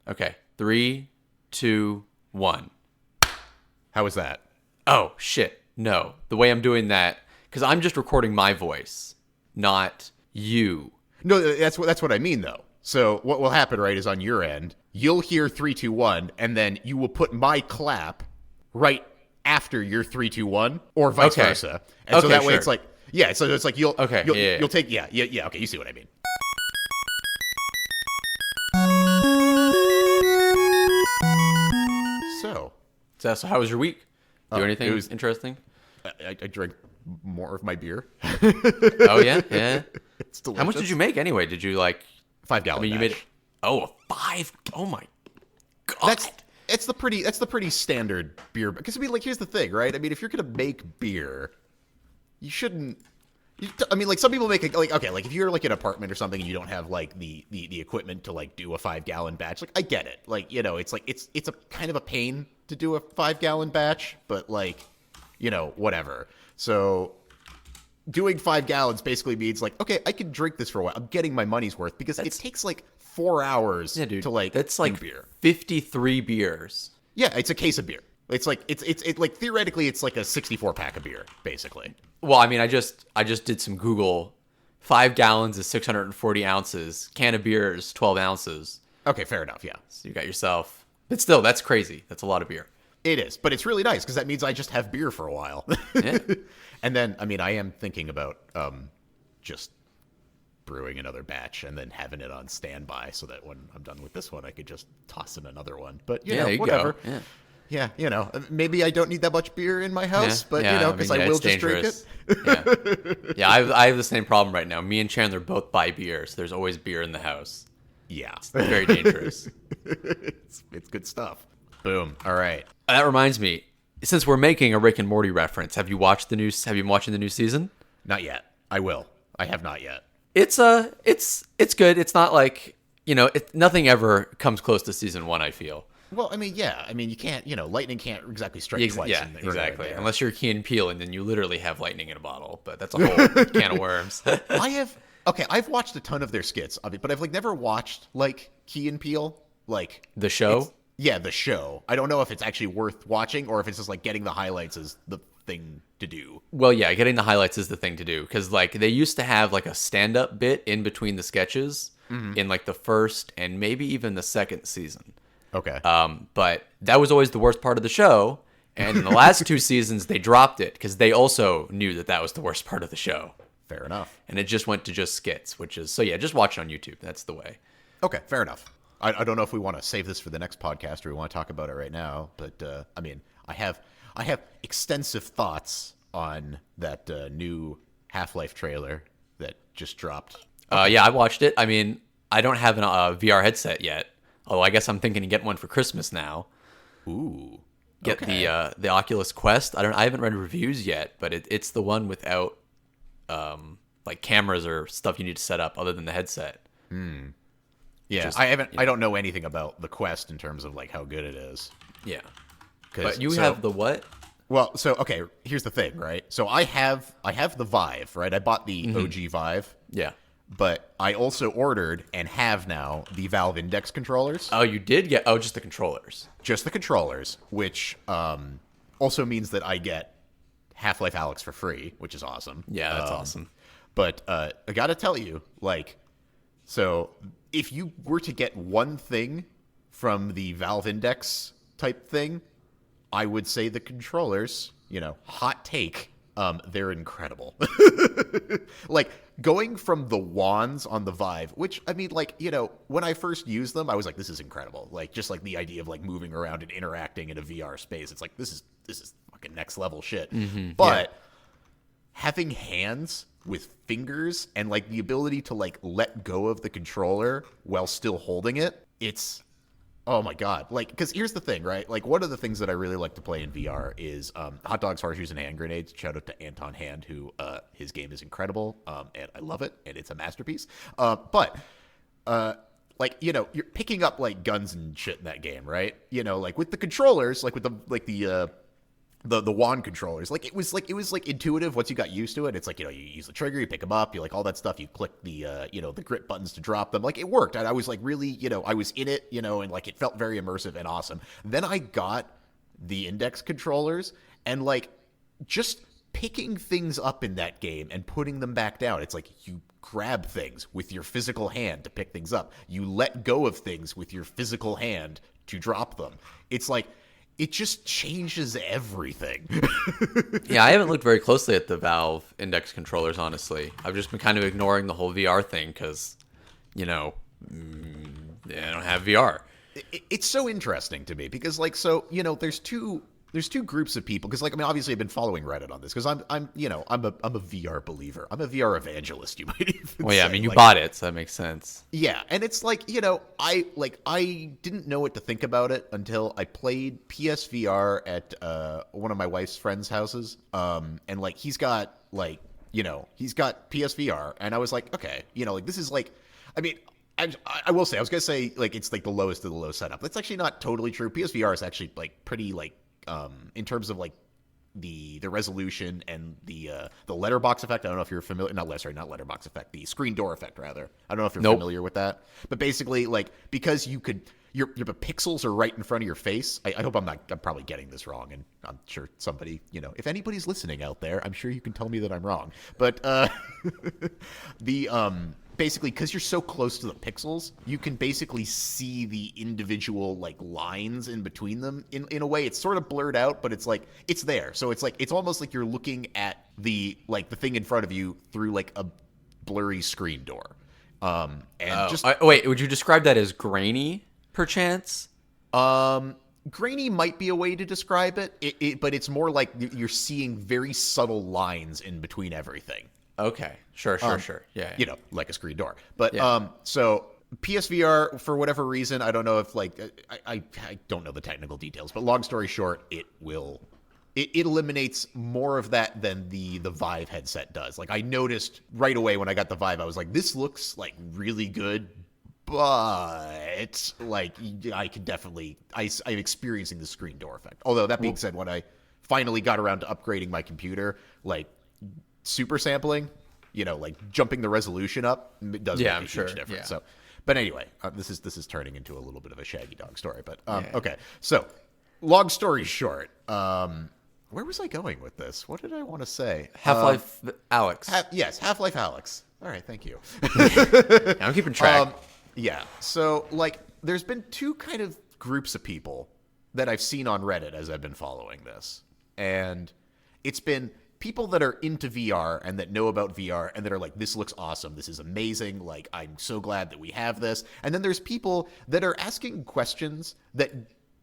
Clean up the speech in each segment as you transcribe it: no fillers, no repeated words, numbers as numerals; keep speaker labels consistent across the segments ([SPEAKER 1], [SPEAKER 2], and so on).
[SPEAKER 1] Okay. 3, 2, 1.
[SPEAKER 2] How was that?
[SPEAKER 1] Oh, shit. No. The way I'm doing that, because I'm just recording my voice, not you.
[SPEAKER 2] No, that's what I mean though. So what will happen, right, is on your end, you'll hear 3, 2, 1, and then you will put my clap right after your 3, 2, 1, or vice versa. And so that way it's like, yeah, so it's like you'll take, yeah, okay, you see what I mean.
[SPEAKER 1] So how was your week? Do anything interesting?
[SPEAKER 2] I drank more of my beer.
[SPEAKER 1] Oh, yeah? Yeah.
[SPEAKER 2] It's delicious.
[SPEAKER 1] How much did you make anyway? Did you
[SPEAKER 2] 5 gallon batch.
[SPEAKER 1] You made a 5? Oh my God.
[SPEAKER 2] That's the pretty standard beer. Because I mean, here's the thing, right? I mean, if you're gonna make beer, you shouldn't. Some people make if you're an apartment or something and you don't have the equipment to do a 5 gallon batch, I get it. It's a kind of a pain to do a 5 gallon batch, but whatever. So doing 5 gallons basically means okay, I can drink this for a while. I'm getting my money's worth because it takes 4 hours to
[SPEAKER 1] that's
[SPEAKER 2] do beer.
[SPEAKER 1] 53 beers.
[SPEAKER 2] Yeah, it's a case of beer. It's theoretically it's a 64 pack of beer basically.
[SPEAKER 1] Well, I mean, I just did some Google. 5 gallons is 640 ounces. Can of beer is 12 ounces.
[SPEAKER 2] Okay, fair enough. Yeah.
[SPEAKER 1] So you got yourself. But still, that's crazy. That's a lot of beer.
[SPEAKER 2] It is, but it's really nice because that means I just have beer for a while. Yeah. And then, I am thinking about just brewing another batch and then having it on standby so that when I'm done with this one, I could just toss in another one. But whatever.
[SPEAKER 1] Go. Yeah.
[SPEAKER 2] Yeah, maybe I don't need that much beer in my house, but because I will just drink it.
[SPEAKER 1] Yeah, I have the same problem right now. Me and Chandler both buy beer, so there's always beer in the house.
[SPEAKER 2] Yeah,
[SPEAKER 1] it's very dangerous.
[SPEAKER 2] It's good stuff. Boom. All right.
[SPEAKER 1] That reminds me, since we're making a Rick and Morty reference, have you been watching the new season?
[SPEAKER 2] Not yet. I will. I have not yet.
[SPEAKER 1] It's good. It's not nothing ever comes close to season 1, I feel.
[SPEAKER 2] Well, you can't, lightning can't exactly strike twice.
[SPEAKER 1] Yeah, exactly. Unless you're Key and Peele, and then you literally have lightning in a bottle. But that's a whole can of worms.
[SPEAKER 2] I've watched a ton of their skits, but I've never watched Key and Peele,
[SPEAKER 1] the show.
[SPEAKER 2] Yeah, the show. I don't know if it's actually worth watching or if it's just getting the highlights is the thing to do.
[SPEAKER 1] Well, yeah, getting the highlights is the thing to do because they used to have a stand-up bit in between the sketches in the first and maybe even the second season.
[SPEAKER 2] Okay.
[SPEAKER 1] But that was always the worst part of the show. And in the last 2 seasons, they dropped it because they also knew that was the worst part of the show.
[SPEAKER 2] Fair enough.
[SPEAKER 1] And it just went to just skits, which is, just watch it on YouTube. That's the way.
[SPEAKER 2] Okay, fair enough. I don't know if we want to save this for the next podcast or we want to talk about it right now. But, I have extensive thoughts on that new Half-Life trailer that just dropped.
[SPEAKER 1] Yeah, I watched it. I don't have a VR headset yet. Although I guess I'm thinking to get one for Christmas now.
[SPEAKER 2] Ooh.
[SPEAKER 1] Get the Oculus Quest. I haven't read reviews yet, but it's the one without cameras or stuff you need to set up other than the headset.
[SPEAKER 2] Yeah, I don't know anything about the Quest in terms of how good it is.
[SPEAKER 1] Yeah. But you have the what?
[SPEAKER 2] Well, so okay, here's the thing, right? So I have the Vive, right? I bought the OG Vive.
[SPEAKER 1] Yeah.
[SPEAKER 2] But I also ordered and have now the Valve Index controllers.
[SPEAKER 1] Oh, you did get just the controllers.
[SPEAKER 2] Just the controllers, which also means that I get Half-Life Alyx for free, which is awesome.
[SPEAKER 1] Yeah, that's awesome.
[SPEAKER 2] But I got to tell you, so if you were to get one thing from the Valve Index type thing, I would say the controllers, hot take, they're incredible. Going from the wands on the Vive, which, when I first used them, I was like, this is incredible. Just the idea of moving around and interacting in a VR space. It's this is fucking next level shit. Mm-hmm, but having hands with fingers and the ability to let go of the controller while still holding it, it's, oh my God. Because here's the thing, right? One of the things that I really like to play in VR is hot dogs, horseshoes, and hand grenades. Shout out to Anton Hand, who his game is incredible, and I love it, and it's a masterpiece. But you're picking up guns and shit in that game, right? With the controllers, with the the wand controllers. Like it was like intuitive once you got used to it. It's like, you use the trigger, you pick them up, you like all that stuff. You click the the grip buttons to drop them. Like it worked, and I was like really, I was in it, and like it felt very immersive and awesome. Then I got the index controllers, and like just picking things up in that game and putting them back down. It's like you grab things with your physical hand to pick things up. You let go of things with your physical hand to drop them. It's like it just changes everything.
[SPEAKER 1] Yeah, I haven't looked very closely at the Valve index controllers, honestly. I've just been kind of ignoring the whole VR thing because, I don't have VR.
[SPEAKER 2] It's so interesting to me because, like, there's two groups of people because, like, I mean, obviously I've been following Reddit on this because I'm a VR believer. I'm a VR evangelist, you might even
[SPEAKER 1] Well, yeah,
[SPEAKER 2] say.
[SPEAKER 1] I mean, you
[SPEAKER 2] like,
[SPEAKER 1] bought it, so that makes sense.
[SPEAKER 2] Yeah, and it's like, I didn't know what to think about it until I played PSVR at one of my wife's friends' houses. And like he's got PSVR, and I was like, okay, like this is like, I mean, I will say, I was gonna say like it's like the lowest of the low setup. That's actually not totally true. PSVR is actually like pretty like in terms of like the resolution and the letterbox effect. I don't know if you're familiar. Not letterbox effect. The screen door effect, rather. I don't know if you're familiar with that. But basically, like because your pixels are right in front of your face. I hope I'm probably getting this wrong, and I'm sure somebody, if anybody's listening out there, I'm sure you can tell me that I'm wrong. But basically, because you're so close to the pixels, you can basically see the individual like lines in between them. In a way, it's sort of blurred out, but it's like it's there. So it's like it's almost like you're looking at the thing in front of you through like a blurry screen door.
[SPEAKER 1] Wait, would you describe that as grainy, perchance?
[SPEAKER 2] Grainy might be a way to describe it, but it's more like you're seeing very subtle lines in between everything.
[SPEAKER 1] Okay, sure. Yeah.
[SPEAKER 2] Like a screen door. But
[SPEAKER 1] yeah.
[SPEAKER 2] So PSVR, for whatever reason, I don't know if like I don't know the technical details, but long story short, it eliminates more of that than the Vive headset does. Like I noticed right away when I got the Vive, I was like, this looks like really good, but like I can definitely I'm experiencing the screen door effect. Although that being said, when I finally got around to upgrading my computer, like super sampling, like jumping the resolution up, it does make a huge difference.
[SPEAKER 1] Yeah.
[SPEAKER 2] So, but anyway, this is turning into a little bit of a Shaggy Dog story. But okay, so long story short, where was I going with this? What did I want to say?
[SPEAKER 1] Half-Life Alex.
[SPEAKER 2] Yes, Half-Life Alex. All right, thank you.
[SPEAKER 1] I'm keeping track.
[SPEAKER 2] Yeah, so like there's been two kind of groups of people that I've seen on Reddit as I've been following this, and it's been people that are into VR and that know about VR and that are like, this looks awesome, this is amazing, like I'm so glad that we have this. And then there's people that are asking questions that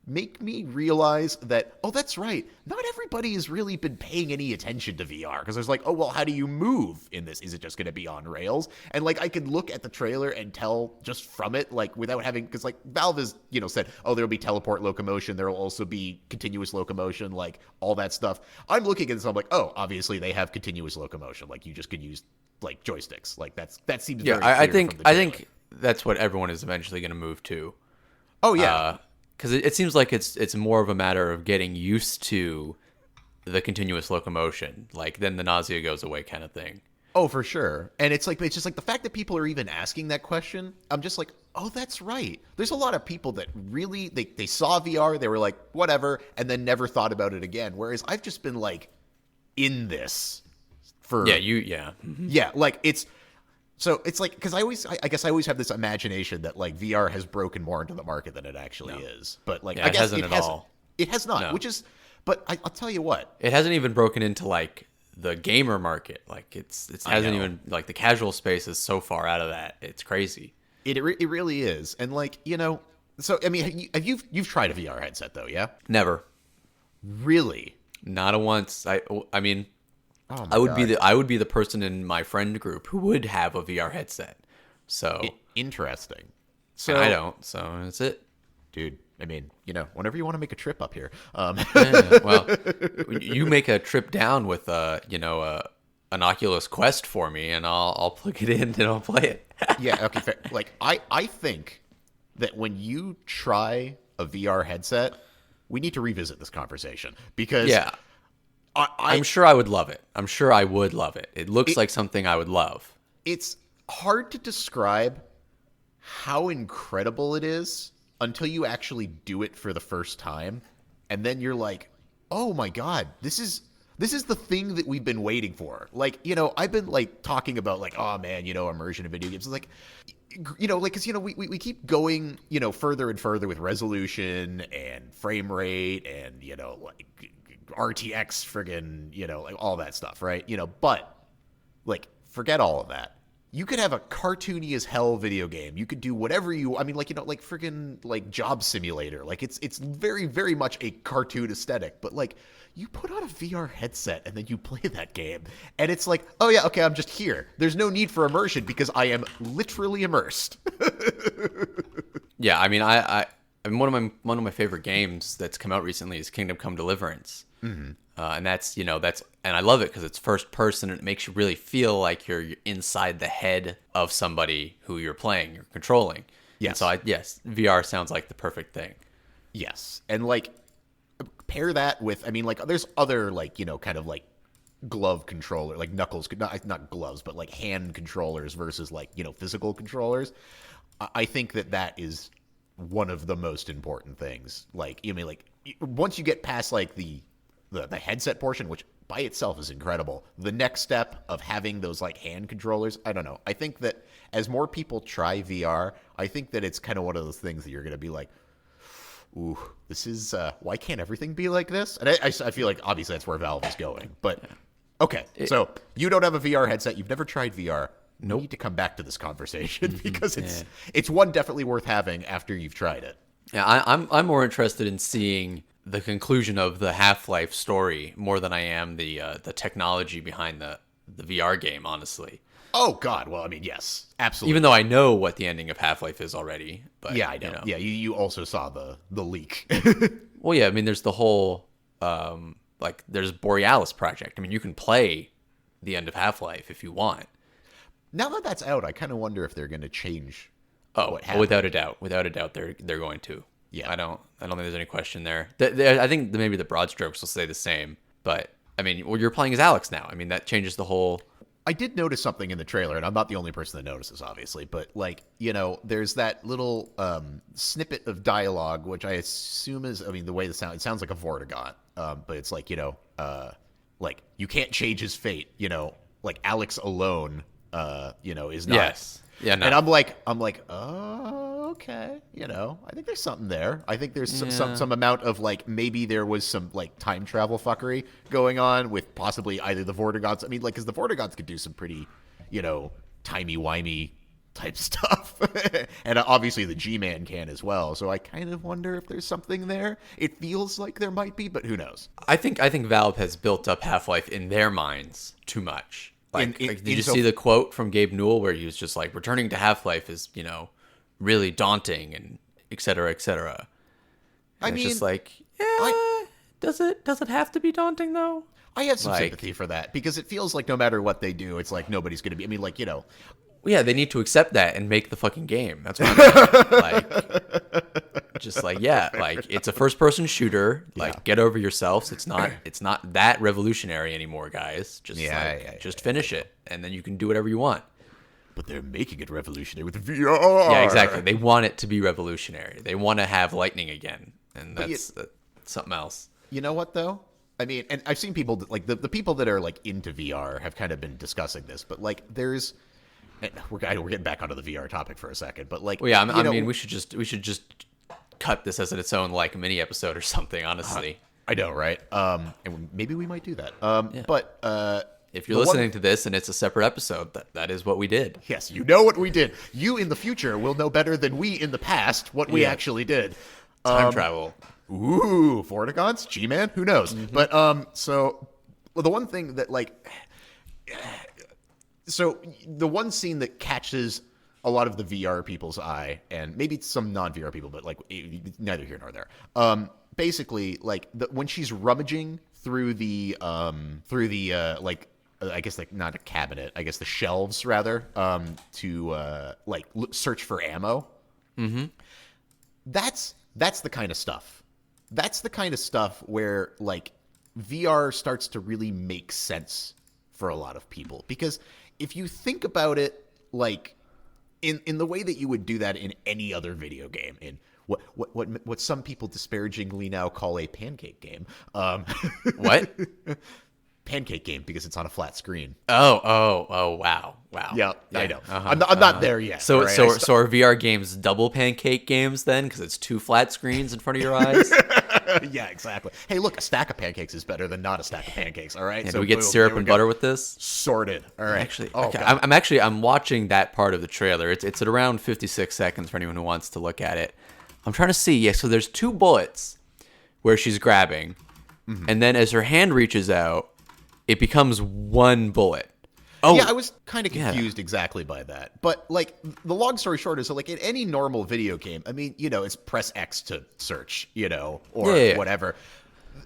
[SPEAKER 2] make me realize that, oh, that's right, not everybody has really been paying any attention to VR, because there's like, oh, well, how do you move in this? Is it just going to be on rails? And like I could look at the trailer and tell just from it, like without having, because like Valve has said, oh, there'll be teleport locomotion, there'll also be continuous locomotion, like all that stuff. I'm looking at this, I'm like, oh, obviously they have continuous locomotion, like you just could use like joysticks, like that seems very clear.
[SPEAKER 1] I think that's what everyone is eventually going to move to.
[SPEAKER 2] Oh yeah.
[SPEAKER 1] Because it seems like it's more of a matter of getting used to the continuous locomotion, like then the nausea goes away kind of thing.
[SPEAKER 2] Oh, for sure. And it's just like the fact that people are even asking that question, I'm just like, oh, that's right. There's a lot of people that really, they saw VR, they were like, whatever, and then never thought about it again. Whereas I've just been like in this for...
[SPEAKER 1] Yeah,
[SPEAKER 2] like it's... So it's like, because I guess I always have this imagination that like VR has broken more into the market than it actually is. But like, I guess
[SPEAKER 1] it hasn't at all.
[SPEAKER 2] It has not,
[SPEAKER 1] No.
[SPEAKER 2] which is, but I'll tell you what.
[SPEAKER 1] It hasn't even broken into like the gamer market. Like it hasn't even, like the casual space is so far out of that. It's crazy.
[SPEAKER 2] It really is. And like, so I mean, you've tried a VR headset though, yeah?
[SPEAKER 1] Never.
[SPEAKER 2] Really?
[SPEAKER 1] Not a once. I mean,
[SPEAKER 2] oh
[SPEAKER 1] I would be the person in my friend group who would have a VR headset. So
[SPEAKER 2] interesting.
[SPEAKER 1] So I don't. So that's it,
[SPEAKER 2] dude. I mean, whenever you want to make a trip up here,
[SPEAKER 1] well, you make a trip down with an Oculus Quest for me, and I'll plug it in and I'll play it.
[SPEAKER 2] Yeah. Okay. Fair. Like I think that when you try a VR headset, we need to revisit this conversation because
[SPEAKER 1] Yeah. I'm sure I would love it. I'm sure I would love it. It looks like something I would love.
[SPEAKER 2] it's hard to describe how incredible it is until you actually do it for the first time, and then you're like, "Oh my god, this is the thing that we've been waiting for." Like, I've been like talking about like, "Oh man, immersion in video games." It's like, like, because we keep going, further and further with resolution and frame rate and like RTX friggin', like all that stuff, right? But like, forget all of that. You could have a cartoony as hell video game. You could do whatever I mean, like, like friggin' like Job Simulator. Like, it's very, very much a cartoon aesthetic. But like, you put on a VR headset and then you play that game, and it's like, oh yeah, okay, I'm just here. There's no need for immersion because I am literally immersed.
[SPEAKER 1] Yeah, I mean, I mean, one of my favorite games that's come out recently is Kingdom Come Deliverance, and that's and I love it because it's first person and it makes you really feel like you're inside the head of somebody who you're playing, you're controlling.
[SPEAKER 2] Yes.
[SPEAKER 1] And so yes, VR sounds like the perfect thing.
[SPEAKER 2] Yes, and like pair that with, I mean, like there's other like kind of like glove controller, like knuckles, not gloves, but like hand controllers versus like physical controllers. I think that is one of the most important things. Like, mean, like once you get past like the headset portion, which by itself is incredible, the next step of having those like hand controllers, I don't know. I think that as more people try VR, I think that it's kind of one of those things that you're going to be like, ooh, this is, why can't everything be like this? And I feel like obviously that's where Valve is going. But, okay, so you don't have a VR headset. You've never tried VR.
[SPEAKER 1] Nope.
[SPEAKER 2] We need to come back to this conversation because it's one definitely worth having after you've tried it.
[SPEAKER 1] Yeah, I'm more interested in seeing the conclusion of the Half-Life story more than I am the technology behind the VR game, honestly.
[SPEAKER 2] Oh God, well, I mean, yes, absolutely.
[SPEAKER 1] Even though I know what the ending of Half-Life is already, but
[SPEAKER 2] yeah, I know. Yeah, you also saw the leak.
[SPEAKER 1] Well, yeah, I mean, there's the whole like there's Borealis project. I mean, you can play the end of Half-Life if you want.
[SPEAKER 2] Now that that's out, I kind of wonder if they're going to change.
[SPEAKER 1] Oh, without a doubt, they're going to.
[SPEAKER 2] Yeah,
[SPEAKER 1] I don't think there's any question there. I think maybe the broad strokes will stay the same, but I mean, well, you're playing as Alex now. I mean, that changes the whole.
[SPEAKER 2] I did notice something in the trailer, and I'm not the only person that notices, obviously, but like, there's that little snippet of dialogue, which I assume is, I mean, the way it sounds like a Vortigaunt, but it's like, like you can't change his fate, like Alex alone, is not.
[SPEAKER 1] Yes. Yeah. No.
[SPEAKER 2] And I'm like, oh, okay. I think there's something there. I think there's some amount of like, maybe there was some like time travel fuckery going on with possibly either the Vortigaunts. I mean, like, because the Vortigaunts could do some pretty, timey-wimey type stuff. And obviously the G-Man can as well. So I kind of wonder if there's something there. It feels like there might be, but who knows?
[SPEAKER 1] I think Valve has built up Half-Life in their minds too much. Did you see the quote from Gabe Newell where he was just like, returning to Half-Life is, really daunting and et cetera, et cetera. And I mean, it's just like, does it have to be daunting though?
[SPEAKER 2] I have some sympathy for that because it feels like no matter what they do, it's like nobody's going to be, I mean, like,
[SPEAKER 1] yeah, they need to accept that and make the fucking game. That's what I'm saying. Like, just like, yeah, like it's a first-person shooter. Like, get over yourselves. It's not that revolutionary anymore, guys. Just just finish it, and then you can do whatever you want.
[SPEAKER 2] But they're making it revolutionary with VR.
[SPEAKER 1] Yeah, exactly. They want it to be revolutionary. They want to have lightning again, and that's something else.
[SPEAKER 2] You know what though? I mean, and I've seen people like the people that are like into VR have kind of been discussing this, but like there's. We're getting back onto the VR topic for a second, but like,
[SPEAKER 1] well, yeah, I mean, we should just cut this as its own like mini episode or something. Honestly,
[SPEAKER 2] I know, right? And maybe we might do that. But
[SPEAKER 1] if you're listening to this and it's a separate episode, that is what we did.
[SPEAKER 2] Yes, you know what we did. You in the future will know better than we in the past what we actually did.
[SPEAKER 1] Time travel.
[SPEAKER 2] Ooh, Vortigaunts, G-Man, who knows? Mm-hmm. But so the one thing that like. So the one scene that catches a lot of the VR people's eye, and maybe some non-VR people, but like neither here nor there. Basically, like when she's rummaging through the like I guess like not a cabinet, I guess the shelves rather, to search for ammo.
[SPEAKER 1] Mm-hmm.
[SPEAKER 2] That's the kind of stuff that's the kind of stuff where like VR starts to really make sense for a lot of people. Because if you think about it, like in the way that you would do that in any other video game, in what some people disparagingly now call a pancake game.
[SPEAKER 1] What?
[SPEAKER 2] Pancake game, because it's on a flat screen.
[SPEAKER 1] Wow.
[SPEAKER 2] Yeah, I know. I'm not there yet.
[SPEAKER 1] So
[SPEAKER 2] right?
[SPEAKER 1] so are VR games double pancake games then, because it's 2 flat screens in front of your eyes?
[SPEAKER 2] Yeah, exactly. Hey, look, a stack of pancakes is better than not a stack of pancakes. All right.
[SPEAKER 1] Yeah, so do we get syrup and butter with this?
[SPEAKER 2] Sorted. All right.
[SPEAKER 1] Actually, okay. I'm watching that part of the trailer. It's at around 56 seconds for anyone who wants to look at it. I'm trying to see. Yeah, so there's 2 bullets where she's grabbing, and then as her hand reaches out, it becomes 1 bullet. Oh,
[SPEAKER 2] yeah, I was kind of confused exactly by that. But, like, the long story short is, like, in any normal video game, I mean, it's press X to search, or whatever.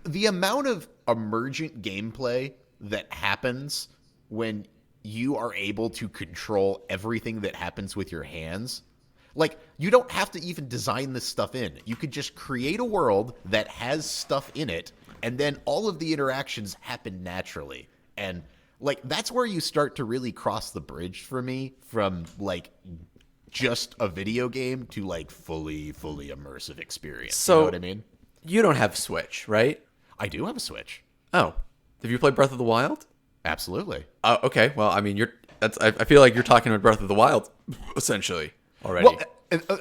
[SPEAKER 2] The amount of emergent gameplay that happens when you are able to control everything that happens with your hands, like, you don't have to even design this stuff in. You could just create a world that has stuff in it, and then all of the interactions happen naturally. And like, that's where you start to really cross the bridge for me from like just a video game to like fully immersive experience.
[SPEAKER 1] So,
[SPEAKER 2] you know what I mean?
[SPEAKER 1] You don't have Switch, right?
[SPEAKER 2] I do have a Switch.
[SPEAKER 1] Oh, have you played Breath of the Wild?
[SPEAKER 2] Absolutely.
[SPEAKER 1] Okay. Well, I mean, I feel like you're talking about Breath of the Wild essentially already.
[SPEAKER 2] Well,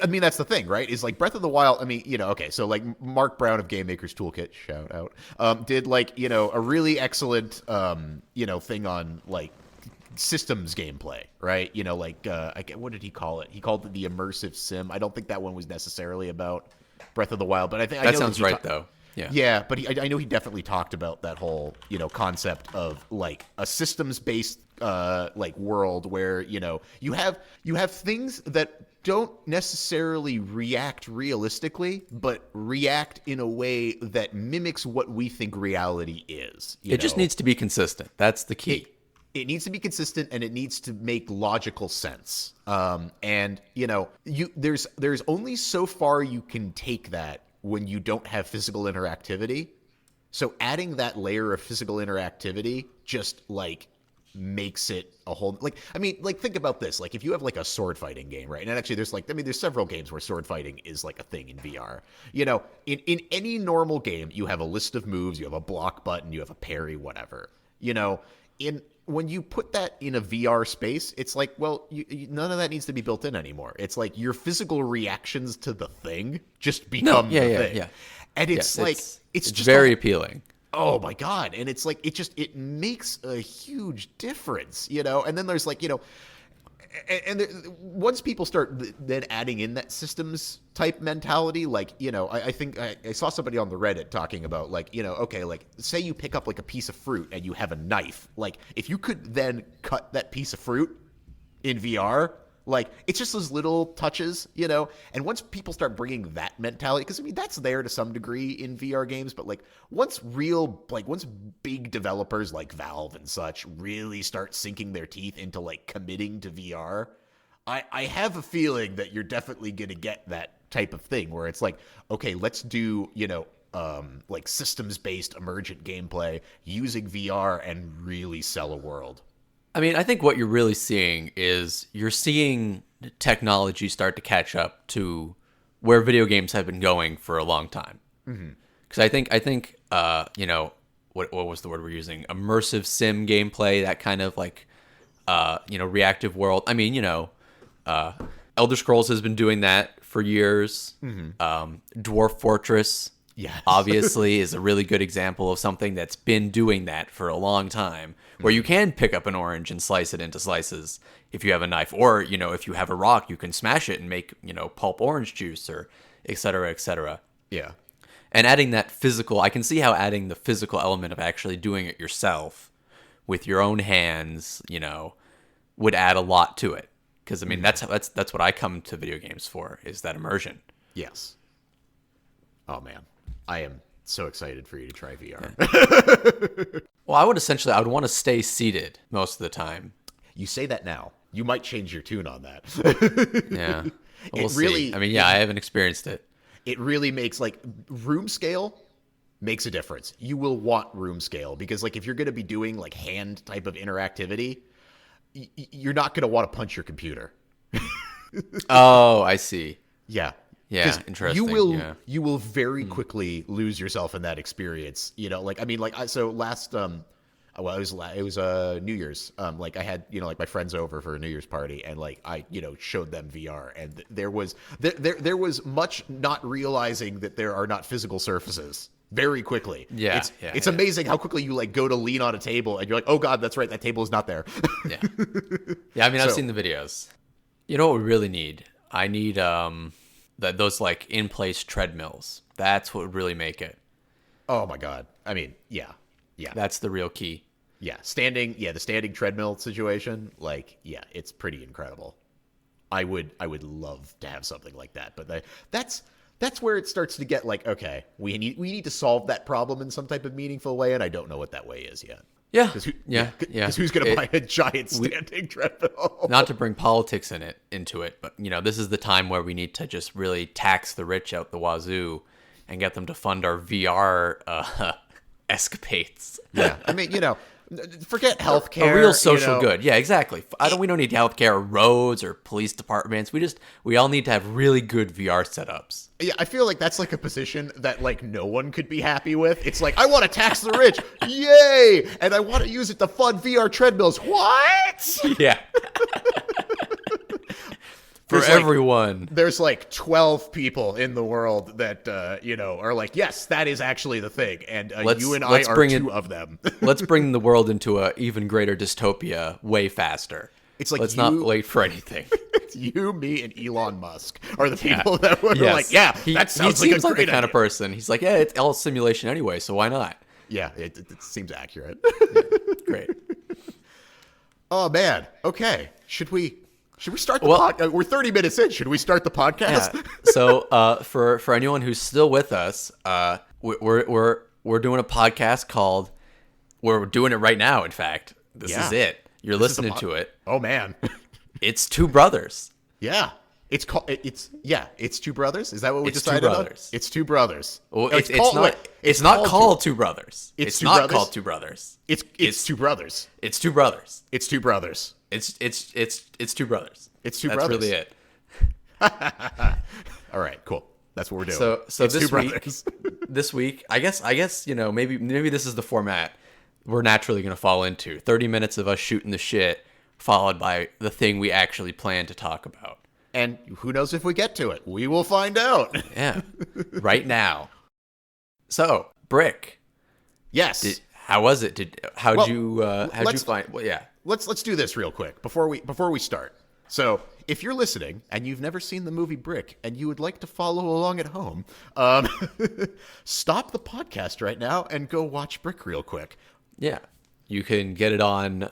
[SPEAKER 2] I mean, that's the thing, right? Is like Breath of the Wild. I mean, okay, so like Mark Brown of Game Maker's Toolkit, shout out, did like a really excellent thing on like systems gameplay, right? What did he call it? He called it the immersive sim. I don't think that one was necessarily about Breath of the Wild, but I think
[SPEAKER 1] that sounds right though.
[SPEAKER 2] Yeah, but I know he definitely talked about that whole concept of like a systems based like world where you have things that don't necessarily react realistically, but react in a way that mimics what we think reality is.
[SPEAKER 1] It just needs to be consistent. That's the key.
[SPEAKER 2] It needs to be consistent, and it needs to make logical sense. And there's only so far you can take that when you don't have physical interactivity. So adding that layer of physical interactivity just like makes it a whole, like, I mean, like, think about this. Like, if you have like a sword fighting game, right? And actually there's several games where sword fighting is like a thing in VR. In any normal game, you have a list of moves, you have a block button, you have a parry, whatever. When you put that in a VR space, it's like, well, none of that needs to be built in anymore. It's like your physical reactions to the thing just become the thing. Yeah. And it's it's just
[SPEAKER 1] very appealing.
[SPEAKER 2] Oh my God. And it's like, it makes a huge difference, and then there's like, once people start then adding in that systems type mentality, like, I think I saw somebody on the Reddit talking about like, okay, like say you pick up like a piece of fruit and you have a knife, like if you could then cut that piece of fruit in VR, like it's just those little touches, and once people start bringing that mentality, because I mean, that's there to some degree in VR games, but like once big developers like Valve and such really start sinking their teeth into like committing to VR, I have a feeling that you're definitely going to get that type of thing where it's like, okay, let's do, like systems-based emergent gameplay using VR and really sell a world.
[SPEAKER 1] I mean, I think what you're really seeing is you're seeing technology start to catch up to where video games have been going for a long time. Because I think what was the word we're using? Immersive sim gameplay, that kind of like reactive world. I mean, Elder Scrolls has been doing that for years. Dwarf Fortress, obviously, is a really good example of something that's been doing that for a long time, where you can pick up an orange and slice it into slices if you have a knife, or if you have a rock, you can smash it and make pulp orange juice, or et cetera, et cetera.
[SPEAKER 2] Yeah.
[SPEAKER 1] And adding that physical, I can see how adding the physical element of actually doing it yourself with your own hands, would add a lot to it. Because I mean, that's what I come to video games for, is that immersion.
[SPEAKER 2] Yes. Oh man, I am so excited for you to try VR.
[SPEAKER 1] Yeah. Well, I would want to stay seated most of the time.
[SPEAKER 2] You say that now. You might change your tune on that.
[SPEAKER 1] Yeah. We'll see. I mean, I haven't experienced it.
[SPEAKER 2] it really makes like room scale makes a difference. You will want room scale because like if you're going to be doing like hand type of interactivity, you're not going to want to punch your computer.
[SPEAKER 1] Oh, I see.
[SPEAKER 2] Yeah.
[SPEAKER 1] Yeah, interesting.
[SPEAKER 2] You will very quickly lose yourself in that experience. You know, like I mean, like so last well, it was New Year's. Like I had like my friends over for a New Year's party, and like I showed them VR, and there was much not realizing that there are not physical surfaces. Very quickly. It's amazing how quickly you like go to lean on a table, and you're like, oh god, that's right, that table is not there.
[SPEAKER 1] Yeah. I mean, I've seen the videos. You know what we really need? I need those like in-place treadmills. That's what would really make it.
[SPEAKER 2] Oh my god. I mean, yeah.
[SPEAKER 1] That's the real key.
[SPEAKER 2] Yeah, the standing treadmill situation, like, yeah, it's pretty incredible. I would love to have something like that, but that's where it starts to get like, okay, we need to solve that problem in some type of meaningful way, and I don't know what that way is yet.
[SPEAKER 1] Yeah,
[SPEAKER 2] Because who's going to buy a giant standing treadmill?
[SPEAKER 1] Not to bring politics into it, but this is the time where we need to just really tax the rich out the wazoo and get them to fund our VR escapades.
[SPEAKER 2] Yeah, I mean, forget healthcare.
[SPEAKER 1] A real social good. Yeah, exactly. We don't need healthcare or roads or police departments. We all need to have really good VR setups.
[SPEAKER 2] Yeah, I feel like that's like a position that like no one could be happy with. It's like, I want to tax the rich. Yay! And I want to use it to fund VR treadmills. What?
[SPEAKER 1] Yeah. For everyone.
[SPEAKER 2] There's like 12 people in the world that, are like, yes, that is actually the thing. And you and I are two of them.
[SPEAKER 1] Let's bring the world into an even greater dystopia way faster.
[SPEAKER 2] It's like
[SPEAKER 1] let's not wait for anything.
[SPEAKER 2] It's you, me, and Elon Musk are the people that were like, yeah, that sounds like a great
[SPEAKER 1] the kind of person. He's like, yeah, it's all simulation anyway, so why not?
[SPEAKER 2] Yeah, it seems accurate.
[SPEAKER 1] Yeah, great.
[SPEAKER 2] Oh, man. Okay. Should we start the podcast? We're 30 minutes in. Should we start the podcast?
[SPEAKER 1] Yeah. So for anyone who's still with us, we're doing a podcast called. We're doing it right now. In fact, this is it. You're listening to it.
[SPEAKER 2] Oh man,
[SPEAKER 1] it's Two Brothers.
[SPEAKER 2] Yeah, it's called. It's Two Brothers. Is that what we decided
[SPEAKER 1] on?
[SPEAKER 2] It's Two Brothers.
[SPEAKER 1] Well, it's not called Two Brothers.
[SPEAKER 2] It's
[SPEAKER 1] not called Two Brothers.
[SPEAKER 2] It's Two Brothers.
[SPEAKER 1] It's Two Brothers.
[SPEAKER 2] It's Two Brothers.
[SPEAKER 1] It's Two Brothers.
[SPEAKER 2] It's Two
[SPEAKER 1] That's
[SPEAKER 2] Brothers.
[SPEAKER 1] really it.
[SPEAKER 2] All right, cool. That's what we're doing.
[SPEAKER 1] So this week, I guess maybe this is the format we're naturally going to fall into. 30 minutes of us shooting the shit, followed by the thing we actually plan to talk about.
[SPEAKER 2] And who knows if we get to it? We will find out.
[SPEAKER 1] Yeah, right now. So, Brick.
[SPEAKER 2] Yes.
[SPEAKER 1] How was it? How'd you find? Well, yeah.
[SPEAKER 2] Let's do this real quick before we start. So, if you're listening and you've never seen the movie Brick and you would like to follow along at home, stop the podcast right now and go watch Brick real quick.
[SPEAKER 1] Yeah. You can get it on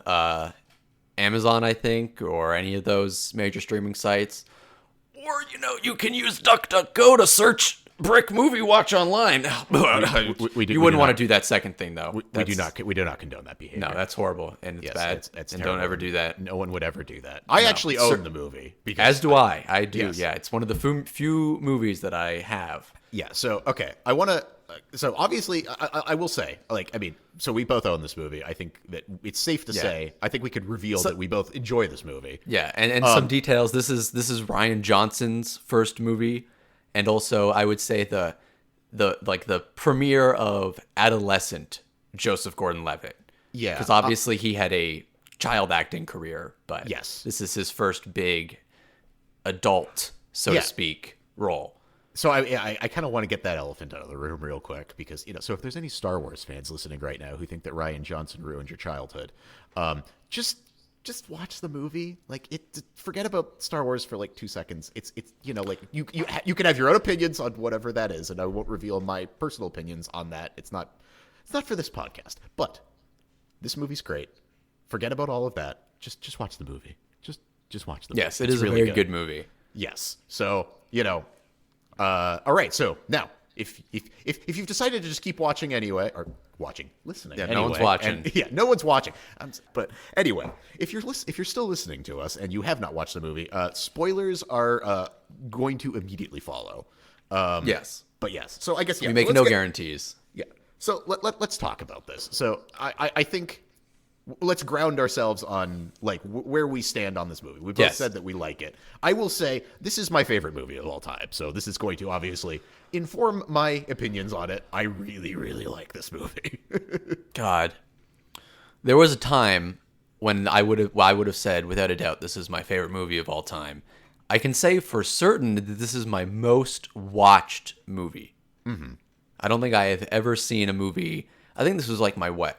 [SPEAKER 1] Amazon, I think, or any of those major streaming sites. Or, you can use DuckDuckGo to search Brick Movie Watch online. You wouldn't want to do that second thing, though.
[SPEAKER 2] We do not condone that behavior.
[SPEAKER 1] No, that's horrible, and it's bad.
[SPEAKER 2] It's
[SPEAKER 1] and don't ever do that.
[SPEAKER 2] No one would ever do that. I actually own the movie.
[SPEAKER 1] As do I. I do, yes. Yeah. It's one of the few movies that I have.
[SPEAKER 2] Yeah, so, okay. I want to... So, obviously, I will say, so we both own this movie. I think that it's safe to say, I think we could reveal that we both enjoy this movie.
[SPEAKER 1] Yeah, and some details. This is Rian Johnson's first movie, and also I would say the premiere of adolescent Joseph Gordon-Levitt. Yeah. Because obviously he had a child acting career, but
[SPEAKER 2] yes,
[SPEAKER 1] this is his first big adult, so to speak, role.
[SPEAKER 2] So I kind of want to get that elephant out of the room real quick because, so if there's any Star Wars fans listening right now who think that Rian Johnson ruined your childhood, just watch the movie. Forget about Star Wars for 2 seconds. It's you can have your own opinions on whatever that is, and I won't reveal my personal opinions on that. It's not for this podcast. But this movie's great. Forget about all of that. Just watch the movie. Just watch the movie.
[SPEAKER 1] Yes, it is really a very good movie.
[SPEAKER 2] Yes. So, all right. So now, if you've decided to just keep watching anyway, or listening, anyway,
[SPEAKER 1] no one's watching.
[SPEAKER 2] No one's watching. But anyway, if you're still listening to us and you have not watched the movie, spoilers are going to immediately follow.
[SPEAKER 1] Yes.
[SPEAKER 2] But yes, so I guess
[SPEAKER 1] we make no guarantees.
[SPEAKER 2] Yeah. So let's talk about this. So I think let's ground ourselves on like where we stand on this movie. We both said that we like it. I will say this is my favorite movie of all time. So this is going to obviously inform my opinions on it. I really, really like this movie.
[SPEAKER 1] God, there was a time when I would have said without a doubt this is my favorite movie of all time. I can say for certain that this is my most watched movie. Mm-hmm. I don't think I have ever seen a movie. I think this was like my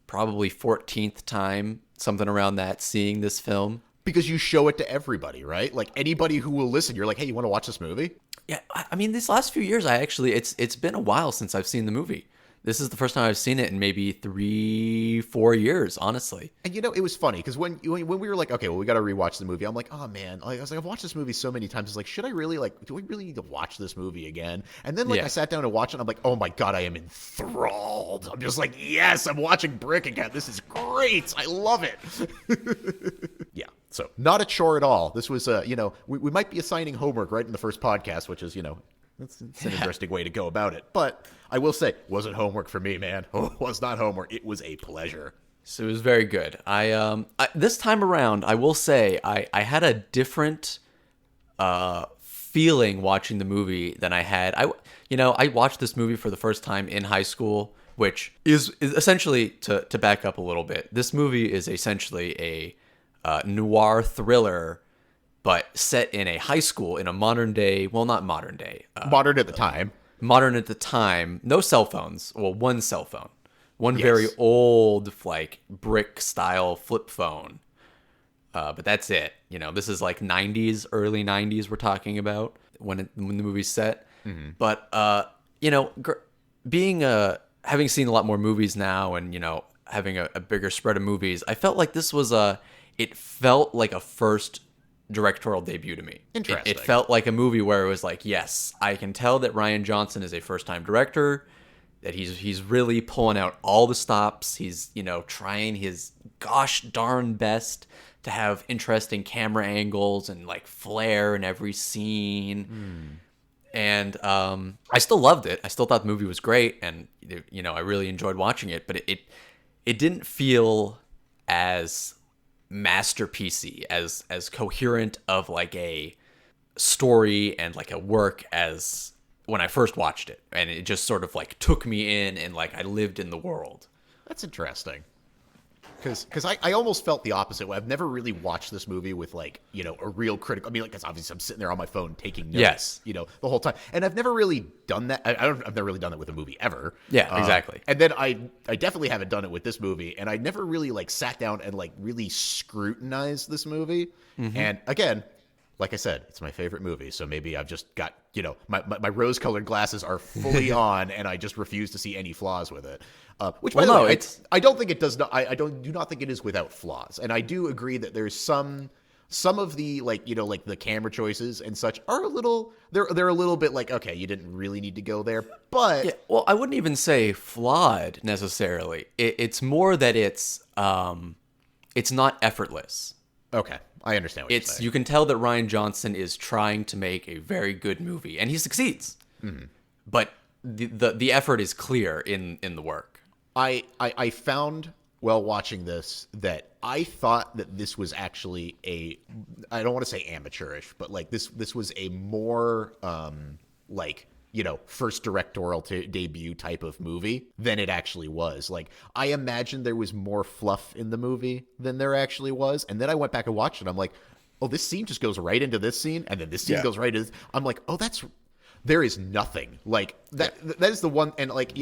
[SPEAKER 1] probably 14th time, something around that, seeing this film.
[SPEAKER 2] Because you show it to everybody, right? Like anybody who will listen, you're like, hey, you want to watch this movie?
[SPEAKER 1] Yeah, I mean, these last few years, it's been a while since I've seen the movie. This is the first time I've seen it in maybe 3-4 years, honestly.
[SPEAKER 2] And it was funny because when we were like, okay, well, we got to rewatch the movie. I'm like, oh man, I was like, I've watched this movie so many times. It's like, should I really do we really need to watch this movie again? And then I sat down and watched it. And I'm like, oh my god, I am enthralled. I'm just like, yes, I'm watching Brick again. This is great. I love it. Yeah. So not a chore at all. This was, we might be assigning homework right in the first podcast, which is, it's an interesting way to go about it. But I will say, wasn't homework for me, man. Oh, it was not homework. It was a pleasure.
[SPEAKER 1] So it was very good. I this time around, I will say, I had a different feeling watching the movie than I had. I watched this movie for the first time in high school, which is essentially, to back up a little bit, this movie is essentially a noir thriller, but set in a high school in a modern day, well, not modern day.
[SPEAKER 2] Modern at the time.
[SPEAKER 1] Modern at the time. No cell phones. Well, one cell phone. One very old, like, brick-style flip phone. But that's it. This is like 90s, early 90s we're talking about when the movie's set. Mm-hmm. But, having seen a lot more movies now and, having a bigger spread of movies, I felt like this was it felt like a first directorial debut to me.
[SPEAKER 2] Interesting.
[SPEAKER 1] It felt like a movie where it was like, yes, I can tell that Rian Johnson is a first-time director, that he's really pulling out all the stops. He's, trying his gosh darn best to have interesting camera angles and like flair in every scene. And I still loved it. I still thought the movie was great, and I really enjoyed watching it, but it didn't feel as masterpiecey, as coherent of like a story and like a work as when I first watched it, and it just sort of like took me in and like I lived in the world.
[SPEAKER 2] That's interesting. Because I almost felt the opposite way. I've never really watched this movie with like, a real critical. I mean, like, because obviously I'm sitting there on my phone taking notes, the whole time. And I've never really done that. I've never really done that with a movie ever.
[SPEAKER 1] Yeah, exactly.
[SPEAKER 2] And then I definitely haven't done it with this movie. And I never really like sat down and like really scrutinized this movie. Mm-hmm. And again, like I said, it's my favorite movie. So maybe I've just got, my rose-colored glasses are fully on, and I just refuse to see any flaws with it. Which, by the way, I don't think it does not. I do not think it is without flaws, and I do agree that there's some of the like the camera choices and such are a little. They're a little bit like, okay, you didn't really need to go there, but
[SPEAKER 1] yeah, well, I wouldn't even say flawed necessarily. It's more that it's not effortless.
[SPEAKER 2] Okay, I understand what you're saying.
[SPEAKER 1] You can tell that Rian Johnson is trying to make a very good movie, and he succeeds. Mm-hmm. But the effort is clear in the work.
[SPEAKER 2] I found while watching this that I thought that this was actually I don't want to say amateurish, but like this was a more first directorial debut type of movie than it actually was. Like, I imagined there was more fluff in the movie than there actually was. And then I went back and watched it. I'm like, oh, this scene just goes right into this scene. And then this scene goes right into this. I'm like, oh, there is nothing like that. Yeah. That is the one. And like,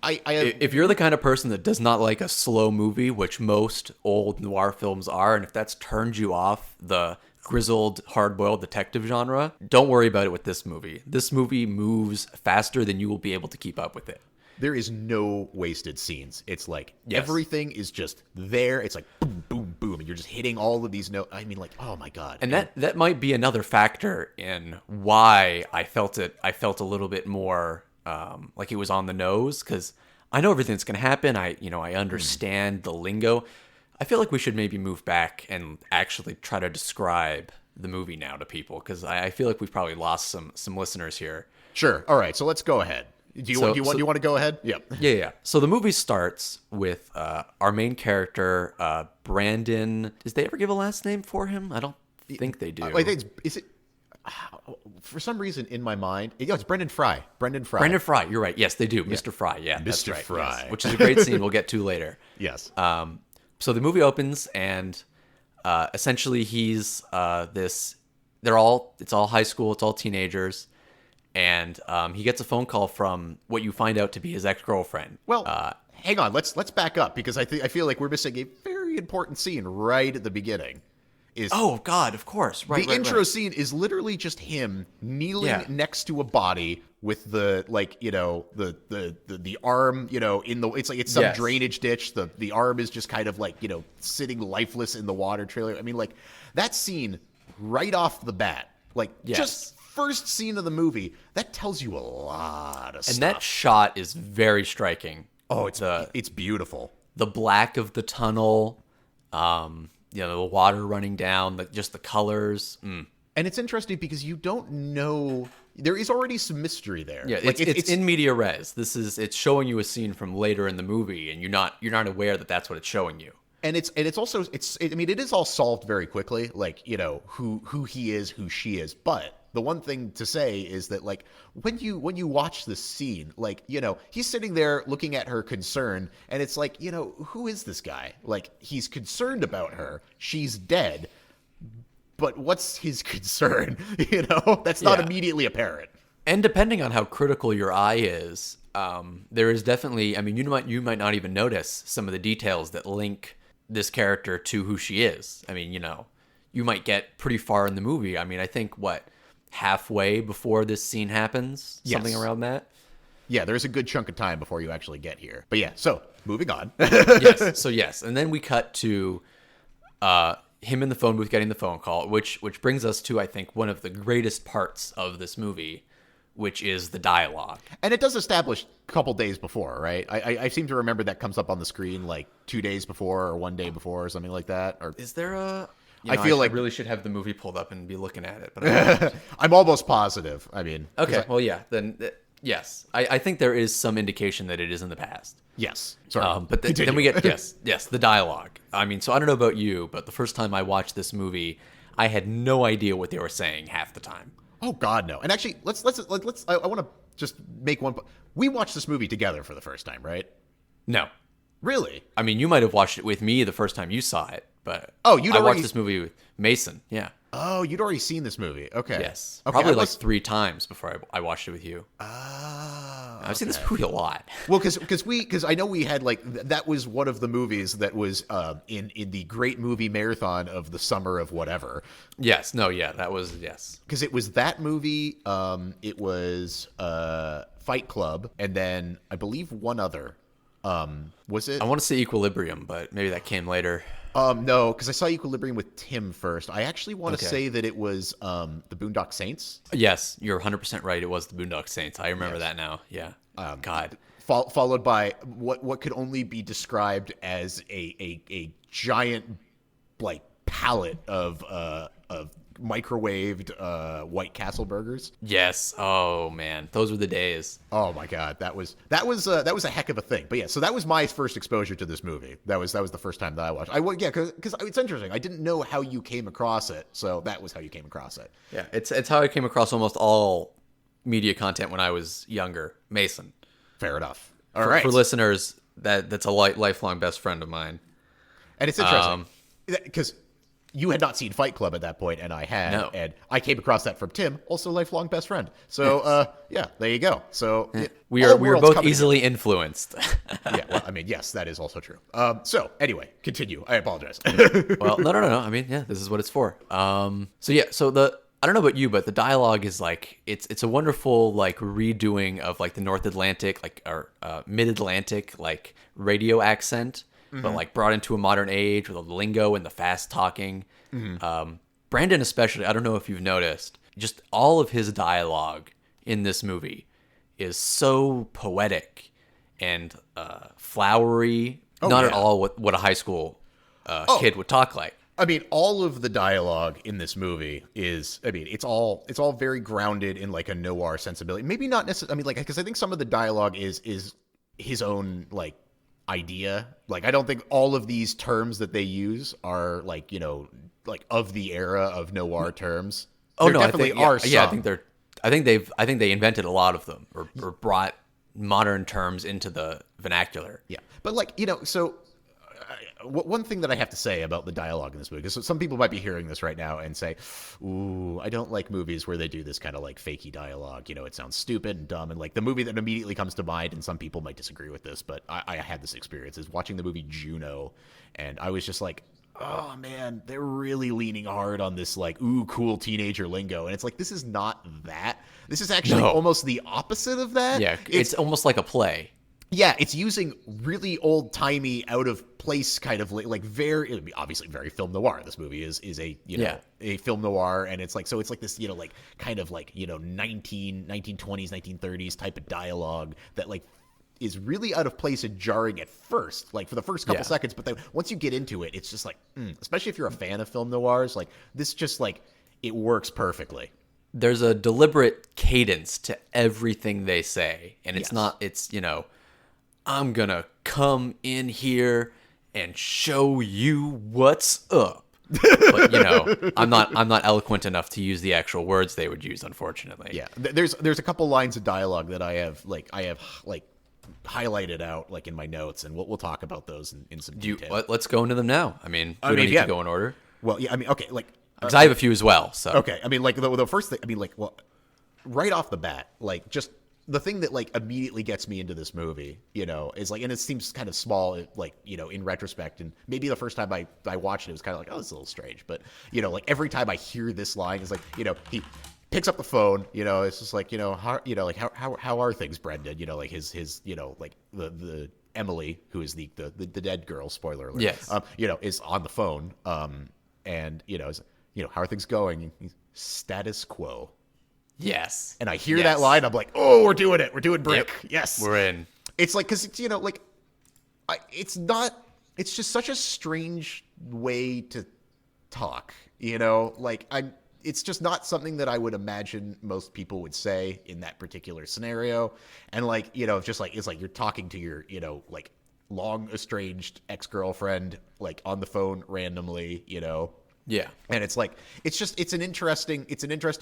[SPEAKER 1] if you're the kind of person that does not like a slow movie, which most old noir films are, and if that's turned you off the grizzled, hard-boiled detective genre, don't worry about it with this movie. This movie moves faster than you will be able to keep up with it.
[SPEAKER 2] There is no wasted scenes. It's like everything is just there. It's like boom, boom, boom, and you're just hitting all of these notes. I mean, like, oh my god.
[SPEAKER 1] And that might be another factor in why I felt a little bit more like it was on the nose, because I know everything's going to happen. I understand the lingo. I feel like we should maybe move back and actually try to describe the movie now to people, because I feel like we've probably lost some listeners here.
[SPEAKER 2] Sure. All right. So let's go ahead. Do you want to go ahead? Yep.
[SPEAKER 1] Yeah. So the movie starts with our main character, Brandon. Did they ever give a last name for him? I don't think they do.
[SPEAKER 2] I think is it? For some reason in my mind, it's Brendan Fry. Brendan Fry.
[SPEAKER 1] Brendan Fry. You're right. Yes, they do. Mr. Fry. Yeah,
[SPEAKER 2] Mr.
[SPEAKER 1] Right,
[SPEAKER 2] Fry.
[SPEAKER 1] yes. Which is a great scene we'll get to later.
[SPEAKER 2] Yes.
[SPEAKER 1] So the movie opens and essentially he's this. It's all high school. It's all teenagers. And he gets a phone call from what you find out to be his ex-girlfriend.
[SPEAKER 2] Well, hang on. Let's back up because I feel like we're missing a very important scene right at the beginning.
[SPEAKER 1] Oh God, of course. Right.
[SPEAKER 2] The intro scene is literally just him kneeling next to a body with the the arm, it's some drainage ditch. The arm is just kind of like, sitting lifeless in the water trailer. I mean, like that scene right off the bat, just first scene of the movie, that tells you a lot of stuff.
[SPEAKER 1] And that shot is very striking.
[SPEAKER 2] Oh, it's beautiful.
[SPEAKER 1] The black of the tunnel, the water running down, just the colors.
[SPEAKER 2] And it's interesting because you don't know. There is already some mystery there.
[SPEAKER 1] Yeah, it's in media res. It's showing you a scene from later in the movie, and you're not aware that that's what it's showing you.
[SPEAKER 2] And it is all solved very quickly, who he is, who she is. But the one thing to say is that when you watch this scene, he's sitting there looking at her concern, and it's like, who is this guy? He's concerned about her. She's dead. But what's his concern? That's not immediately apparent.
[SPEAKER 1] And depending on how critical your eye is, there is definitely, you might not even notice some of the details that link this character to who she is. You might get pretty far in the movie. I think halfway before this scene happens, something around that.
[SPEAKER 2] Yeah, there's a good chunk of time before you actually get here. But yeah, so moving on.
[SPEAKER 1] Yes. And then we cut to him in the phone booth getting the phone call, which brings us to, I think, one of the greatest parts of this movie, which is the dialogue.
[SPEAKER 2] And it does establish a couple days before, right? I seem to remember that comes up on the screen 2 days before or 1 day before or something like that. Or
[SPEAKER 1] is there a...
[SPEAKER 2] I feel like
[SPEAKER 1] I really should have the movie pulled up and be looking at it, but
[SPEAKER 2] I'm almost positive.
[SPEAKER 1] Okay, well, yeah, then yes, I think there is some indication that it is in the past.
[SPEAKER 2] Yes, sorry,
[SPEAKER 1] but then we get yes, the dialogue. So I don't know about you, but the first time I watched this movie, I had no idea what they were saying half the time.
[SPEAKER 2] Oh God, no! And actually, let's. I want to just make one. We watched this movie together for the first time, right?
[SPEAKER 1] No,
[SPEAKER 2] really.
[SPEAKER 1] You might have watched it with me the first time you saw it. But
[SPEAKER 2] I
[SPEAKER 1] watched this movie with Mason. Yeah.
[SPEAKER 2] Oh, you'd already seen this movie. Okay.
[SPEAKER 1] Yes.
[SPEAKER 2] Okay,
[SPEAKER 1] probably 3 times before I watched it with you.
[SPEAKER 2] Oh.
[SPEAKER 1] I've seen this movie a lot.
[SPEAKER 2] Well, because I know we had that was one of the movies that was in the great movie marathon of the summer of whatever.
[SPEAKER 1] Yes. No. Yeah. That was
[SPEAKER 2] Because it was that movie. It was Fight Club, and then I believe one other. Was it?
[SPEAKER 1] I want to say Equilibrium, but maybe that came later.
[SPEAKER 2] No, because I saw Equilibrium with Tim first. I actually want to say that it was the Boondock Saints.
[SPEAKER 1] Yes, you're 100% right. It was the Boondock Saints. I remember that now. Yeah. God.
[SPEAKER 2] Followed by what could only be described as a giant pallet of microwaved White Castle burgers.
[SPEAKER 1] Yes. Oh man, those were the days.
[SPEAKER 2] Oh my God, that was a heck of a thing. But yeah, so that was my first exposure to this movie. That was the first time that I watched. Because it's interesting. I didn't know how you came across it, so that was how you came across it.
[SPEAKER 1] Yeah, it's how I came across almost all media content when I was younger. Mason.
[SPEAKER 2] Fair enough. All right.
[SPEAKER 1] For listeners, that's a lifelong best friend of mine.
[SPEAKER 2] And it's interesting because you had not seen Fight Club at that point, and I had.
[SPEAKER 1] No.
[SPEAKER 2] And I came across that from Tim, also lifelong best friend. So, there you go. So
[SPEAKER 1] we are both easily influenced.
[SPEAKER 2] Yeah, well, yes, that is also true. So anyway, continue. I apologize.
[SPEAKER 1] Well, no. This is what it's for. So I don't know about you, but the dialogue is it's a wonderful redoing of the North Atlantic or Mid-Atlantic radio accent. Mm-hmm. But brought into a modern age with the lingo and the fast talking. Mm-hmm. Brandon especially, I don't know if you've noticed, just all of his dialogue in this movie is so poetic and flowery. Not at all what a high school kid would talk like.
[SPEAKER 2] I mean, all of the dialogue in this movie is, I mean, it's all very grounded in like a noir sensibility. Maybe not necessarily, I mean, like, because I think some of the dialogue is his own like idea. Like, I don't think all of these terms that they use are like, you know, like of the era of noir terms.
[SPEAKER 1] Oh
[SPEAKER 2] there
[SPEAKER 1] no,
[SPEAKER 2] definitely are some.
[SPEAKER 1] Yeah, I think they invented a lot of them or brought modern terms into the vernacular.
[SPEAKER 2] Yeah, but like, you know, so one thing that I have to say about the dialogue in this movie, because some people might be hearing this right now and say, ooh, I don't like movies where they do this kind of like fakey dialogue. You know, it sounds stupid and dumb. And like the movie that immediately comes to mind, and some people might disagree with this, but I had this experience, is watching the movie Juno. And I was just like, oh man, they're really leaning hard on this like, ooh, cool teenager lingo. And it's like, this is not that. This is actually almost the opposite of that.
[SPEAKER 1] Yeah, it's almost like a play.
[SPEAKER 2] Yeah, it's using really old-timey, out-of-place kind of like very, obviously very film noir. This movie is a, you know, a film noir, and it's like, so it's like this, you know, like kind of like, you know, 1920s, 1930s type of dialogue that like is really out of place and jarring at first, like for the first couple seconds, but then once you get into it, it's just like, especially if you're a fan of film noirs, like this just like, it works perfectly.
[SPEAKER 1] There's a deliberate cadence to everything they say, and it's not, it's, you know, I'm gonna come in here and show you what's up. But you know, I'm not eloquent enough to use the actual words they would use, unfortunately.
[SPEAKER 2] Yeah, there's a couple lines of dialogue that I have highlighted out like in my notes, and we'll talk about those in some detail.
[SPEAKER 1] Let's go into them now. I mean, we don't need to go in order.
[SPEAKER 2] Well, yeah, I mean, okay, like
[SPEAKER 1] because I have a few as well. So
[SPEAKER 2] okay, I mean, like the first thing, I mean, like, well, right off the bat, like just the thing that like immediately gets me into this movie, you know, is like, and it seems kind of small, like, you know, in retrospect, and maybe the first time I watched it, it was kind of like, oh, it's a little strange, but you know, like every time I hear this line, it's like, you know, he picks up the phone, you know, it's just like, you know, how are things, Brendan? You know, like his you know, like the Emily, who is the dead girl, spoiler alert,
[SPEAKER 1] yes,
[SPEAKER 2] you know, is on the phone, and you know, how are things going? Status quo.
[SPEAKER 1] Yes.
[SPEAKER 2] And I hear that line, I'm like, oh, we're doing it. We're doing brick.
[SPEAKER 1] Yep.
[SPEAKER 2] Yes.
[SPEAKER 1] We're in.
[SPEAKER 2] It's like, because it's, you know, like, it's just such a strange way to talk, you know? Like, it's just not something that I would imagine most people would say in that particular scenario. And like, you know, just like, it's like you're talking to your, you know, like long estranged ex-girlfriend, like on the phone randomly, you know?
[SPEAKER 1] Yeah.
[SPEAKER 2] And it's like, it's an interesting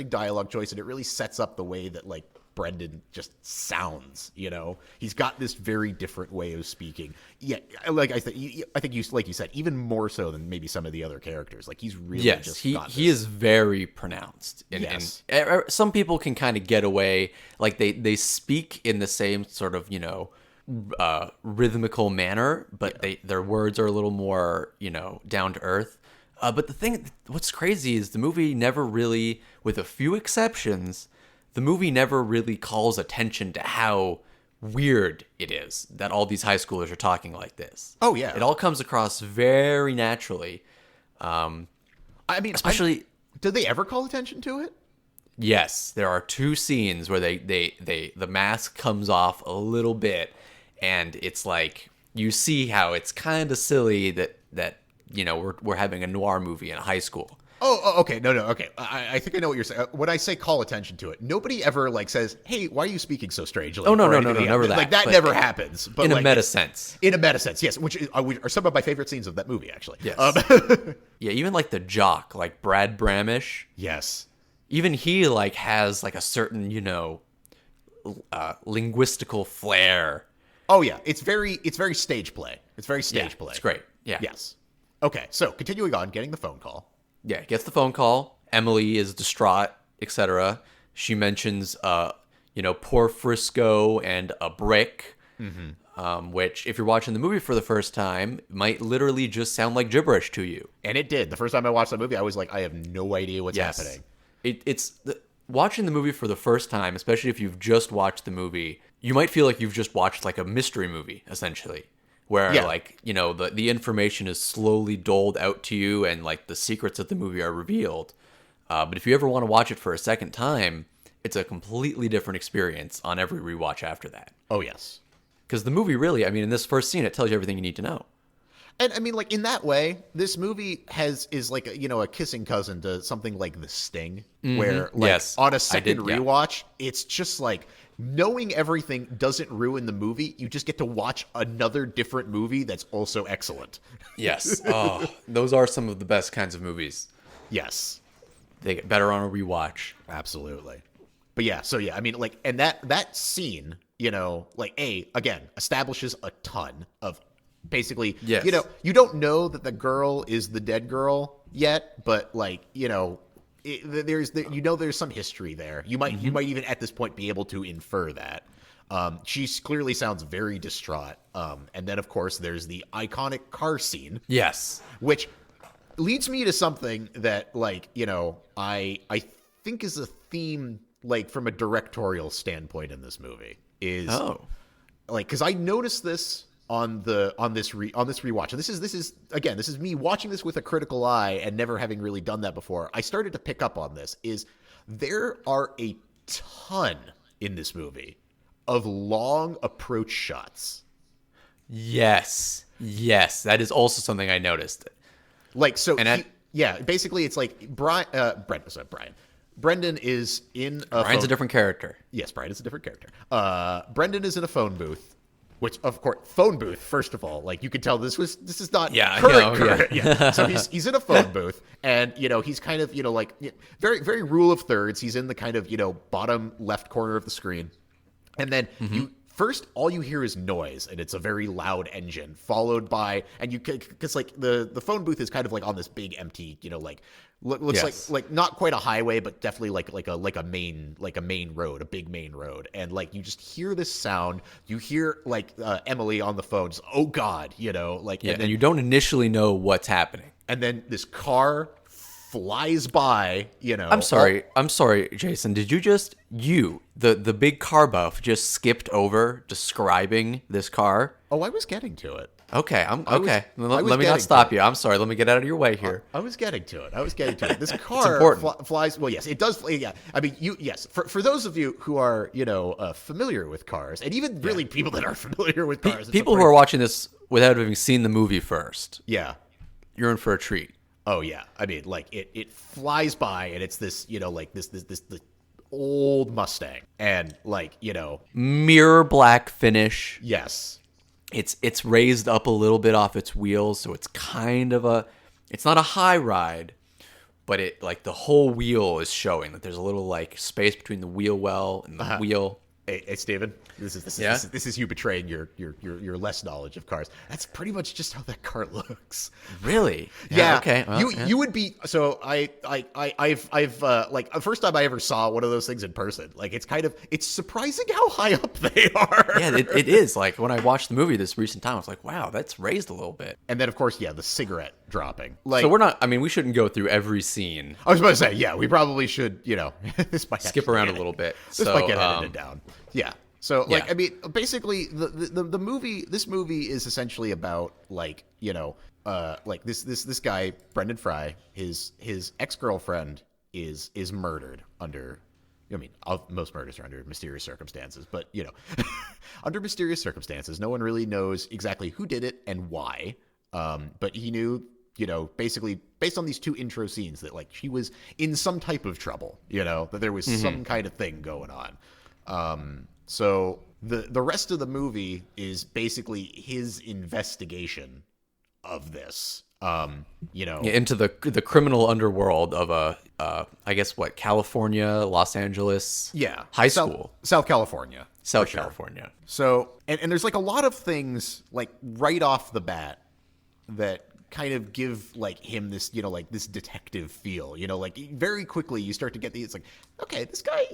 [SPEAKER 2] dialogue choice, and it really sets up the way that like Brendan just sounds, you know. He's got this very different way of speaking. Yeah, like I think you, like you said, even more so than maybe some of the other characters. Like he's really
[SPEAKER 1] he is very pronounced. And some people can kind of get away, like they speak in the same sort of, you know, rhythmical manner, but their words are a little more, you know, down to earth. But what's crazy is the movie never really, with a few exceptions, the movie never really calls attention to how weird it is that all these high schoolers are talking like this.
[SPEAKER 2] Oh, yeah.
[SPEAKER 1] It all comes across very naturally. I
[SPEAKER 2] mean,
[SPEAKER 1] especially...
[SPEAKER 2] Did they ever call attention to it?
[SPEAKER 1] Yes. There are two scenes where the mask comes off a little bit, and it's like, you see how it's kind of silly that you know, we're having a noir movie in high school.
[SPEAKER 2] Oh, okay. No, okay. I think I know what you're saying. When I say call attention to it, nobody ever like says, "Hey, why are you speaking so strangely?"
[SPEAKER 1] Oh, no, never that.
[SPEAKER 2] Like that never happens. But
[SPEAKER 1] in
[SPEAKER 2] like,
[SPEAKER 1] a meta sense.
[SPEAKER 2] In a meta sense, yes. Which are some of my favorite scenes of that movie, actually.
[SPEAKER 1] Yes. Yeah, even like the jock, like Brad Bramish.
[SPEAKER 2] Yes.
[SPEAKER 1] Even he like has like a certain, you know, linguistical flair.
[SPEAKER 2] Oh yeah, it's very stage play. It's very stage play.
[SPEAKER 1] It's great. Yeah.
[SPEAKER 2] Yes. Okay, so continuing on, getting the phone call.
[SPEAKER 1] Yeah, gets the phone call. Emily is distraught, etc. She mentions, you know, poor Frisco and a brick, which, if you're watching the movie for the first time, might literally just sound like gibberish to you.
[SPEAKER 2] And it did. The first time I watched the movie, I was like, I have no idea what's happening.
[SPEAKER 1] Watching the movie for the first time, especially if you've just watched the movie, you might feel like you've just watched like a mystery movie, essentially. Where, like, you know, the information is slowly doled out to you and, like, the secrets of the movie are revealed. But if you ever want to watch it for a second time, it's a completely different experience on every rewatch after that.
[SPEAKER 2] Oh, yes.
[SPEAKER 1] Because the movie really, I mean, in this first scene, it tells you everything you need to know.
[SPEAKER 2] And I mean, like in that way, this movie is like a kissing cousin to something like The Sting, where like on a second rewatch, it's just like knowing everything doesn't ruin the movie. You just get to watch another different movie that's also excellent.
[SPEAKER 1] Yes. Oh, those are some of the best kinds of movies.
[SPEAKER 2] Yes.
[SPEAKER 1] They get better on a rewatch.
[SPEAKER 2] Absolutely. But yeah, so yeah, I mean, like, and that scene, like, again, establishes a ton of basically,
[SPEAKER 1] yes.
[SPEAKER 2] You don't know that the girl is the dead girl yet, but like, there's some history there. You might even at this point be able to infer that. She clearly sounds very distraught. And then of course there's the iconic car scene.
[SPEAKER 1] Yes.
[SPEAKER 2] Which leads me to something that like, I think is a theme like from a directorial standpoint in this movie is like, cause I noticed this on this rewatch. And this is me watching this with a critical eye and never having really done that before. I started to pick up on this is there are a ton in this movie of long approach shots.
[SPEAKER 1] Yes. That is also something I noticed.
[SPEAKER 2] Like, so basically it's like Brendan is in
[SPEAKER 1] Brian's a different character.
[SPEAKER 2] Yes, Brian is a different character. Brendan is in a phone booth. Which, of course, phone booth. First of all, like you could tell, this is not current. Yeah. So he's in a phone booth, and he's kind of like very very rule of thirds. He's in the kind of bottom left corner of the screen, and then all you hear is noise, and it's a very loud engine, followed by because like the phone booth is kind of like on this big empty looks like not quite a highway, but definitely like a main road, a big main road. And like you just hear this sound, you hear like Emily on the phone, just, oh God, and
[SPEAKER 1] you don't initially know what's happening.
[SPEAKER 2] And then this car flies by,
[SPEAKER 1] I'm sorry, Jason. Did you just the big car buff just skipped over describing this car?
[SPEAKER 2] Oh, I was getting to it.
[SPEAKER 1] Okay, let me not stop you. I'm sorry. Let me get out of your way here.
[SPEAKER 2] I was getting to it. This car flies. Well, yes, it does. Yeah, I mean, For those of you who are familiar with cars, and even really people that are familiar with cars,
[SPEAKER 1] people who are watching this without having seen the movie first, you're in for a treat.
[SPEAKER 2] Oh yeah, I mean, like it flies by, and it's this this old Mustang, and
[SPEAKER 1] mirror black finish.
[SPEAKER 2] Yes.
[SPEAKER 1] It's raised up a little bit off its wheels, so it's kind of it's not a high ride, but it like the whole wheel is showing that there's a little like space between the wheel well and the wheel.
[SPEAKER 2] Hey, Steven, this is you betraying your less knowledge of cars. That's pretty much just how that car looks.
[SPEAKER 1] Really?
[SPEAKER 2] Yeah.
[SPEAKER 1] Okay. Well,
[SPEAKER 2] you would be so I've like the first time I ever saw one of those things in person. Like it's surprising how high up they are.
[SPEAKER 1] Yeah, it is. Like when I watched the movie this recent time, I was like, wow, that's raised a little bit.
[SPEAKER 2] And then of course, the cigarette dropping. Like,
[SPEAKER 1] so we're not. I mean, we shouldn't go through every scene.
[SPEAKER 2] I was about to say, we probably should. This might
[SPEAKER 1] skip around a little bit.
[SPEAKER 2] This might get edited down. Yeah. So I mean, basically the movie, this movie is essentially about like this guy, Brendan Fry, his ex-girlfriend is murdered under, I mean, most murders are under mysterious circumstances, but under mysterious circumstances, no one really knows exactly who did it and why. But he knew, basically based on these two intro scenes that like she was in some type of trouble, that there was some kind of thing going on. So the rest of the movie is basically his investigation of this,
[SPEAKER 1] into the criminal underworld of I guess California, Los Angeles, high school,
[SPEAKER 2] South California.
[SPEAKER 1] South California.
[SPEAKER 2] So, and there's like a lot of things like right off the bat that kind of give like him this, like this detective feel, like very quickly you start to get it's like, okay, this guy,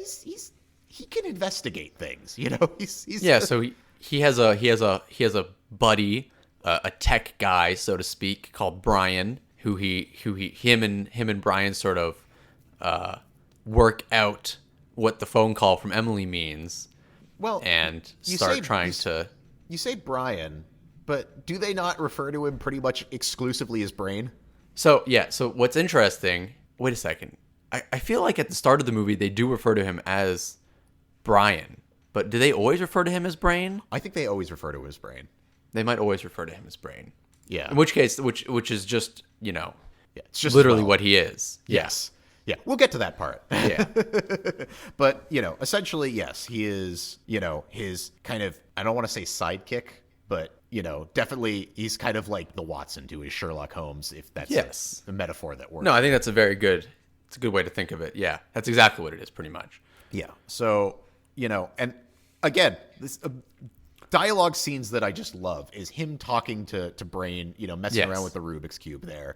[SPEAKER 2] he can investigate things, he's
[SPEAKER 1] so he has a buddy, a tech guy, so to speak, called Brian, him and Brian sort of work out what the phone call from Emily means.
[SPEAKER 2] Well,
[SPEAKER 1] and you
[SPEAKER 2] say Brian, but do they not refer to him pretty much exclusively as Brain?
[SPEAKER 1] So what's interesting, wait a second. I feel like at the start of the movie they do refer to him as Brian, but do they always refer to him as Brain?
[SPEAKER 2] I think they always refer to him as Brain.
[SPEAKER 1] They might always refer to him as Brain.
[SPEAKER 2] Yeah.
[SPEAKER 1] In which case, which is just,
[SPEAKER 2] Yeah, it's just
[SPEAKER 1] literally what he is.
[SPEAKER 2] Yes. Yeah, we'll get to that part.
[SPEAKER 1] Yeah.
[SPEAKER 2] But, essentially, yes, he is, his kind of, I don't want to say sidekick, but, definitely he's kind of like the Watson to his Sherlock Holmes, if that's a metaphor that works.
[SPEAKER 1] No, I think that's a good way to think of it. Yeah, that's exactly what it is, pretty much.
[SPEAKER 2] Yeah. So, and again, this dialogue scenes that I just love is him talking to Brain, messing around with the Rubik's Cube there.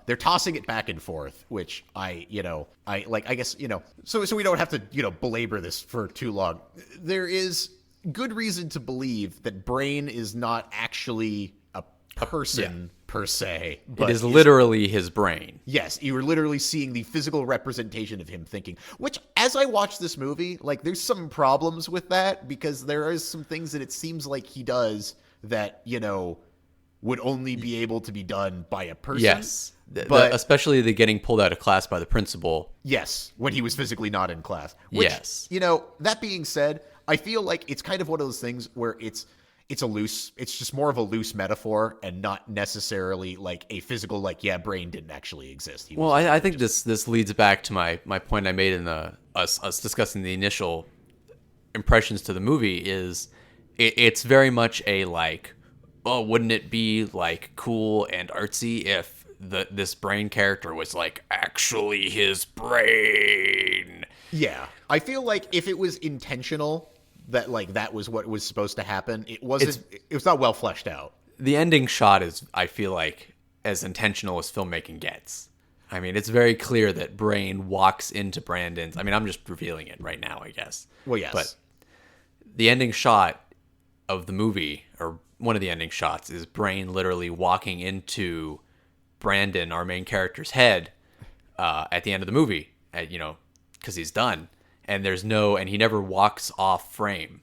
[SPEAKER 2] They're tossing it back and forth, which I guess, so we don't have to, belabor this for too long. There is good reason to believe that Brain is not actually a person per se. But
[SPEAKER 1] it is literally his brain.
[SPEAKER 2] Yes, you were literally seeing the physical representation of him thinking, which as I watch this movie, there's some problems with that because there is some things that it seems like he does that, would only be able to be done by a person.
[SPEAKER 1] Yes. But especially the getting pulled out of class by the principal.
[SPEAKER 2] Yes, when he was physically not in class. Which,
[SPEAKER 1] yes.
[SPEAKER 2] That being said, I feel like it's kind of one of those things where it's just more of a loose metaphor and not necessarily like a physical, Brain didn't actually exist.
[SPEAKER 1] I think this leads back to my point I made in us discussing the initial impressions to the movie is it's very much a wouldn't it be cool and artsy if this Brain character was actually his brain?
[SPEAKER 2] Yeah. I feel like if it was intentional that that was what was supposed to happen, it was not well fleshed out.
[SPEAKER 1] The ending shot is, I feel like, as intentional as filmmaking gets. I mean, it's very clear that Brain walks into Brandon's. I mean, I'm just revealing it right now, I guess.
[SPEAKER 2] Well, yes.
[SPEAKER 1] But the ending shot of the movie, or one of the ending shots, is Brain literally walking into Brandon, our main character's head, at the end of the movie, because he's done. And he never walks off frame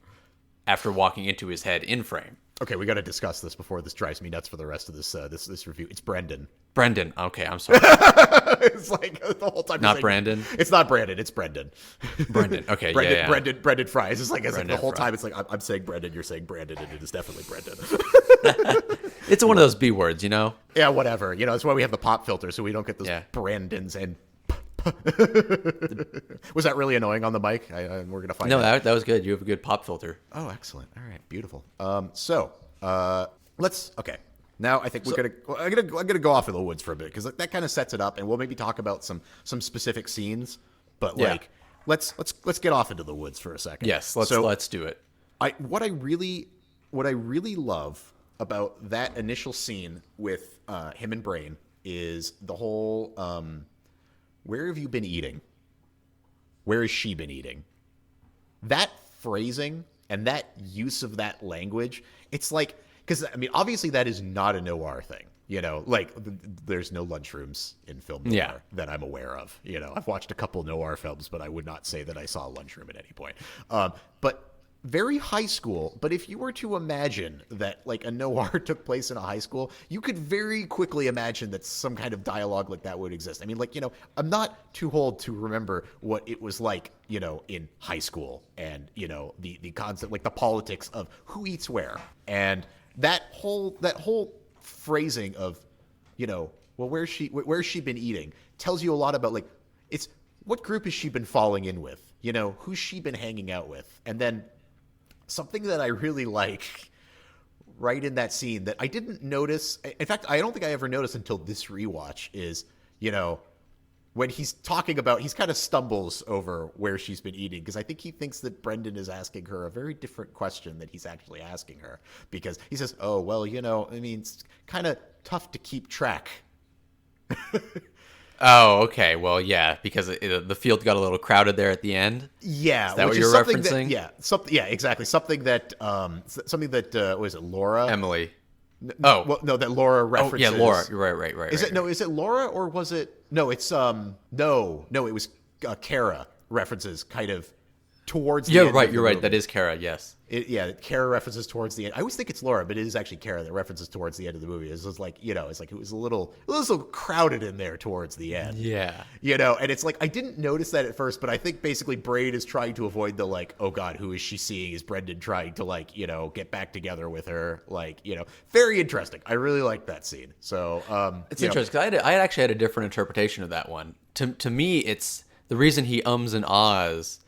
[SPEAKER 1] after walking into his head in frame.
[SPEAKER 2] Okay, we got to discuss this before this drives me nuts for the rest of this this review. It's Brendan.
[SPEAKER 1] Brendan. Okay, I'm sorry.
[SPEAKER 2] It's the whole time.
[SPEAKER 1] Not Brandon.
[SPEAKER 2] It's not Brandon. It's Brendan.
[SPEAKER 1] Brendan. Okay.
[SPEAKER 2] Brendan,
[SPEAKER 1] yeah.
[SPEAKER 2] Brendan Fries. It's the whole time. It's I'm saying Brendan. You're saying Brandon, and it is definitely Brendan.
[SPEAKER 1] It's one of those B words,
[SPEAKER 2] Yeah, whatever. That's why we have the pop filter, so we don't get those Brandons and. Was that really annoying on the mic? We're gonna find out.
[SPEAKER 1] No, that was good. You have a good pop filter.
[SPEAKER 2] Oh, excellent. All right, beautiful. Let's. Okay, now I think I'm gonna go off in the woods for a bit because that kind of sets it up, and we'll maybe talk about some specific scenes. But let's get off into the woods for a second.
[SPEAKER 1] Yes, let's do it.
[SPEAKER 2] What I really love about that initial scene with him and Brain is the whole. Where have you been eating? Where has she been eating? That phrasing and that use of that language, it's because, obviously that is not a noir thing. There's no lunchrooms in film noir that I'm aware of. I've watched a couple noir films, but I would not say that I saw a lunchroom at any point. But very high school, but if you were to imagine that a noir took place in a high school, you could very quickly imagine that some kind of dialogue like that would exist. I'm not too old to remember what it was like, in high school and, the concept, the politics of who eats where. And that whole phrasing of, where's she been eating tells you a lot about it's what group has she been falling in with, who's she been hanging out with. And then something that I really like right in that scene that I didn't notice. In fact, I don't think I ever noticed until this rewatch is, when he's talking about, he's kind of stumbles over where she's been eating because I think he thinks that Brendan is asking her a very different question that he's actually asking her because he says, oh, well, it's kind of tough to keep track.
[SPEAKER 1] Oh, okay. Well, yeah, because the field got a little crowded there at the end.
[SPEAKER 2] Yeah,
[SPEAKER 1] is that what you're referencing?
[SPEAKER 2] Exactly. Something that was it Laura?
[SPEAKER 1] Emily.
[SPEAKER 2] That Laura references.
[SPEAKER 1] Oh, yeah, Laura. Right.
[SPEAKER 2] Is it Laura or was it? No, it's no. It was Kara references kind of towards the
[SPEAKER 1] Yeah,
[SPEAKER 2] end.
[SPEAKER 1] right. You're right. That is Kara. Yes.
[SPEAKER 2] Kara references towards the end. I always think it's Laura, but it is actually Kara that references towards the end of the movie. It's just like, it's like it was a little crowded in there towards the end.
[SPEAKER 1] Yeah.
[SPEAKER 2] And it's like I didn't notice that at first, but I think basically Braid is trying to avoid the like, oh God, who is she seeing? Is Brendan trying to like, get back together with her? Like, very interesting. I really like that scene. So
[SPEAKER 1] it's interesting because I actually had a different interpretation of that one. To me, it's the reason he ums and ahs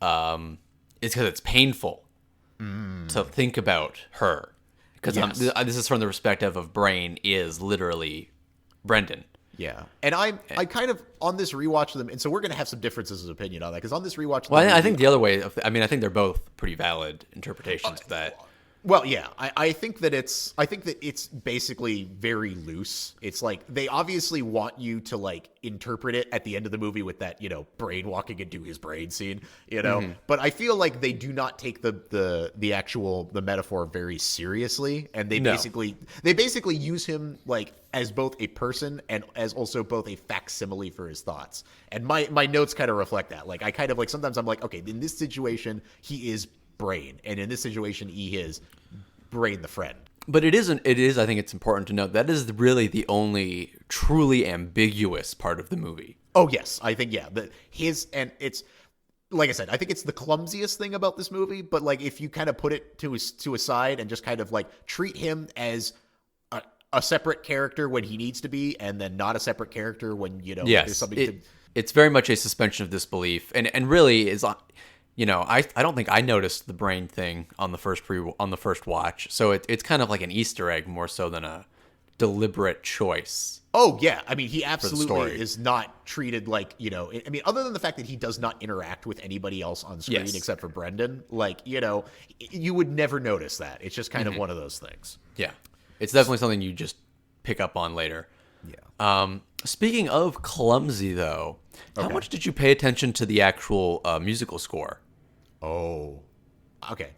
[SPEAKER 1] is because it's painful to think about her. Because this is from the perspective of Brain is literally Brendan.
[SPEAKER 2] Yeah, and I kind of on this rewatch of them, and so we're gonna have some differences of opinion on that because on this rewatch,
[SPEAKER 1] I think the other way. I think they're both pretty valid interpretations of that.
[SPEAKER 2] Well, yeah, I think that it's basically very loose. It's like they obviously want you to like interpret it at the end of the movie with that Brain walking into his brain scene, But I feel like they do not take the metaphor very seriously, and they basically use him like as both a person and as also both a facsimile for his thoughts. And my notes kind of reflect that. Like I kind of like sometimes I'm like, okay, in this situation he is Brain, and in this situation he is Brain the friend.
[SPEAKER 1] But it is I think it's important to note that is really the only truly ambiguous part of the movie.
[SPEAKER 2] Oh yes, I think and it's like I said, I think it's the clumsiest thing about this movie, but like if you kind of put it to a side and just kind of like treat him as a separate character when he needs to be, and then not a separate character when there's something
[SPEAKER 1] it's very much a suspension of disbelief, and really is I don't think I noticed the Brain thing on the first watch. So it's kind of like an Easter egg more so than a deliberate choice.
[SPEAKER 2] Oh yeah, I mean he absolutely is not treated like I mean other than the fact that he does not interact with anybody else on screen except for Brendan. Like you would never notice that. It's just kind of one of those things.
[SPEAKER 1] Yeah, it's definitely something you just pick up on later.
[SPEAKER 2] Yeah.
[SPEAKER 1] Speaking of clumsy though, how much did you pay attention to the actual musical score?
[SPEAKER 2] Oh, okay.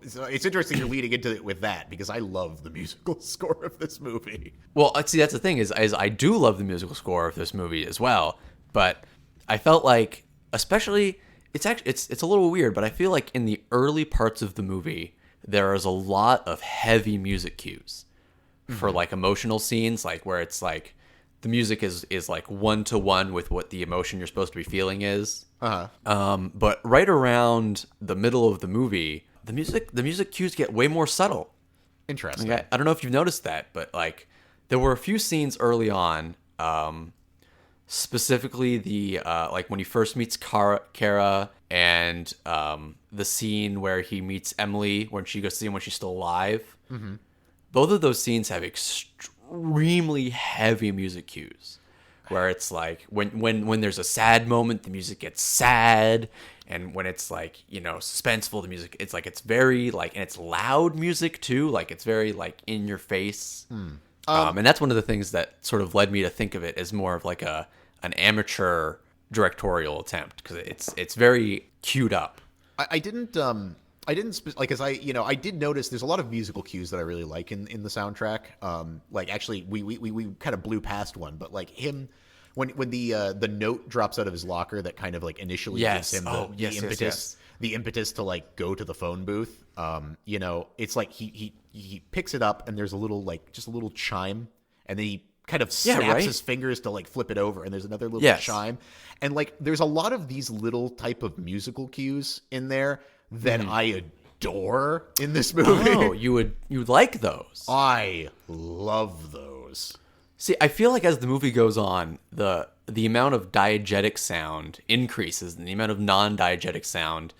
[SPEAKER 2] So it's interesting you're leading into it with that because I love the musical score of this movie.
[SPEAKER 1] Well, see, that's the thing is I do love the musical score of this movie as well, but I felt like, especially, it's a little weird, but I feel like in the early parts of the movie there is a lot of heavy music cues for like emotional scenes, like where it's like the music is like 1-to-1 with what the emotion you're supposed to be feeling is. But right around the middle of the movie, the music cues get way more subtle.
[SPEAKER 2] Interesting.
[SPEAKER 1] Like, I don't know if you've noticed that, but like there were a few scenes early on, specifically the like when he first meets Kara and the scene where he meets Emily when she goes to see him when she's still alive. Mm-hmm. Both of those scenes have extremely heavy music cues, where it's like when there's a sad moment, the music gets sad, and when it's like suspenseful, the music it's very like, and it's loud music too, like it's very like in your face. And that's one of the things that sort of led me to think of it as more of like an amateur directorial attempt because it's very queued up.
[SPEAKER 2] I didn't I did notice there's a lot of musical cues that I really like in the soundtrack. Like actually we kind of blew past one, but like him when the note drops out of his locker that kind of like initially gives him the impetus to like go to the phone booth. It's like he picks it up and there's a little like just a little chime, and then he kind of snaps his fingers to like flip it over, and there's another little chime, and like there's a lot of these little type of musical cues in there that I adore in this movie.
[SPEAKER 1] Oh, you would like those?
[SPEAKER 2] I love those.
[SPEAKER 1] See, I feel like as the movie goes on, the amount of diegetic sound increases, and the amount of non-diegetic sound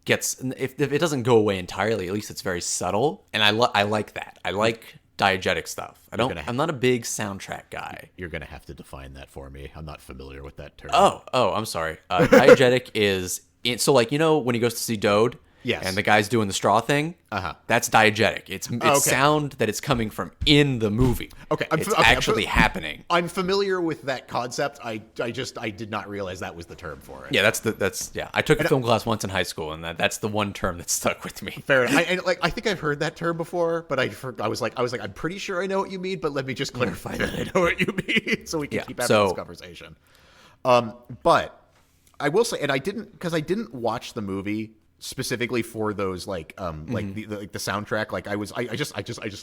[SPEAKER 1] gets. If it doesn't go away entirely, at least it's very subtle, and I like that. I like diegetic stuff. I'm not a big soundtrack guy.
[SPEAKER 2] You're gonna have to define that for me. I'm not familiar with that term.
[SPEAKER 1] Oh, I'm sorry. Diegetic is so like when he goes to see Dode.
[SPEAKER 2] Yes.
[SPEAKER 1] And the guy's doing the straw thing. That's diegetic. It's sound that is coming from in the movie.
[SPEAKER 2] Okay.
[SPEAKER 1] It's actually happening.
[SPEAKER 2] I'm familiar with that concept. I did not realize that was the term for it.
[SPEAKER 1] Yeah, that's I took a film class once in high school, and that's the one term that stuck with me.
[SPEAKER 2] Fair enough. I think I've heard that term before, but I was like I'm pretty sure I know what you mean, but let me just clarify that I know what you mean so we can keep having this conversation. But I will say, and I didn't watch the movie specifically for those like the soundtrack. Like I just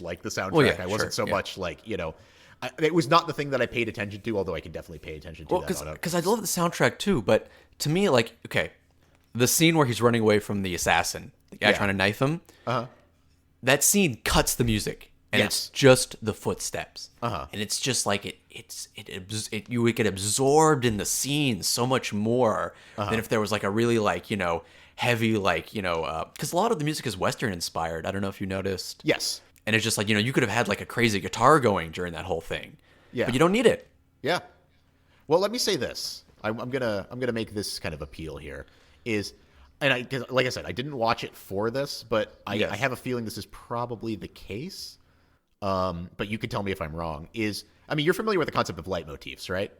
[SPEAKER 2] like the soundtrack.
[SPEAKER 1] Well, yeah,
[SPEAKER 2] I wasn't so much like, it was not the thing that I paid attention to, although I could definitely pay attention to that.
[SPEAKER 1] Because I love the soundtrack too, but to me, like, okay, the scene where he's running away from the assassin, the guy trying to knife him, that scene cuts the music, and it's just the footsteps, and it's just like you would get absorbed in the scene so much more than if there was like a really like heavy like because a lot of the music is Western inspired. I don't know if you noticed.
[SPEAKER 2] Yes.
[SPEAKER 1] And it's just like, you could have had like a crazy guitar going during that whole thing. Yeah. But you don't need it.
[SPEAKER 2] Yeah. Well, let me say this. I'm gonna make this kind of appeal here. Like I said, I didn't watch it for this, but I have a feeling this is probably the case. But you can tell me if I'm wrong. You're familiar with the concept of leitmotifs, right?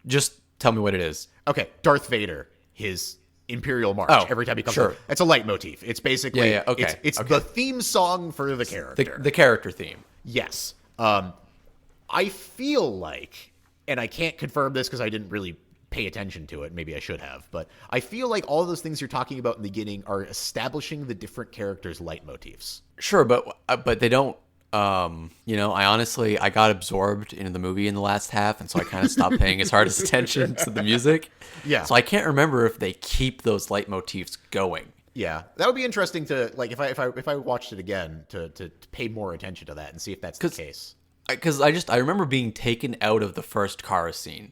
[SPEAKER 1] Just tell me what it is.
[SPEAKER 2] Okay. Darth Vader, his Imperial March, every time he comes up. It's a leitmotif. It's basically it's the theme song for the character.
[SPEAKER 1] The character theme.
[SPEAKER 2] Yes. I feel like, and I can't confirm this because I didn't really pay attention to it. Maybe I should have, but I feel like all those things you're talking about in the beginning are establishing the different characters' leitmotifs.
[SPEAKER 1] Sure, but they don't. I got absorbed into the movie in the last half, and so I kind of stopped paying as hard as attention to the music.
[SPEAKER 2] Yeah.
[SPEAKER 1] So I can't remember if they keep those leitmotifs going.
[SPEAKER 2] Yeah, that would be interesting to like if I watched it again to pay more attention to that and see if that's the case.
[SPEAKER 1] Because I remember being taken out of the first Kara scene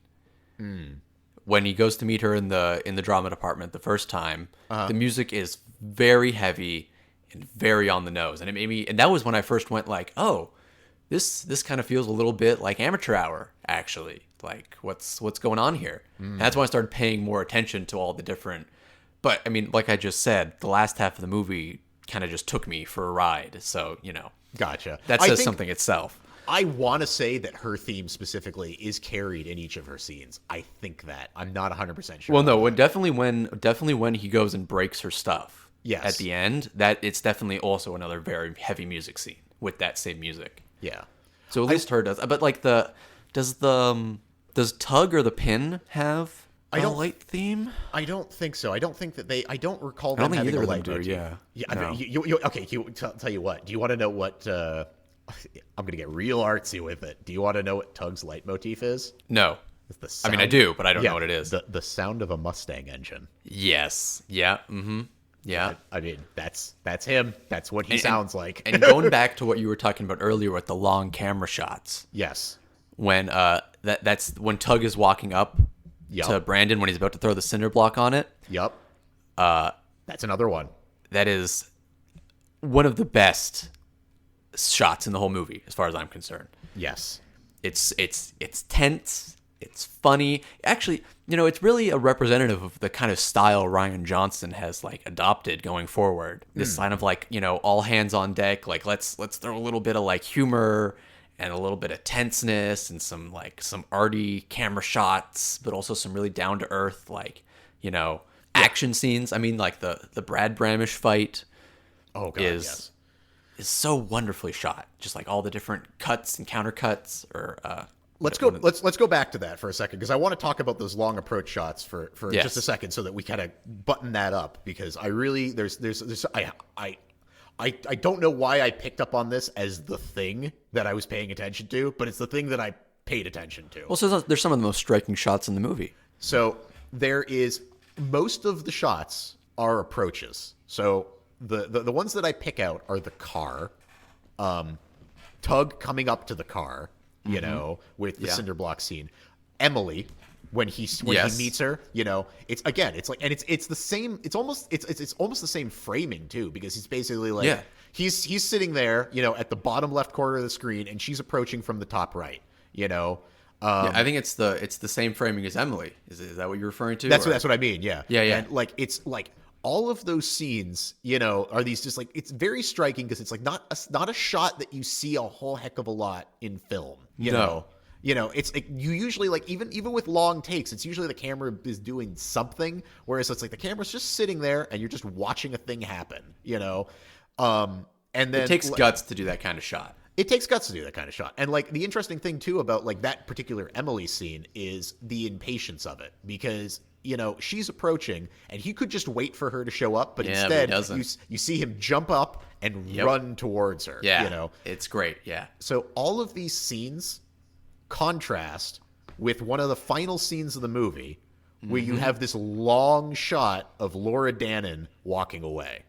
[SPEAKER 1] when he goes to meet her in the drama department the first time. The music is very heavy and very on the nose, and it made me. And that was when I first went like, oh, this kind of feels a little bit like Amateur Hour, actually. Like what's going on here? And that's when I started paying more attention to all the different. But I mean, like I just said, the last half of the movie kind of just took me for a ride. So
[SPEAKER 2] Gotcha.
[SPEAKER 1] That says something itself.
[SPEAKER 2] I want to say that her theme specifically is carried in each of her scenes. I think that. I'm not 100% sure.
[SPEAKER 1] Well, no, definitely when he goes and breaks her stuff.
[SPEAKER 2] Yes.
[SPEAKER 1] At the end, that it's definitely also another very heavy music scene with that same music.
[SPEAKER 2] Yeah.
[SPEAKER 1] So at least her does. But like does Tug or the Pin have a light theme?
[SPEAKER 2] I don't think so. I don't think that I don't recall
[SPEAKER 1] them
[SPEAKER 2] having
[SPEAKER 1] either
[SPEAKER 2] a light
[SPEAKER 1] do.
[SPEAKER 2] motif.
[SPEAKER 1] Yeah.
[SPEAKER 2] Yeah.
[SPEAKER 1] No.
[SPEAKER 2] Okay. Tell you what. Do you want to know what? I'm gonna get real artsy with it. Do you want to know what Tug's leitmotif is?
[SPEAKER 1] No.
[SPEAKER 2] It's the sound,
[SPEAKER 1] I do, but I don't know what it is.
[SPEAKER 2] The sound of a Mustang engine.
[SPEAKER 1] Yes. Yeah. Mm-hmm. Yeah.
[SPEAKER 2] I mean, that's him. That's what he sounds like.
[SPEAKER 1] And going back to what you were talking about earlier with the long camera shots.
[SPEAKER 2] Yes.
[SPEAKER 1] When that's when Tug is walking up to Brandon when he's about to throw the cinder block on it.
[SPEAKER 2] Yep. That's another one.
[SPEAKER 1] That is one of the best shots in the whole movie, as far as I'm concerned.
[SPEAKER 2] Yes.
[SPEAKER 1] It's tense. It's funny. Actually, it's really a representative of the kind of style Rian Johnson has like adopted going forward. This kind of like, all hands on deck. Like let's throw a little bit of like humor and a little bit of tenseness and some arty camera shots, but also some really down to earth like, action scenes. I mean, like the Brad Bramish fight.
[SPEAKER 2] Oh God, yes.
[SPEAKER 1] Is so wonderfully shot. Just like all the different cuts and counter cuts or
[SPEAKER 2] Let's go back to that for a second because I want to talk about those long approach shots for just a second so that we kind of button that up because I really I don't know why I picked up on this as the thing that I was paying attention to, but it's the thing that I paid attention to.
[SPEAKER 1] Well, so there's some of the most striking shots in the movie.
[SPEAKER 2] So there is most of the shots are approaches. So the ones that I pick out are the car, Tug coming up to the car. With the cinder block scene, Emily when he meets her, it's the same. It's almost the same framing too, because he's basically like he's sitting there, at the bottom left corner of the screen, and she's approaching from the top right.
[SPEAKER 1] I think it's the same framing as Emily. Is that what you're referring to?
[SPEAKER 2] That's what I mean. Yeah.
[SPEAKER 1] And
[SPEAKER 2] it's like all of those scenes, are these just like it's very striking because it's like not a shot that you see a whole heck of a lot in film. You know, it's like you usually like even with long takes, it's usually the camera is doing something, whereas it's like the camera's just sitting there and you're just watching a thing happen. And then
[SPEAKER 1] it takes guts to do that kind of shot.
[SPEAKER 2] It takes guts to do that kind of shot. And like the interesting thing too about like that particular Emily scene is the impatience of it because she's approaching, and he could just wait for her to show up, but
[SPEAKER 1] Yeah,
[SPEAKER 2] instead,
[SPEAKER 1] but he doesn't.
[SPEAKER 2] you see him jump up and run towards her.
[SPEAKER 1] Yeah, it's great. Yeah.
[SPEAKER 2] So all of these scenes contrast with one of the final scenes of the movie, where you have this long shot of Laura Dannon walking away.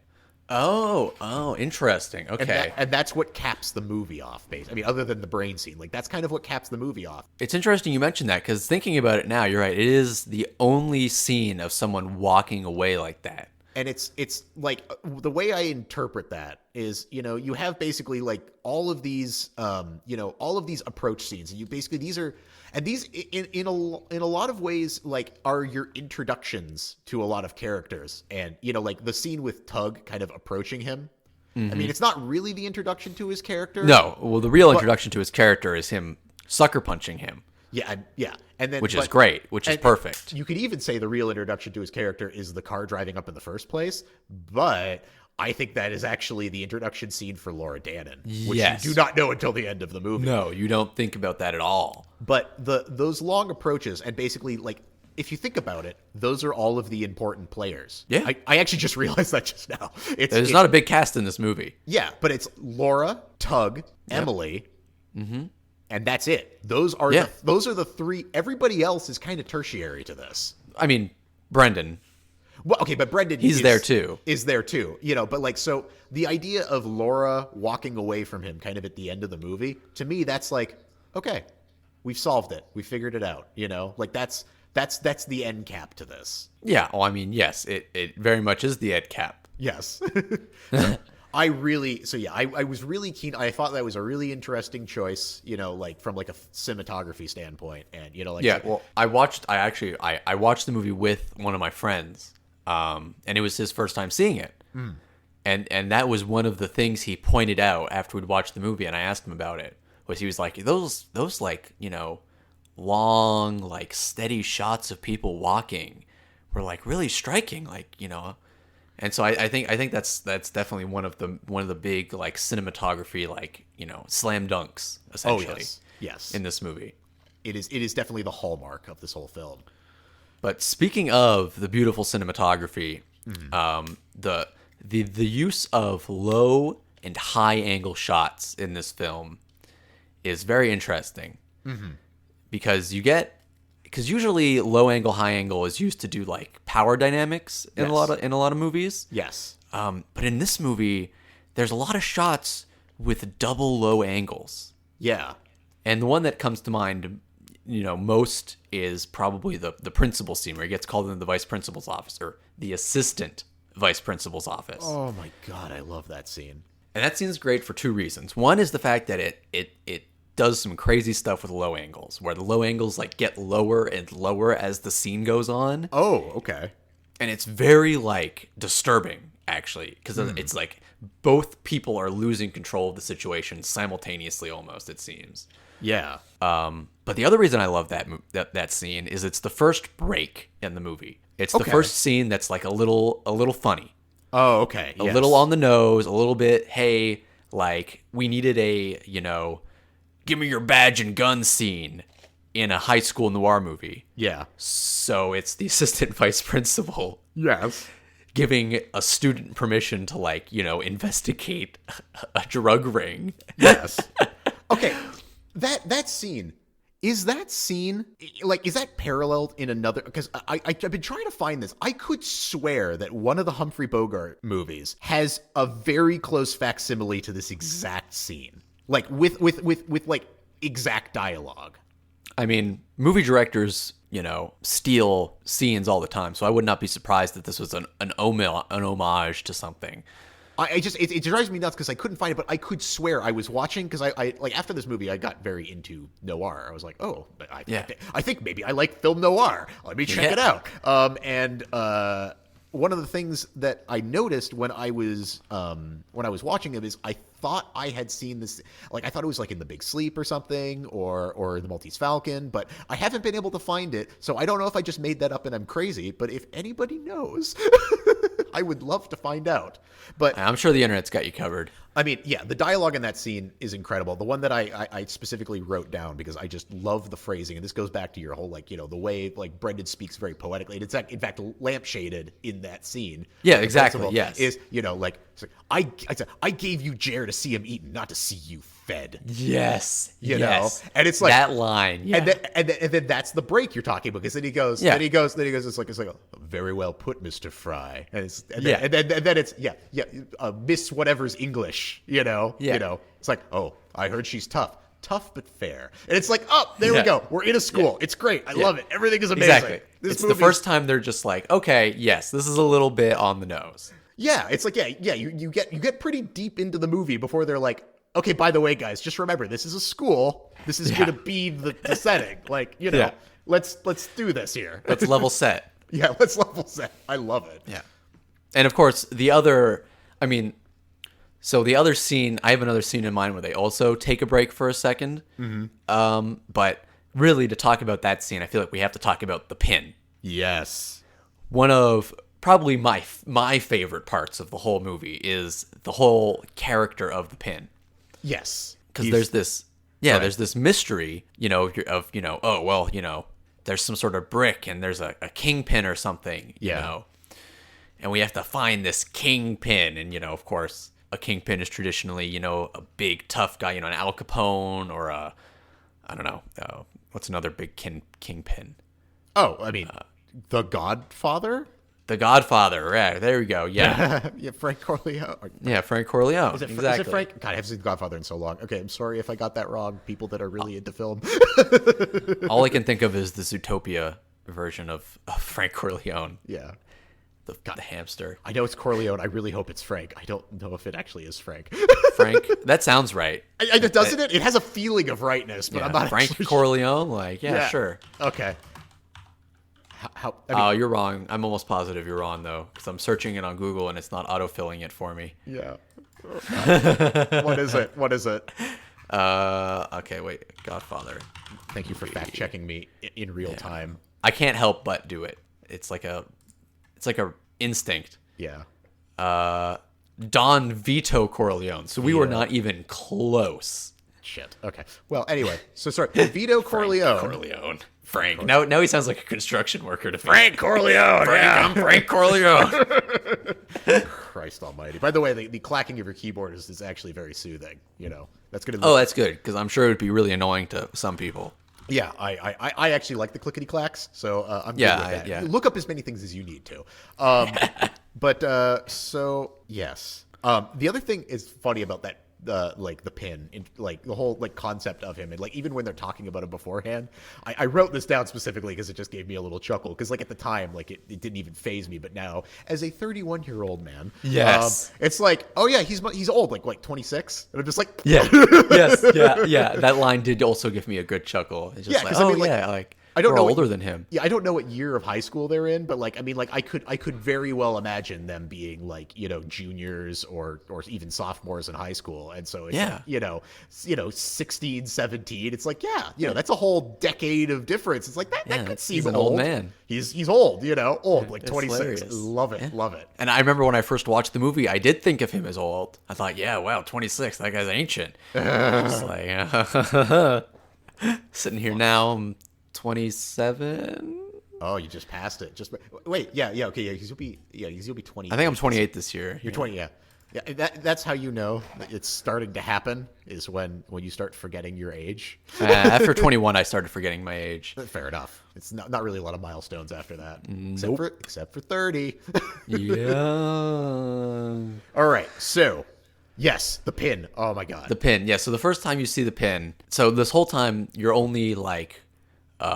[SPEAKER 1] Oh, interesting. Okay.
[SPEAKER 2] And that's what caps the movie off, basically. I mean, other than the brain scene. Like, that's kind of what caps the movie off.
[SPEAKER 1] It's interesting you mentioned that, because thinking about it now, you're right. It is the only scene of someone walking away like that.
[SPEAKER 2] And it's like, the way I interpret that is, you have basically like all of these, all of these approach scenes. And you basically, these in a lot of ways, like, are your introductions to a lot of characters. And, like the scene with Tug kind of approaching him. I mean, it's not really the introduction to his character.
[SPEAKER 1] No. Well, the real introduction to his character is him sucker punching him.
[SPEAKER 2] Yeah. And then,
[SPEAKER 1] which is great, which is perfect.
[SPEAKER 2] You could even say the real introduction to his character is the car driving up in the first place, but I think that is actually the introduction scene for Laura Dannon, which you do not know until the end of the movie.
[SPEAKER 1] No, you don't think about that at all.
[SPEAKER 2] But those long approaches, and basically, like, if you think about it, those are all of the important players.
[SPEAKER 1] Yeah.
[SPEAKER 2] I actually just realized that just now.
[SPEAKER 1] There's not a big cast in this movie.
[SPEAKER 2] Yeah, but it's Laura, Tug, Emily, and that's it. Those are the three. Everybody else is kind of tertiary to this.
[SPEAKER 1] I mean, Brendan.
[SPEAKER 2] Well, okay, but Brendan
[SPEAKER 1] is there too.
[SPEAKER 2] But like, so the idea of Laura walking away from him kind of at the end of the movie, to me, that's like, okay, we've solved it. We figured it out, Like, that's the end cap to this.
[SPEAKER 1] Yeah, well, I mean, yes, it very much is the end cap.
[SPEAKER 2] Yes. I was really keen. I thought that was a really interesting choice, like from like a cinematography standpoint, and
[SPEAKER 1] well, I watched the movie with one of my friends, and it was his first time seeing it, and that was one of the things he pointed out after we'd watched the movie, and I asked him about it. Was he was like, those like long, like steady shots of people walking were like really striking, like And so I think that's definitely one of the big like cinematography, like slam dunks essentially.
[SPEAKER 2] Yes.
[SPEAKER 1] In this movie,
[SPEAKER 2] it is definitely the hallmark of this whole film.
[SPEAKER 1] But speaking of the beautiful cinematography, the use of low and high angle shots in this film is very interesting, because usually low angle, high angle is used to do like power dynamics in a lot of movies.
[SPEAKER 2] Yes.
[SPEAKER 1] But in this movie, there's a lot of shots with double low angles.
[SPEAKER 2] Yeah.
[SPEAKER 1] And the one that comes to mind, most is probably the principal scene where he gets called into the vice principal's office, or the assistant vice principal's office.
[SPEAKER 2] Oh my God, I love that scene.
[SPEAKER 1] And that scene's great for two reasons. One is the fact that it does some crazy stuff with low angles, where the low angles like get lower and lower as the scene goes on.
[SPEAKER 2] Oh, okay.
[SPEAKER 1] And it's very like disturbing, actually, because it's like both people are losing control of the situation simultaneously, almost, it seems.
[SPEAKER 2] Yeah.
[SPEAKER 1] But the other reason I love that scene is it's the first break in the movie. It's the first scene that's like a little funny.
[SPEAKER 2] Oh, okay.
[SPEAKER 1] A little on the nose, a little bit, hey, like we needed a, give me your badge and gun scene in a high school noir movie.
[SPEAKER 2] Yeah.
[SPEAKER 1] So it's the assistant vice principal.
[SPEAKER 2] Yes.
[SPEAKER 1] Giving a student permission to like, investigate a drug ring.
[SPEAKER 2] Yes. Okay. That scene, is that paralleled in another? Because I've been trying to find this. I could swear that one of the Humphrey Bogart movies has a very close facsimile to this exact scene. Like with like exact dialogue.
[SPEAKER 1] I mean, movie directors, steal scenes all the time, so I would not be surprised that this was an homage to something.
[SPEAKER 2] It drives me nuts because I couldn't find it, but I could swear I was watching, because I like after this movie I got very into noir. I was like, oh, I think maybe I like film noir. Let me check it out. And one of the things that I noticed when I was watching it is I thought I had seen this, like I thought it was like in The Big Sleep or something, or The Maltese Falcon, but I haven't been able to find it, so I don't know if I just made that up and I'm crazy, but if anybody knows, I would love to find out. But
[SPEAKER 1] I'm sure the internet's got you covered.
[SPEAKER 2] I mean, yeah, the dialogue in that scene is incredible. The one that I specifically wrote down because I just love the phrasing, and this goes back to your whole like, you know, the way like Brendan speaks very poetically. And it's in fact lampshaded in that scene.
[SPEAKER 1] Yeah, exactly. Yes,
[SPEAKER 2] is you know like I gave you Jer to see him eaten, not to see you fed.
[SPEAKER 1] Yes,
[SPEAKER 2] you know, and it's like
[SPEAKER 1] that line. Yeah.
[SPEAKER 2] And then that's the break you're talking about because then he goes, it's like very well put, Mr. Fry, and then it's Miss whatever's English, you know, it's like, oh, I heard she's tough but fair, and it's like, oh, there we go, we're in a school, it's great, I love it, everything is amazing.
[SPEAKER 1] Exactly. It's the first time they're just like, okay, yes, this is a little bit on the nose.
[SPEAKER 2] Yeah, it's like you get pretty deep into the movie before they're like, okay, by the way, guys, just remember this is a school. This is going to be the setting. Like, you know, let's do this here.
[SPEAKER 1] Let's level set.
[SPEAKER 2] Yeah, let's level set. I love it.
[SPEAKER 1] Yeah. And of course, the other scene, I have another scene in mind where they also take a break for a second. Mm-hmm. But really, to talk about that scene, I feel like we have to talk about the pin.
[SPEAKER 2] Yes.
[SPEAKER 1] One of probably my favorite parts of the whole movie is the whole character of the pin.
[SPEAKER 2] Yes.
[SPEAKER 1] Because there's this mystery, you know, of, you know, oh, well, you know, there's some sort of brick and there's a kingpin or something, you know, and we have to find this kingpin. And, you know, of course, a kingpin is traditionally, you know, a big tough guy, you know, an Al Capone or I don't know, what's another big kingpin?
[SPEAKER 2] Oh, I mean, The Godfather?
[SPEAKER 1] The Godfather, right? There we go. Yeah,
[SPEAKER 2] yeah, Frank Corleone.
[SPEAKER 1] Yeah, Frank Corleone.
[SPEAKER 2] Exactly. Is it Frank? God, I haven't seen The Godfather in so long. Okay, I'm sorry if I got that wrong. People that are really into film.
[SPEAKER 1] All I can think of is the Zootopia version of Frank Corleone.
[SPEAKER 2] Yeah,
[SPEAKER 1] the hamster.
[SPEAKER 2] I know it's Corleone. I really hope it's Frank. I don't know if it actually is Frank.
[SPEAKER 1] Frank? That sounds right.
[SPEAKER 2] Doesn't it? It has a feeling of rightness, but I'm not.
[SPEAKER 1] Frank Corleone? Like, yeah, sure.
[SPEAKER 2] Okay.
[SPEAKER 1] You're wrong. I'm almost positive you're wrong, though, because I'm searching it on Google and it's not autofilling it for me.
[SPEAKER 2] Yeah. What is it?
[SPEAKER 1] Okay, wait. Godfather.
[SPEAKER 2] Thank you for fact checking me in real time.
[SPEAKER 1] I can't help but do it. It's like a instinct.
[SPEAKER 2] Yeah.
[SPEAKER 1] Don Vito Corleone. So we were not even close.
[SPEAKER 2] Shit. Okay. Well, anyway, so sorry. Vito Corleone.
[SPEAKER 1] Frank. Now he sounds like a construction worker to
[SPEAKER 2] Frank Corleone.
[SPEAKER 1] I'm Frank Corleone.
[SPEAKER 2] Christ almighty. By the way, the clacking of your keyboard is actually very soothing. You know, that's good.
[SPEAKER 1] Oh, that's good, because I'm sure it would be really annoying to some people.
[SPEAKER 2] Yeah, I actually like the clickety clacks, so I'm good with that. Look up as many things as you need to. So yes. The other thing is funny about that. Like the pin, like the whole like concept of him, and like even when they're talking about it beforehand, I wrote this down specifically because it just gave me a little chuckle, because like at the time, like it didn't even faze me, but now as a 31-year-old man, it's like, oh yeah, he's old, like 26, and I'm just like,
[SPEAKER 1] yeah. That line did also give me a good chuckle. It's just I don't know older than him.
[SPEAKER 2] Yeah, I don't know what year of high school they're in, but like, I mean, like I could very well imagine them being like, you know, juniors or even sophomores in high school. And so it's like, you know, 16, 17. It's like, you know, that's a whole decade of difference. It's like that could seem
[SPEAKER 1] he's an old man.
[SPEAKER 2] He's old, you know, like 26. Hilarious. Love it.
[SPEAKER 1] And I remember when I first watched the movie, I did think of him as old. I thought, yeah, wow, 26, that guy's ancient. Just like, sitting here now, I'm 27.
[SPEAKER 2] Oh, you just passed it. Just wait, okay, he'll be 20.
[SPEAKER 1] I think I'm 28 this year.
[SPEAKER 2] You're 20, yeah. That's how you know that it's starting to happen, is when you start forgetting your age.
[SPEAKER 1] After 21, I started forgetting my age.
[SPEAKER 2] Fair enough. It's not really a lot of milestones after that,
[SPEAKER 1] nope.
[SPEAKER 2] except for 30.
[SPEAKER 1] Yeah.
[SPEAKER 2] All right, so. Yes, the pin. Oh my god.
[SPEAKER 1] The pin. Yeah. So the first time you see the pin, so this whole time your only like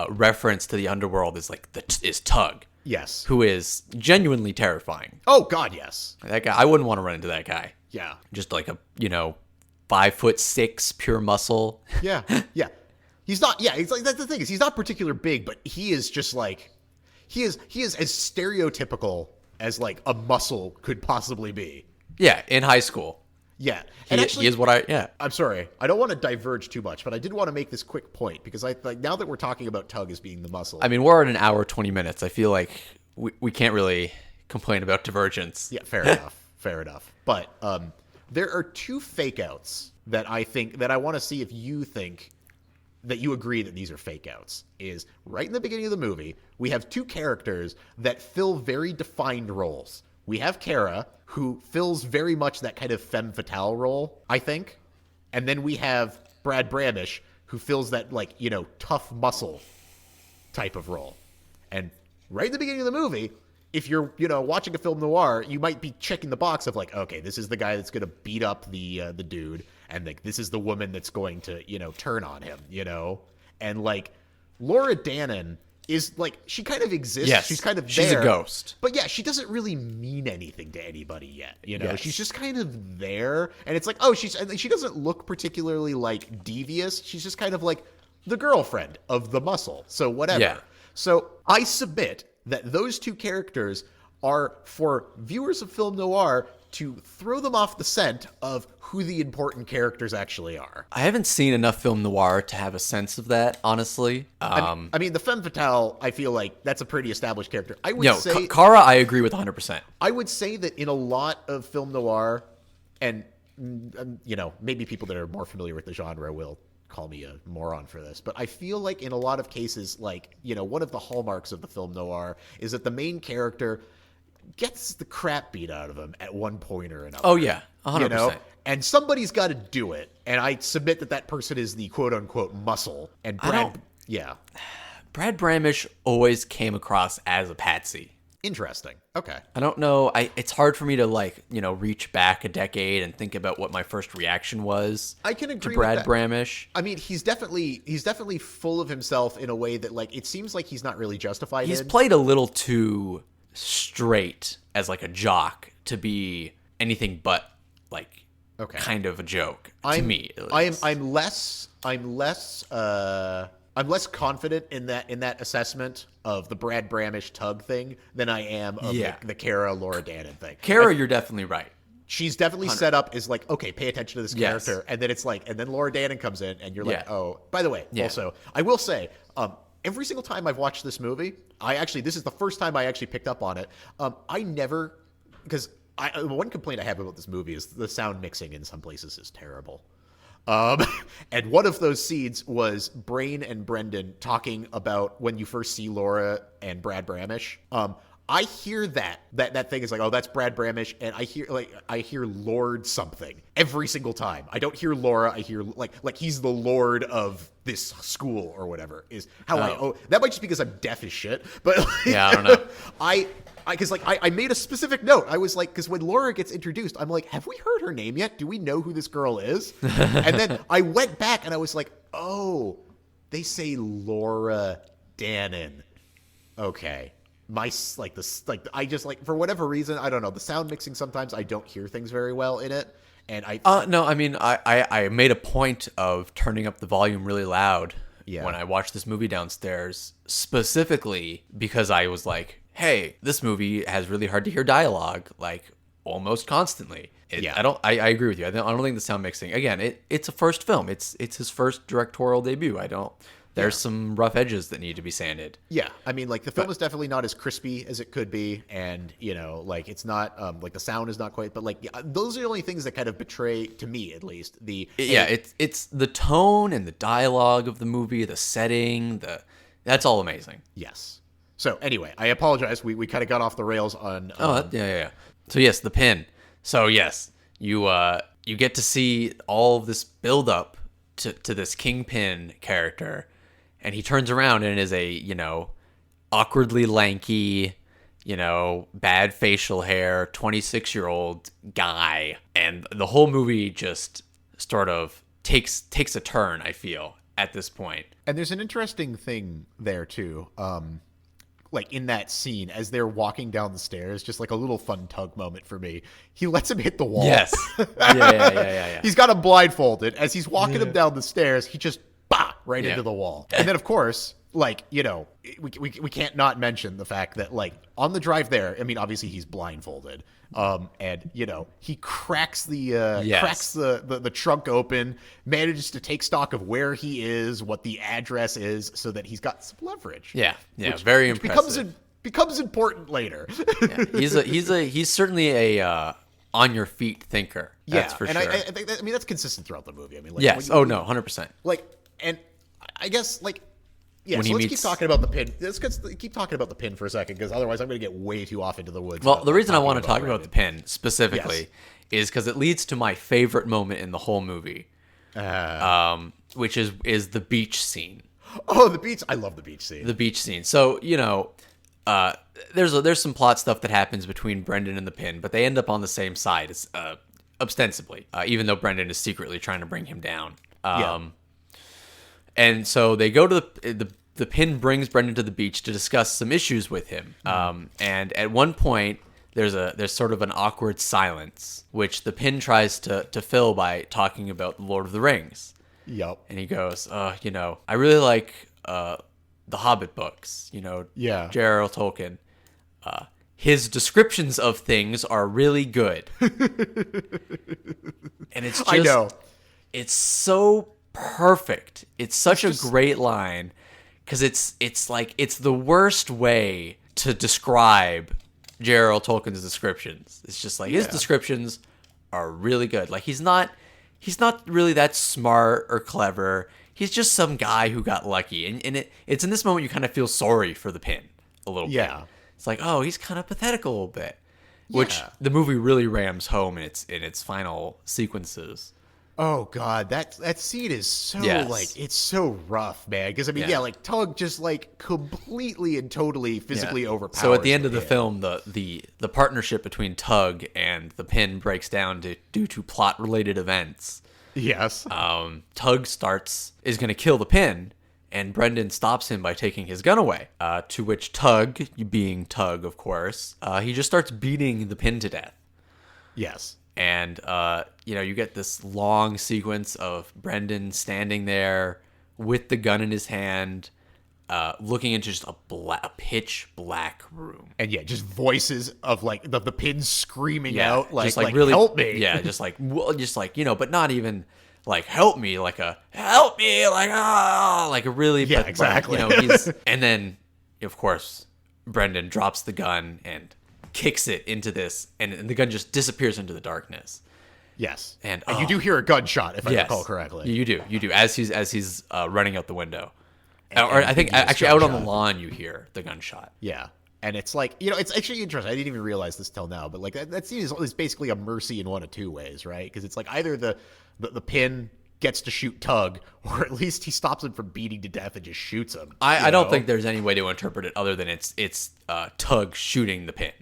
[SPEAKER 1] reference to the underworld is like is Tug.
[SPEAKER 2] Yes.
[SPEAKER 1] Who is genuinely terrifying.
[SPEAKER 2] Oh god, yes.
[SPEAKER 1] That guy. I wouldn't want to run into that guy.
[SPEAKER 2] Yeah.
[SPEAKER 1] Just like a 5'6" pure muscle.
[SPEAKER 2] Yeah. Yeah. He's not. Yeah. He's like, that's the thing, is he's not particularly big, but he is just like he is as stereotypical as like a muscle could possibly be.
[SPEAKER 1] Yeah. In high school.
[SPEAKER 2] Yeah.
[SPEAKER 1] And actually, he is what
[SPEAKER 2] I'm sorry. I don't want to diverge too much, but I did want to make this quick point, because I like, now that we're talking about Tug as being the muscle.
[SPEAKER 1] I mean, we're at an hour, 20 minutes. I feel like we can't really complain about divergence.
[SPEAKER 2] Yeah, fair enough. Fair enough. But There are two fake outs that I want to see if you think that you agree that these are fake outs. Is right in the beginning of the movie, we have two characters that fill very defined roles. We have Kara, who fills very much that kind of femme fatale role, I think. And then we have Brad Bramish, who fills that, like, you know, tough muscle type of role. And right in the beginning of the movie, if you're, you know, watching a film noir, you might be checking the box of like, okay, this is the guy that's going to beat up the dude, and like this is the woman that's going to, you know, turn on him, you know? And like Laura Dannon is like, she kind of exists.
[SPEAKER 1] Yes,
[SPEAKER 2] she's kind of
[SPEAKER 1] she's
[SPEAKER 2] there,
[SPEAKER 1] a ghost.
[SPEAKER 2] But yeah, she doesn't really mean anything to anybody yet, you know?
[SPEAKER 1] Yes.
[SPEAKER 2] She's just kind of there, and it's like, oh, she doesn't look particularly like devious. She's just kind of like the girlfriend of the muscle. So whatever.
[SPEAKER 1] Yeah.
[SPEAKER 2] So I submit that those two characters are for viewers of film noir to throw them off the scent of who the important characters actually are.
[SPEAKER 1] I haven't seen enough film noir to have a sense of that, honestly.
[SPEAKER 2] I mean, the femme fatale, I feel like that's a pretty established character. I would say
[SPEAKER 1] Kara, I agree with 100%.
[SPEAKER 2] I would say that in a lot of film noir, and you know, maybe people that are more familiar with the genre will call me a moron for this, but I feel like in a lot of cases, like, you know, one of the hallmarks of the film noir is that the main character gets the crap beat out of him at one point or another.
[SPEAKER 1] Oh yeah, 100%.
[SPEAKER 2] You know? And somebody's got to do it, and I submit that person is the quote-unquote muscle. And Brad
[SPEAKER 1] Bramish always came across as a patsy.
[SPEAKER 2] Interesting. Okay.
[SPEAKER 1] I don't know. It's hard for me to, like, you know, reach back a decade and think about what my first reaction was.
[SPEAKER 2] I can agree
[SPEAKER 1] to Brad
[SPEAKER 2] with that.
[SPEAKER 1] Bramish.
[SPEAKER 2] I mean, he's definitely full of himself in a way that, like, it seems like he's not really justified.
[SPEAKER 1] He's played a little too straight as like a jock to be anything but like kind of a joke to me.
[SPEAKER 2] I'm less confident in that assessment of the Brad Bramish Tug thing than I am of the Kara Laura Dannon thing.
[SPEAKER 1] Kara, you're definitely right.
[SPEAKER 2] She's definitely 100. Set up as like, okay, pay attention to this character. And then it's like, and then Laura Dannon comes in and you're like, oh, by the way, also, I will say, every single time I've watched this movie, this is the first time I actually picked up on it. Because one complaint I have about this movie is the sound mixing in some places is terrible. And one of those scenes was Brain and Brendan talking about when you first see Laura and Brad Bramish. I hear that thing is like, oh, that's Brad Bramish, and I hear Lord something every single time. I don't hear Laura. I hear like he's the Lord of this school or whatever is how that might just because I'm deaf as shit. But
[SPEAKER 1] yeah, I don't know.
[SPEAKER 2] I made a specific note. I was like, because when Laura gets introduced, I'm like, have we heard her name yet? Do we know who this girl is? And then I went back and I was like, oh, they say Laura Dannon. Okay. I just like, for whatever reason, I don't know, the sound mixing, sometimes I don't hear things very well in it. And
[SPEAKER 1] no, I mean, I made a point of turning up the volume really loud when I watched this movie downstairs, specifically because I was like, hey, this movie has really hard to hear dialogue, like almost constantly. I agree with you. I don't think the sound mixing, again, it's a first film. It's his first directorial debut. There's some rough edges that need to be sanded.
[SPEAKER 2] Yeah, I mean, like, the film is definitely not as crispy as it could be, and, you know, like, it's not, like, the sound is not quite, but, like, those are the only things that kind of betray, to me at least,
[SPEAKER 1] it's the tone and the dialogue of the movie, the setting, that's all amazing.
[SPEAKER 2] Yes. So, anyway, I apologize. We kind of got off the rails on...
[SPEAKER 1] yeah. So, yes, the pin. So, yes, you get to see all of this build-up to this Kingpin character, and he turns around and is a, you know, awkwardly lanky, you know, bad facial hair, 26-year-old guy. And the whole movie just sort of takes a turn, I feel, at this point.
[SPEAKER 2] And there's an interesting thing there, too. Like, in that scene, as they're walking down the stairs, just like a little fun tug moment for me. He lets him hit the wall.
[SPEAKER 1] Yes. Yeah.
[SPEAKER 2] He's got him blindfolded. As he's walking him down the stairs, he just right into the wall. And then, of course, like, you know, we can't not mention the fact that, like, on the drive there, I mean, obviously he's blindfolded. And, you know, he cracks the trunk open, manages to take stock of where he is, what the address is, so that he's got some leverage.
[SPEAKER 1] Yeah, very impressive.
[SPEAKER 2] Becomes important later.
[SPEAKER 1] He's certainly a on your feet thinker. That's for
[SPEAKER 2] and
[SPEAKER 1] sure.
[SPEAKER 2] I think that, I mean that's consistent throughout the movie. I mean, like,
[SPEAKER 1] yes. Oh no, 100%.
[SPEAKER 2] Like, and I guess like. Yeah,
[SPEAKER 1] When
[SPEAKER 2] so
[SPEAKER 1] he
[SPEAKER 2] let's
[SPEAKER 1] meets...
[SPEAKER 2] keep talking about the pin. Let's keep talking about the pin for a second, because otherwise I'm going to get way too off into the woods.
[SPEAKER 1] Well, the reason I want to talk about the pin specifically
[SPEAKER 2] Yes.
[SPEAKER 1] is because it leads to my favorite moment in the whole movie, which is the beach scene.
[SPEAKER 2] Oh, the beach! I love the beach scene.
[SPEAKER 1] The beach scene. So, you know, there's some plot stuff that happens between Brendan and the pin, but they end up on the same side, ostensibly, even though Brendan is secretly trying to bring him down. And so they go to the pin brings Brendan to the beach to discuss some issues with him. And at one point, there's sort of an awkward silence, which the pin tries to fill by talking about the Lord of the Rings.
[SPEAKER 2] Yep.
[SPEAKER 1] And he goes, you know, I really like the Hobbit books, you know, J.R.R. Tolkien. His descriptions of things are really good. And it's just,
[SPEAKER 2] I know.
[SPEAKER 1] It's so perfect. It's such a great line, because it's like it's the worst way to describe J.R.R. Tolkien's descriptions. It's just like his descriptions are really good. Like he's not really that smart or clever. He's just some guy who got lucky. And it's in this moment you kind of feel sorry for the pin a little bit.
[SPEAKER 2] Yeah.
[SPEAKER 1] It's like, oh, he's kind of pathetic a little bit, which the movie really rams home in its final sequences.
[SPEAKER 2] Oh God, that scene is so like it's so rough, man. Because I mean, like Tug just like completely and totally physically overpowers.
[SPEAKER 1] So at the end of the film, the partnership between Tug and the pin breaks down due to plot related events.
[SPEAKER 2] Yes.
[SPEAKER 1] Tug is going to kill the pin, and Brendan stops him by taking his gun away. To which Tug, being Tug, of course, he just starts beating the pin to death.
[SPEAKER 2] Yes.
[SPEAKER 1] And, you know, you get this long sequence of Brendan standing there with the gun in his hand, looking into just a pitch black room.
[SPEAKER 2] And just voices of like the pin screaming out, like,
[SPEAKER 1] just
[SPEAKER 2] like
[SPEAKER 1] really,
[SPEAKER 2] help me.
[SPEAKER 1] Yeah, just like, you know, but not even like help me, like a help me, like, ah, like a really,
[SPEAKER 2] yeah, exactly.
[SPEAKER 1] You know, and then, of course, Brendan drops the gun and kicks it into this, and the gun just disappears into the darkness.
[SPEAKER 2] Yes, and you do hear a gunshot, if I recall correctly.
[SPEAKER 1] You do as he's running out the window, or I think actually out on the lawn you hear the gunshot.
[SPEAKER 2] Yeah, and it's like, you know, it's actually interesting. I didn't even realize this till now, but like that scene is basically a mercy in one of two ways, right? Because it's like either the pin gets to shoot Tug, or at least he stops him from beating to death and just shoots him.
[SPEAKER 1] I don't think there's any way to interpret it other than it's Tug shooting the pin.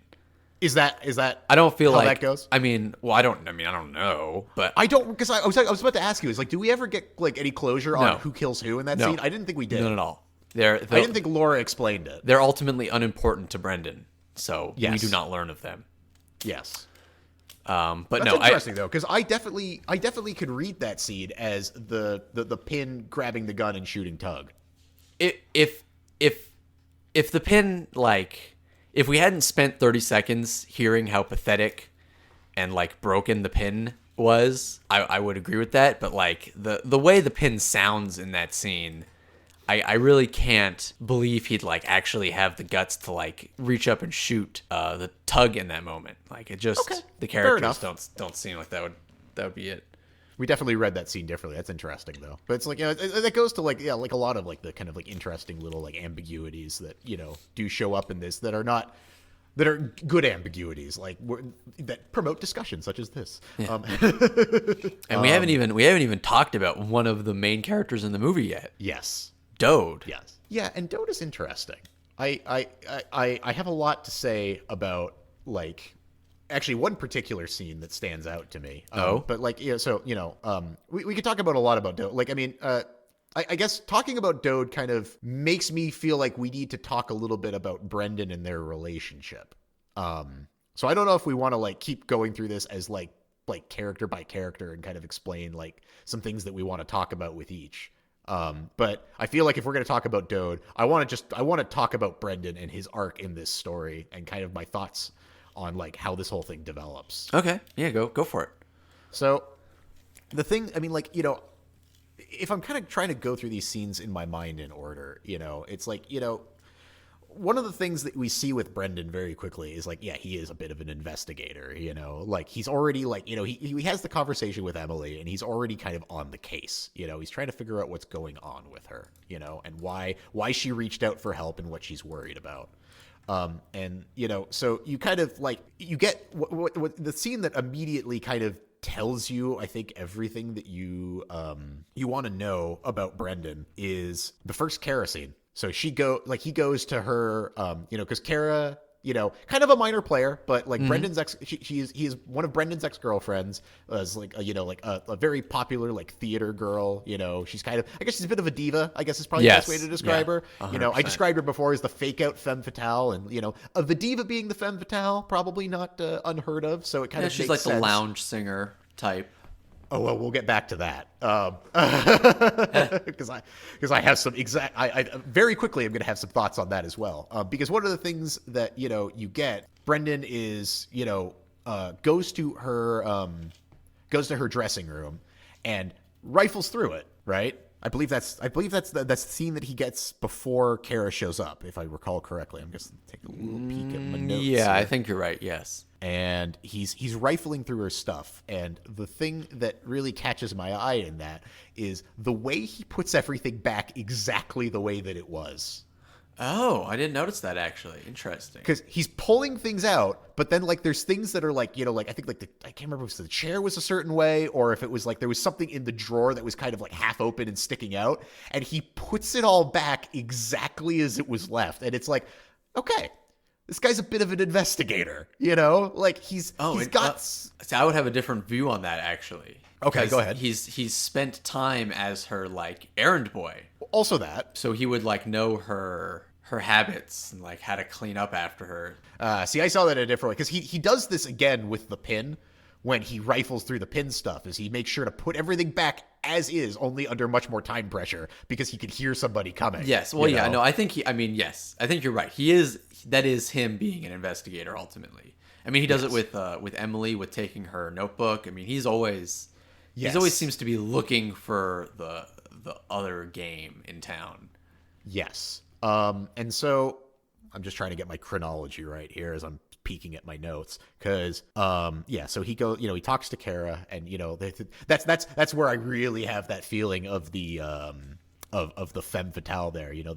[SPEAKER 2] Is that?
[SPEAKER 1] I don't feel
[SPEAKER 2] how
[SPEAKER 1] like
[SPEAKER 2] that goes.
[SPEAKER 1] I mean, I don't know, but
[SPEAKER 2] I don't, because I was about to ask you, is like, do we ever get like any closure on who kills who in that scene? I didn't think we did.
[SPEAKER 1] Not at all.
[SPEAKER 2] I didn't think Laura explained it.
[SPEAKER 1] They're ultimately unimportant to Brendan, so we do not learn of them.
[SPEAKER 2] Yes.
[SPEAKER 1] But
[SPEAKER 2] that's
[SPEAKER 1] no,
[SPEAKER 2] interesting though, because I definitely could read that scene as the pin grabbing the gun and shooting Tug.
[SPEAKER 1] If the pin, like, if we hadn't spent 30 seconds hearing how pathetic and like broken the pin was, I would agree with that. But like the way the pin sounds in that scene, I really can't believe he'd like actually have the guts to like reach up and shoot the Tug in that moment. Like, it just the characters don't seem like that would be it.
[SPEAKER 2] We definitely read that scene differently. That's interesting though. But it's like, you know, that goes to like, like a lot of like the kind of like interesting little like ambiguities that, you know, do show up in this that are good ambiguities, like that promote discussion such as this. Yeah.
[SPEAKER 1] And we haven't even talked about one of the main characters in the movie yet.
[SPEAKER 2] Yes.
[SPEAKER 1] Dode.
[SPEAKER 2] Yes. Yeah, and Dode is interesting. I have a lot to say about like actually one particular scene that stands out to me. But like, yeah, so, you know, we could talk about a lot about Dode. Like, I mean, I guess talking about Dode kind of makes me feel like we need to talk a little bit about Brendan and their relationship. So I don't know if we want to like keep going through this as like character by character and kind of explain like some things that we want to talk about with each. But I feel like if we're going to talk about Dode, I want to talk about Brendan and his arc in this story and kind of my thoughts on like how this whole thing develops.
[SPEAKER 1] Okay. Yeah, go for it.
[SPEAKER 2] So the thing, I mean, like, you know, if I'm kind of trying to go through these scenes in my mind in order, you know, it's like, you know, one of the things that we see with Brendan very quickly is like, yeah, he is a bit of an investigator, you know, like he's already like, you know, he has the conversation with Emily and he's already kind of on the case, you know, he's trying to figure out what's going on with her, you know, and why she reached out for help and what she's worried about. And, you know, so you kind of like, you get what the scene that immediately kind of tells you, I think, everything that you want to know about Brendan is the first Kara scene. So he goes to her, you know, because Kara, you know, kind of a minor player, but like Brendan's he is one of Brendan's ex-girlfriends, as like you know, like a very popular like theater girl. You know, she's kind of, I guess she's a bit of a diva, I guess is probably the best way to describe her. 100%. You know, I described her before as the fake out femme fatale, and you know, of the diva being the femme fatale, probably not unheard of. So it kind of
[SPEAKER 1] she's
[SPEAKER 2] makes
[SPEAKER 1] like
[SPEAKER 2] sense.
[SPEAKER 1] The lounge singer type.
[SPEAKER 2] Oh, well, we'll get back to that. Because I have some I very quickly I'm going to have some thoughts on that as well. Because one of the things that, you know, you get, Brendan is, you know, goes to her dressing room and rifles through it, right? I believe that's the scene that he gets before Kara shows up, if I recall correctly. I'm just taking a little peek at my notes.
[SPEAKER 1] Yeah,
[SPEAKER 2] here.
[SPEAKER 1] I think you're right. Yes.
[SPEAKER 2] And he's rifling through her stuff. And the thing that really catches my eye in that is the way he puts everything back exactly the way that it was.
[SPEAKER 1] Oh, I didn't notice that, actually. Interesting.
[SPEAKER 2] Because he's pulling things out, but then like there's things that are like, you know, like I think like I can't remember if the chair was a certain way or if it was like there was something in the drawer that was kind of like half open and sticking out, and he puts it all back exactly as it was left. And it's like, okay, this guy's a bit of an investigator, you know? Like he's got.
[SPEAKER 1] See, I would have a different view on that, actually.
[SPEAKER 2] Okay, go ahead.
[SPEAKER 1] He's spent time as her like errand boy.
[SPEAKER 2] Also that.
[SPEAKER 1] So he would like know her habits and like how to clean up after her.
[SPEAKER 2] See, I saw that in a different way because he does this again with the pin when he rifles through the pin stuff. Is he makes sure to put everything back as is, only under much more time pressure because he could hear somebody coming.
[SPEAKER 1] Yes, well, yeah, no, I think yes, I think you're right. That is him being an investigator ultimately. I mean, he does it with Emily with taking her notebook. I mean, he always seems to be looking for the other game in town.
[SPEAKER 2] Yes. And so I'm just trying to get my chronology right here as I'm peeking at my notes because, so he goes, you know, he talks to Kara and, you know, that's where I really have that feeling of the, of the femme fatale there, you know,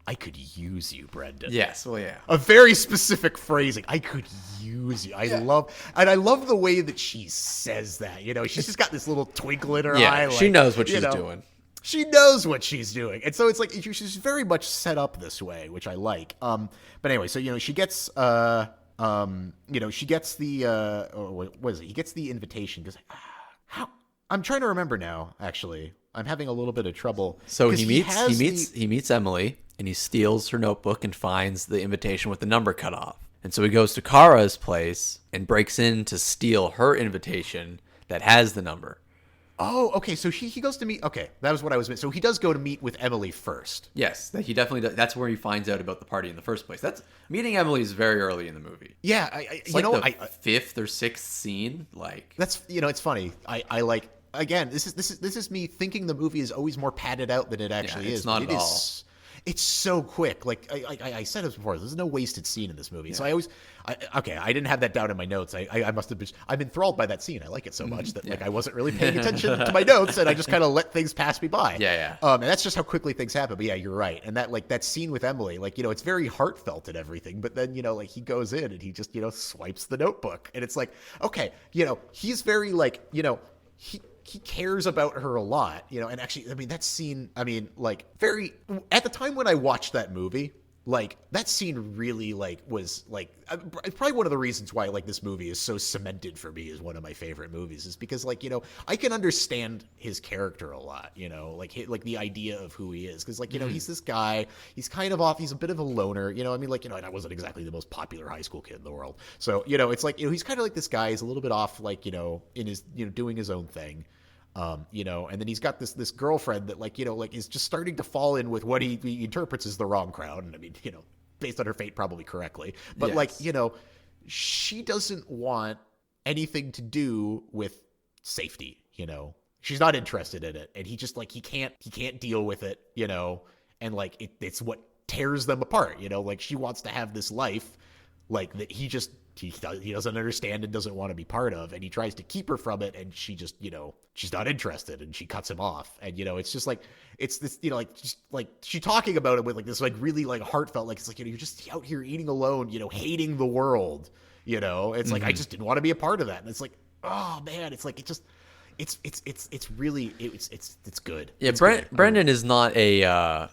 [SPEAKER 2] I could use you, Brendan.
[SPEAKER 1] Yes. Well, yeah.
[SPEAKER 2] A very specific phrasing. I could use you. I love the way that she says that, you know, she's just got this little twinkle in her eye. Like,
[SPEAKER 1] she knows what she's doing.
[SPEAKER 2] She knows what she's doing. And so it's like, she's very much set up this way, which I like. But anyway, so, you know, she gets, she gets the, what is it? He gets the invitation because how, I'm trying to remember now, actually. I'm having a little bit of trouble.
[SPEAKER 1] So he meets Emily and he steals her notebook and finds the invitation with the number cut off. And so he goes to Kara's place and breaks in to steal her invitation that has the number.
[SPEAKER 2] Oh, okay. So he goes to meet. Okay, that was what I was. So he does go to meet with Emily first.
[SPEAKER 1] Yes, he definitely does. That's where he finds out about the party in the first place. That's meeting Emily is very early in the movie.
[SPEAKER 2] Yeah,
[SPEAKER 1] it's like the fifth or sixth scene. Like
[SPEAKER 2] that's, you know, it's funny. I like, again. This is me thinking the movie is always more padded out than it actually is.
[SPEAKER 1] It's not at all.
[SPEAKER 2] It's so quick. Like I said this before, there's no wasted scene in this movie. Yeah. So I didn't have that down in my notes. I must have been, I'm enthralled by that scene. I like it so much that like I wasn't really paying attention to my notes and I just kind of let things pass me by.
[SPEAKER 1] Yeah.
[SPEAKER 2] And that's just how quickly things happen. But yeah, you're right. And that scene with Emily, like, you know, it's very heartfelt and everything. But then, you know, like he goes in and he just, you know, swipes the notebook and it's like, okay, you know, he's very like, you know, he cares about her a lot, you know, and actually, I mean, that scene, I mean, like, very, at the time when I watched that movie, like, that scene really, like, was, like, probably one of the reasons why, like, this movie is so cemented for me as one of my favorite movies is because, like, you know, I can understand his character a lot, you know, like the idea of who he is, because, like, you know, he's this guy, he's kind of off, he's a bit of a loner, you know, I mean, like, you know, and I wasn't exactly the most popular high school kid in the world, so, you know, it's like, you know, he's kind of like this guy, he's a little bit off, like, you know, in his, you know, doing his own thing. You know, and then he's got this girlfriend that, like, you know, like is just starting to fall in with what he interprets as the wrong crowd. And I mean, you know, based on her fate, probably correctly. But like, you know, she doesn't want anything to do with safety, you know. She's not interested in it. And he just like he can't deal with it, you know, and like it's what tears them apart. You know, like she wants to have this life like that he doesn't understand and doesn't want to be part of, and he tries to keep her from it, and she just, you know, she's not interested, and she cuts him off. And, you know, it's just like, it's this, you know, like, just like she talking about it with like this like really like heartfelt, like, it's like, you know, you're just out here eating alone, you know, hating the world, you know. It's like, I just didn't want to be a part of that. And it's like, oh man, it's like, it's really good.
[SPEAKER 1] Yeah, Brendan is not a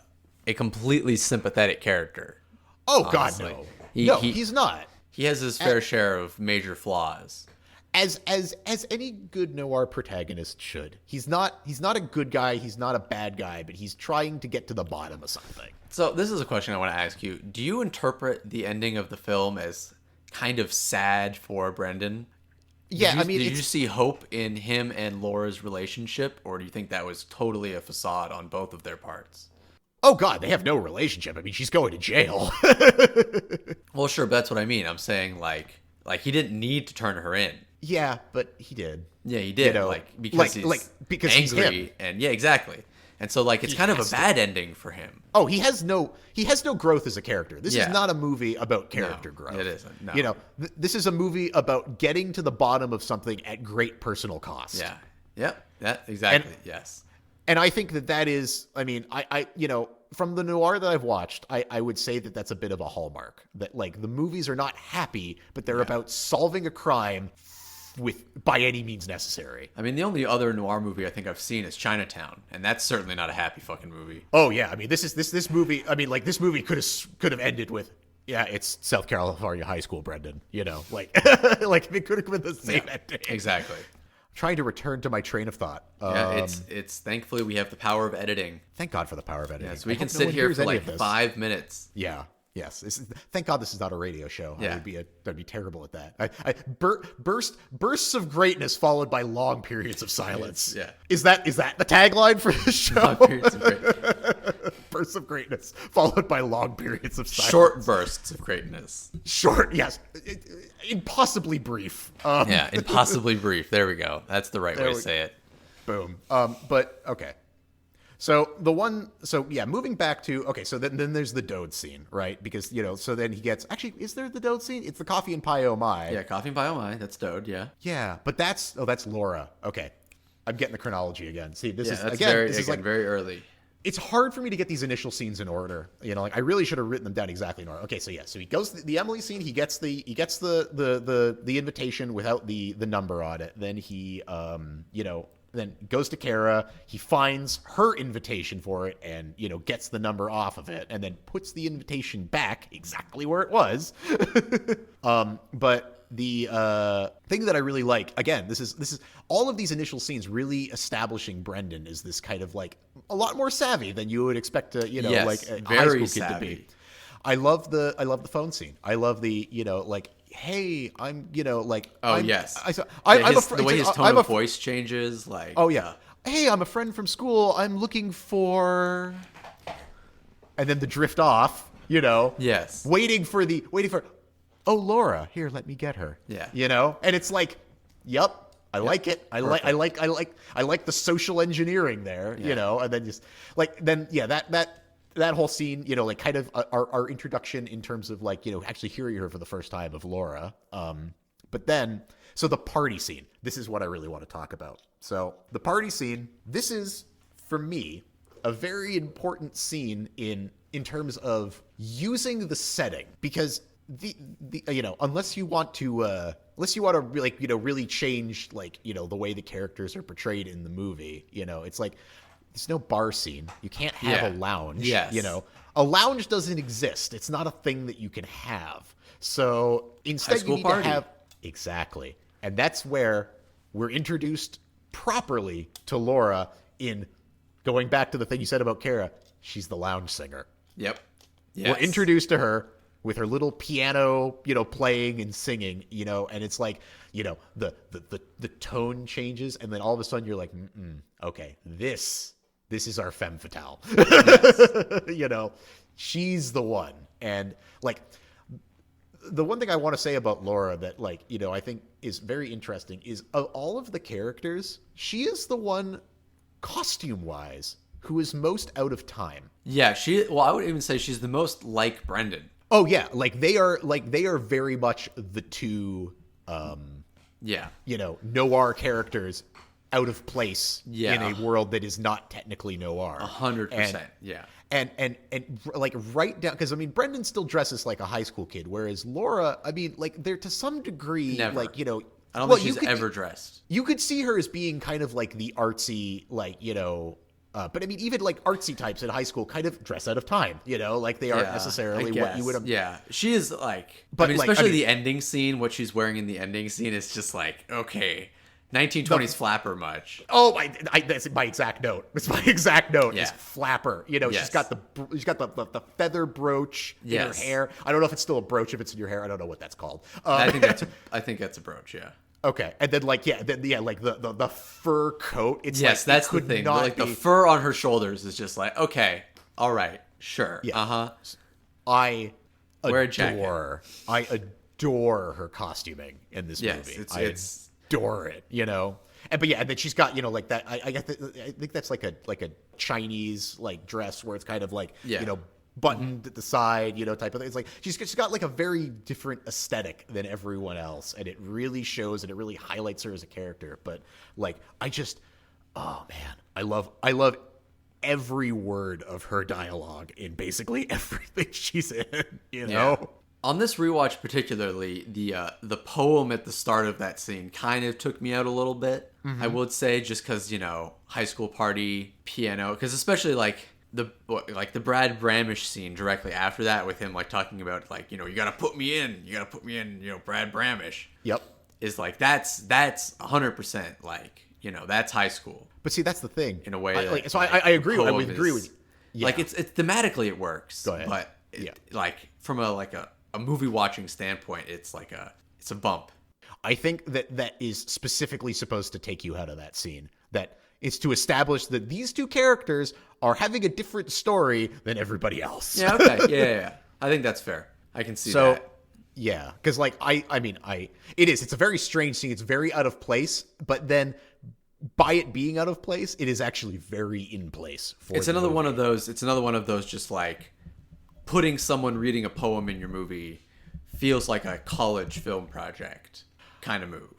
[SPEAKER 1] completely sympathetic character.
[SPEAKER 2] Oh honestly. God, no. He's not.
[SPEAKER 1] He has his fair share of major flaws.
[SPEAKER 2] As any good noir protagonist should. He's not a good guy, he's not a bad guy, but he's trying to get to the bottom of something.
[SPEAKER 1] So this is a question I want to ask you. Do you interpret the ending of the film as kind of sad for Brendan?
[SPEAKER 2] Yeah,
[SPEAKER 1] did you see hope in him and Laura's relationship, or do you think that was totally a facade on both of their parts?
[SPEAKER 2] Oh, God, they have no relationship. I mean, she's going to jail.
[SPEAKER 1] Well, sure, but that's what I mean. I'm saying, like he didn't need to turn her in.
[SPEAKER 2] Yeah, but he did.
[SPEAKER 1] Yeah, he did. You know, because he's angry. And yeah, exactly. And so, like, it's kind of a bad ending for him.
[SPEAKER 2] Oh, he has no growth as a character. This is not a movie about character growth.
[SPEAKER 1] It isn't. No.
[SPEAKER 2] You know, this is a movie about getting to the bottom of something at great personal cost.
[SPEAKER 1] Yeah. Yep. Yeah, exactly. Yes.
[SPEAKER 2] And I think that is, I mean, I you know, from the noir that I've watched, I would say that that's a bit of a hallmark. That, like, the movies are not happy, but they're about solving a crime by any means necessary.
[SPEAKER 1] I mean, the only other noir movie I think I've seen is Chinatown, and that's certainly not a happy fucking movie.
[SPEAKER 2] Oh yeah, I mean, this movie. I mean, like, this movie could have ended with, yeah, it's South California high school, Brendan. You know, like like it could have been the same ending.
[SPEAKER 1] Exactly.
[SPEAKER 2] Trying to return to my train of thought.
[SPEAKER 1] Yeah, it's thankfully we have the power of editing.
[SPEAKER 2] Thank God for the power of editing.
[SPEAKER 1] Yeah, so we can sit here for like 5 minutes.
[SPEAKER 2] Yeah. Yes. Thank God this is not a radio show.
[SPEAKER 1] Yeah.
[SPEAKER 2] I'd be terrible at that. Bursts of greatness followed by long periods of silence.
[SPEAKER 1] Yeah.
[SPEAKER 2] Is that the tagline for this show?
[SPEAKER 1] Long periods of greatness.
[SPEAKER 2] Bursts of greatness followed by long periods of silence.
[SPEAKER 1] Short bursts of greatness.
[SPEAKER 2] Short, yes. Impossibly brief.
[SPEAKER 1] Yeah, impossibly brief. There we go. That's the right way to say it.
[SPEAKER 2] Boom. But okay. So moving back to, okay, so then there's the Dode scene, right? Because, you know, so then he gets, actually, is there the Dode scene? It's the coffee and pie oh my.
[SPEAKER 1] Yeah, coffee and pie oh my, that's Dode, yeah.
[SPEAKER 2] Yeah, but that's Laura. Okay. I'm getting the chronology again. See, this is
[SPEAKER 1] very early.
[SPEAKER 2] It's hard for me to get these initial scenes in order. You know, like, I really should have written them down exactly in order. Okay, so yeah, so he goes the Emily scene. He gets the invitation without the number on it. Then he then goes to Kara. He finds her invitation for it, and, you know, gets the number off of it, and then puts the invitation back exactly where it was. But the thing that I really like, again, this is all of these initial scenes really establishing Brendan as this kind of, like, a lot more savvy than you would expect a, you know, like a high school kid to be. I love the phone scene. I love the, you know, like, hey, I'm, you know, like,
[SPEAKER 1] yes,
[SPEAKER 2] the
[SPEAKER 1] way his tone of voice changes, like,
[SPEAKER 2] oh yeah, hey, I'm a friend from school. I'm looking for, and then the drift off, you know,
[SPEAKER 1] yes,
[SPEAKER 2] waiting for, oh, Laura, here, let me get her,
[SPEAKER 1] yeah,
[SPEAKER 2] you know, and it's like, yep. I like it. I like the social engineering there, you know, and then just like, then, yeah, that whole scene, you know, like, kind of our introduction in terms of, like, you know, actually hearing her for the first time of Laura. But then, so the party scene, this is what I really want to talk about. So the party scene, this is, for me, a very important scene in terms of using the setting, because the you know, unless you want to really, like, you know, really change, like, you know, the way the characters are portrayed in the movie, you know, it's like, there's no bar scene. You can't have a lounge.
[SPEAKER 1] Yes.
[SPEAKER 2] You know, a lounge doesn't exist. It's not a thing that you can have. So instead, you need to have, exactly. And that's where we're introduced properly to Laura in, going back to the thing you said about Kara, she's the lounge singer.
[SPEAKER 1] Yep. Yes.
[SPEAKER 2] We're introduced to her with her little piano, you know, playing and singing, you know, and it's like, you know, the tone changes, and then all of a sudden you're like, okay, this is our femme fatale. Yes. You know, she's the one. And, like, the one thing I want to say about Laura that, like, you know, I think is very interesting is, of all of the characters, she is the one, costume-wise, who is most out of time.
[SPEAKER 1] Yeah, I would even say she's the most like Brendan.
[SPEAKER 2] Oh yeah, they are very much the two noir characters out of place in a world that is not technically noir.
[SPEAKER 1] 100%. Yeah.
[SPEAKER 2] And like right down, because I mean Brendan still dresses like a high school kid, whereas Laura, I mean, like they're to some degree
[SPEAKER 1] Never.
[SPEAKER 2] like, you know,
[SPEAKER 1] I don't think she's ever dressed.
[SPEAKER 2] You could see her as being kind of like the artsy, like, you know, but I mean, even like artsy types in high school kind of dress out of time, you know, like they aren't necessarily what you would.
[SPEAKER 1] Yeah, she is like, but I mean, especially the ending scene, what she's wearing in the ending scene is just like, okay, 1920s flapper much.
[SPEAKER 2] Oh, that's my exact note. It's my exact note. Is flapper. You know, she's got the feather brooch in her hair. I don't know if it's still a brooch if it's in your hair. I don't know what that's called.
[SPEAKER 1] I think that's a brooch. Yeah.
[SPEAKER 2] Okay, and then like like the fur coat. It's
[SPEAKER 1] that's the thing. Like the fur on her shoulders is just like, okay, all right, sure,
[SPEAKER 2] yeah. I adore her costuming in this movie. I adore it, you know. And then she's got, you know, like that. I think that's like a Chinese like dress where it's kind of like you know, buttoned at the side, you know, type of thing. It's like she's got like a very different aesthetic than everyone else, and it really shows and it really highlights her as a character. But like, oh man, I love every word of her dialogue in basically everything she's in, you know.
[SPEAKER 1] Yeah. On this rewatch particularly, the poem at the start of that scene kind of took me out a little bit. Mm-hmm. I would say, just because, you know, high school party piano, because especially like the Brad Bramish scene directly after that with him like talking about like, you know, you gotta put me in, you know, Brad Bramish.
[SPEAKER 2] Yep.
[SPEAKER 1] Is like that's 100% like, you know, that's high school.
[SPEAKER 2] But see, that's the thing.
[SPEAKER 1] In a way,
[SPEAKER 2] I agree. I would agree with you. Yeah.
[SPEAKER 1] Like it's thematically it works.
[SPEAKER 2] Go ahead.
[SPEAKER 1] But like from a movie watching standpoint, it's a bump.
[SPEAKER 2] I think that is specifically supposed to take you out of that scene. That is to establish that these two characters are having a different story than everybody else.
[SPEAKER 1] Yeah, okay. Yeah. I think that's fair. I can see that.
[SPEAKER 2] Yeah, because like it's a very strange scene. It's very out of place, but then by it being out of place, it is actually very in place.
[SPEAKER 1] It's another one of those. It's another one of those. Just like putting someone reading a poem in your movie feels like a college film project kind of move.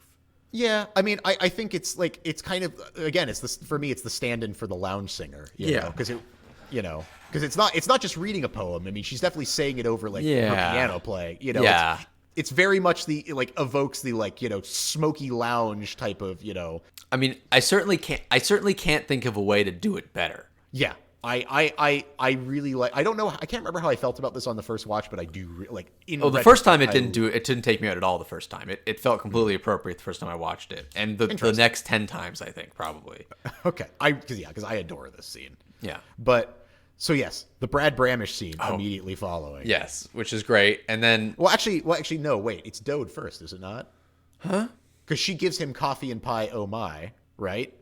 [SPEAKER 2] Yeah, I mean, I think it's like, it's kind of, again, for me, it's the stand-in for the lounge singer. You know, because it's not just reading a poem. I mean, she's definitely saying it over like her piano playing. You know, it's very much evokes the like, you know, smoky lounge type of, you know.
[SPEAKER 1] I mean, I certainly can't think of a way to do it better.
[SPEAKER 2] Yeah. I really like. I don't know. I can't remember how I felt about this on the first watch, but I do like.
[SPEAKER 1] The first time it didn't take me out at all. The first time it felt completely appropriate. The first time I watched it, and the next 10 times I think probably.
[SPEAKER 2] Okay, because I adore this scene.
[SPEAKER 1] Yeah,
[SPEAKER 2] but so yes, the Brad Bramish scene immediately following.
[SPEAKER 1] Yes, which is great, and then
[SPEAKER 2] actually no, wait, it's Dode first, is it not?
[SPEAKER 1] Huh?
[SPEAKER 2] Because she gives him coffee and pie. Oh my, right?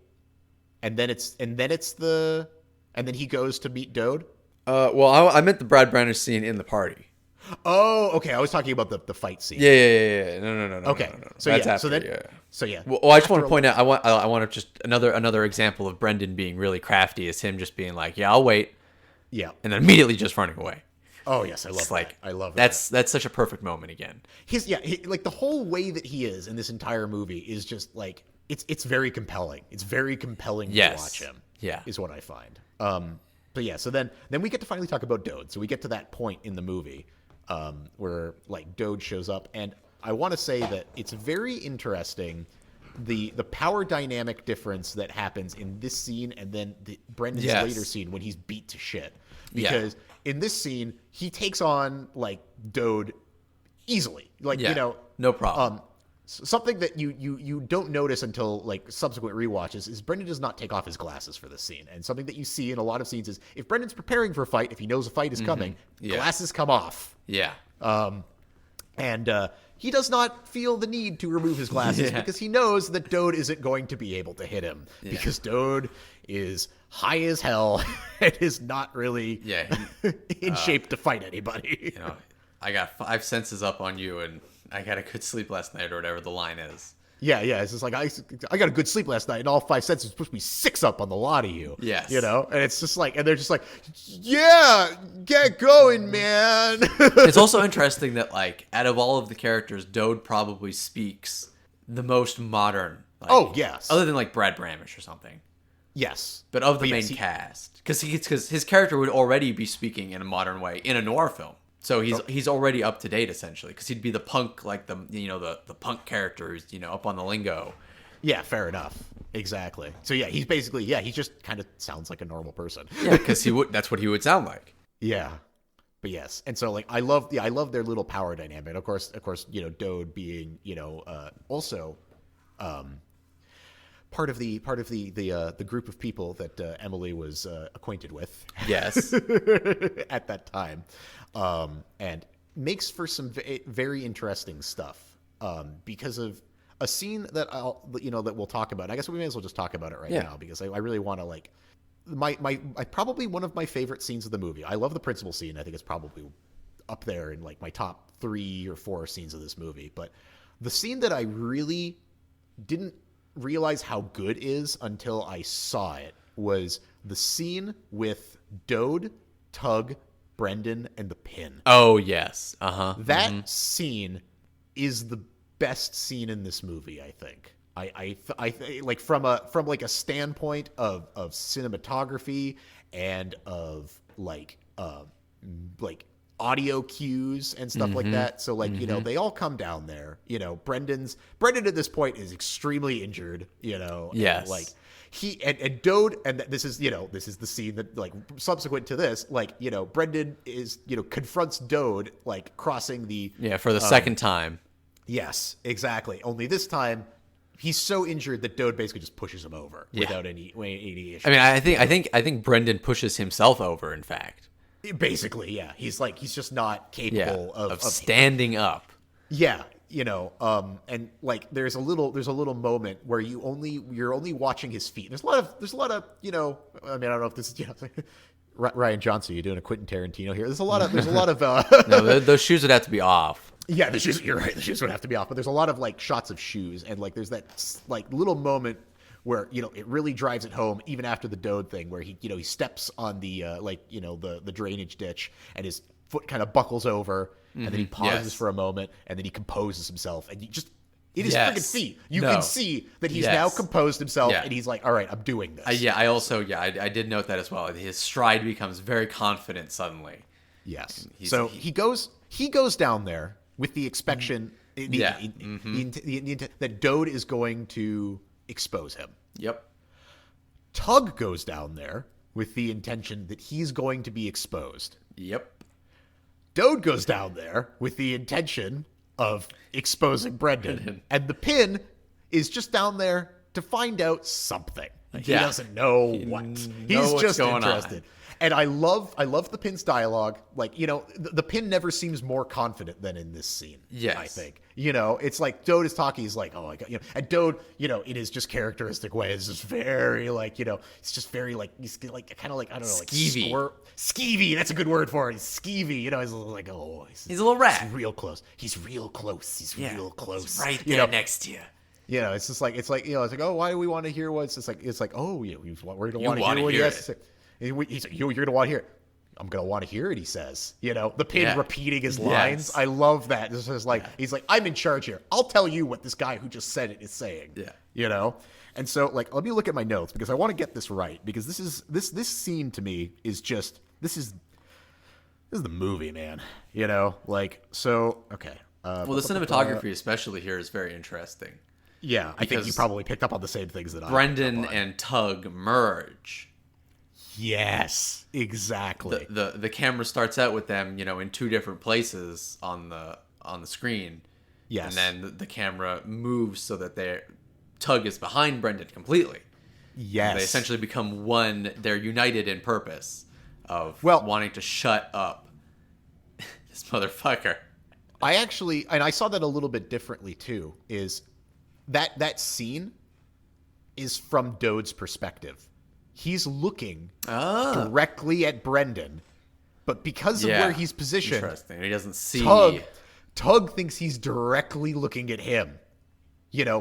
[SPEAKER 2] And then and then he goes to meet Dode?
[SPEAKER 1] Well, I meant the Brad Bramish scene in the party.
[SPEAKER 2] Oh, okay. I was talking about the fight scene.
[SPEAKER 1] Yeah. No.
[SPEAKER 2] Okay.
[SPEAKER 1] No.
[SPEAKER 2] So
[SPEAKER 1] that's
[SPEAKER 2] yeah.
[SPEAKER 1] after,
[SPEAKER 2] So yeah.
[SPEAKER 1] Well, I just want to point out. I want to just another example of Brendan being really crafty is him just being like, "Yeah, I'll wait."
[SPEAKER 2] Yeah.
[SPEAKER 1] And then immediately just running away.
[SPEAKER 2] Oh yes, I love that. I love
[SPEAKER 1] that. That's such a perfect moment again.
[SPEAKER 2] Like the whole way that he is in this entire movie is just like it's very compelling. It's very compelling to watch him.
[SPEAKER 1] Yeah.
[SPEAKER 2] Is what I find. But yeah, so then we get to finally talk about Dode. So we get to that point in the movie where like Dode shows up, and I want to say that it's very interesting the power dynamic difference that happens in this scene and then Brendan's later scene when he's beat to shit. Because in this scene he takes on like Dode easily, like you know,
[SPEAKER 1] no problem.
[SPEAKER 2] Something that you don't notice until like subsequent rewatches is Brendan does not take off his glasses for this scene. And something that you see in a lot of scenes is if Brendan's preparing for a fight, if he knows a fight is coming, glasses come off.
[SPEAKER 1] Yeah.
[SPEAKER 2] And he does not feel the need to remove his glasses because he knows that Dode isn't going to be able to hit him because Dode is high as hell and is not really in shape to fight anybody.
[SPEAKER 1] You know, I got 5 senses up on you and I got a good sleep last night or whatever the line is.
[SPEAKER 2] Yeah, it's just like I got a good sleep last night, and all 5 senses supposed to be 6 up on the lot of you.
[SPEAKER 1] Yes,
[SPEAKER 2] and it's just like, and they're just like, yeah, get going, man.
[SPEAKER 1] It's also interesting that like out of all of the characters, Dode probably speaks the most modern. Like,
[SPEAKER 2] oh yes,
[SPEAKER 1] other than like Brad Bramish or something.
[SPEAKER 2] Yes,
[SPEAKER 1] but of the main cast, because his character would already be speaking in a modern way in a noir film. So he's already up to date essentially, because he'd be the punk, like the punk character who's up on the lingo.
[SPEAKER 2] Yeah, fair enough. Exactly. So yeah, he's basically he just kind of sounds like a normal person.
[SPEAKER 1] Yeah, because that's what he would sound like.
[SPEAKER 2] Yeah, but yes, and so like I love their little power dynamic. Of course, Dode being also part of the group of people that Emily was acquainted with.
[SPEAKER 1] Yes,
[SPEAKER 2] at that time. And makes for some very interesting stuff because of a scene that that we'll talk about. I guess we may as well just talk about it right now, because I really want to like my probably one of my favorite scenes of the movie. I love the principal scene. I think it's probably up there in like my top 3 or 4 scenes of this movie. But the scene that I really didn't realize how good is until I saw it was the scene with Dode, Tug, Brendan, and the Pin.
[SPEAKER 1] Oh yes,
[SPEAKER 2] That scene is the best scene in this movie. I think. I like from a standpoint of cinematography and of like audio cues and stuff like that. So like they all come down there. Brendan at this point is extremely injured.
[SPEAKER 1] Yes.
[SPEAKER 2] And, like. He and Dode, and this is the scene that like subsequent to this, like Brendan is confronts Dode like crossing the
[SPEAKER 1] for the second time.
[SPEAKER 2] Yes, exactly. Only this time he's so injured that Dode basically just pushes him over without any issues.
[SPEAKER 1] I mean, I think Brendan pushes himself over. In fact,
[SPEAKER 2] basically, yeah, he's just not capable of
[SPEAKER 1] standing up.
[SPEAKER 2] Yeah. And like there's a little moment where you're only watching his feet. There's a lot of I mean, I don't know if this is Ryan Johnson, you're doing a Quentin Tarantino here. There's a lot of
[SPEAKER 1] no, those shoes would have to be off.
[SPEAKER 2] Yeah, the shoes. You're right. The shoes would have to be off. But there's a lot of like shots of shoes, and like there's that like little moment where it really drives it home, even after the Dode thing, where he steps on the the drainage ditch, and his foot kind of buckles over. And then he pauses for a moment, and then he composes himself. And it is freaking feet. You can see that he's now composed himself, and he's like, all right, I'm doing this.
[SPEAKER 1] I did note that as well. His stride becomes very confident suddenly.
[SPEAKER 2] Yes. So he goes down there with the expectation that Dode is going to expose him.
[SPEAKER 1] Yep.
[SPEAKER 2] Tug goes down there with the intention that he's going to be exposed.
[SPEAKER 1] Yep.
[SPEAKER 2] Dode goes down there with the intention of exposing Brendan. And the Pin is just down there to find out something. He doesn't know what. He's just interested. And I love the Pin's dialogue. Like, the Pin never seems more confident than in this scene.
[SPEAKER 1] Yes.
[SPEAKER 2] I think. It's like Dode is talking. He's like, oh my God. And Dode, in his just characteristic way, is just very like, it's just very like, he's like, kind of like, I don't know, like
[SPEAKER 1] skeevy.
[SPEAKER 2] Skeevy. That's a good word for it. He's skeevy. He's like, oh.
[SPEAKER 1] He's a little rat.
[SPEAKER 2] He's real close. He's real close. He's real close.
[SPEAKER 1] He's right there next to you.
[SPEAKER 2] It's just like, it's like, oh, why do we want to hear what's it's like, oh, we're going to want to hear what he has to say. He's like, you're going to want to hear it. I'm going to want to hear it, he says. The Pin repeating his lines. I love that. This is like, he's like, I'm in charge here. I'll tell you what this guy who just said it is saying.
[SPEAKER 1] Yeah.
[SPEAKER 2] And so, like, let me look at my notes, because I want to get this right, because this scene to me is just, this is the movie, man. Like, so, okay.
[SPEAKER 1] Well, the cinematography especially here is very interesting.
[SPEAKER 2] Yeah, I think you probably picked up on the same things that
[SPEAKER 1] Brendan and Tug merge.
[SPEAKER 2] Yes, exactly.
[SPEAKER 1] The camera starts out with them, in 2 different places on the screen.
[SPEAKER 2] Yes.
[SPEAKER 1] And then the camera moves so that Tug is behind Brendan completely.
[SPEAKER 2] Yes.
[SPEAKER 1] And they essentially become one. They're united in purpose of wanting to shut up this motherfucker.
[SPEAKER 2] I saw that a little bit differently too, is that scene is from Dode's perspective. He's looking directly at Brendan, but because of where he's positioned,
[SPEAKER 1] interesting. He doesn't see.
[SPEAKER 2] Tug thinks he's directly looking at him.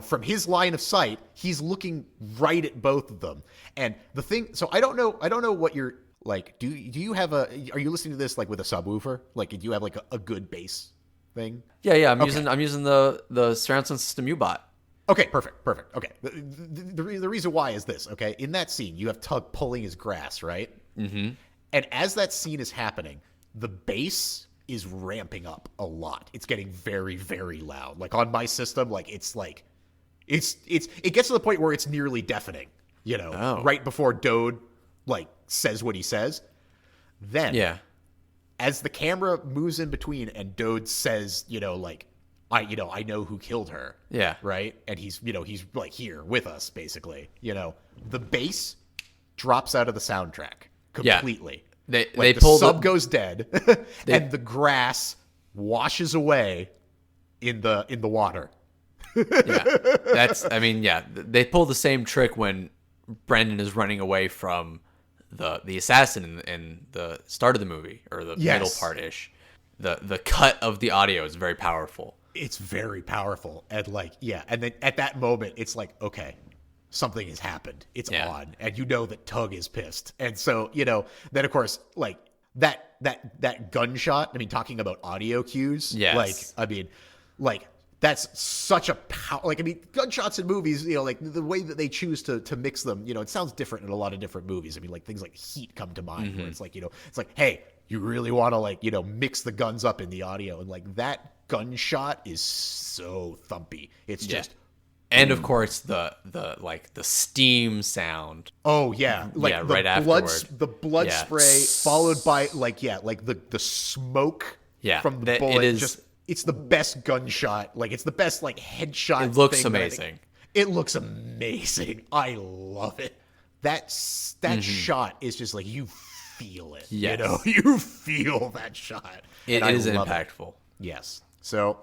[SPEAKER 2] from his line of sight, he's looking right at both of them. And the thing, so I don't know what you're like. Do you have are you listening to this like with a subwoofer? Like, do you have like a good bass thing?
[SPEAKER 1] Yeah. I'm using the surround sound system you bought.
[SPEAKER 2] Okay, perfect. Okay. The reason why is this, okay? In that scene, you have Tug pulling his grass, right? Mm-hmm. And as that scene is happening, the bass is ramping up a lot. It's getting very, very loud. Like on my system, like it gets to the point where it's nearly deafening, right before Dode like says what he says. Then as the camera moves in between and Dode says, I know who killed her.
[SPEAKER 1] Yeah.
[SPEAKER 2] Right? And he's like here with us, basically. The bass drops out of the soundtrack completely.
[SPEAKER 1] They
[SPEAKER 2] the
[SPEAKER 1] pull
[SPEAKER 2] sub goes dead, and the grass washes away in the water.
[SPEAKER 1] They pull the same trick when Brendan is running away from the assassin in the start of the movie, or the middle part ish. The cut of the audio is very powerful.
[SPEAKER 2] It's very powerful, and and then at that moment, it's like, okay, something has happened. It's on, and that Tug is pissed, and so then of course like that gunshot. I mean, talking about audio cues, that's such a gunshots in movies, like the way that they choose to mix them, it sounds different in a lot of different movies. I mean, like things like Heat come to mind, where it's like it's like, hey, you really want to mix the guns up in the audio, and like that gunshot is so thumpy. It's just.
[SPEAKER 1] And of course the steam sound.
[SPEAKER 2] Oh yeah,
[SPEAKER 1] right afterward.
[SPEAKER 2] The blood spray followed by the smoke from the bullet. It's the best gunshot. Like it's the best headshot.
[SPEAKER 1] It looks amazing.
[SPEAKER 2] It looks amazing. I love it. That shot is just like you feel it.
[SPEAKER 1] Yes.
[SPEAKER 2] You feel that shot.
[SPEAKER 1] It is impactful.
[SPEAKER 2] Yes. So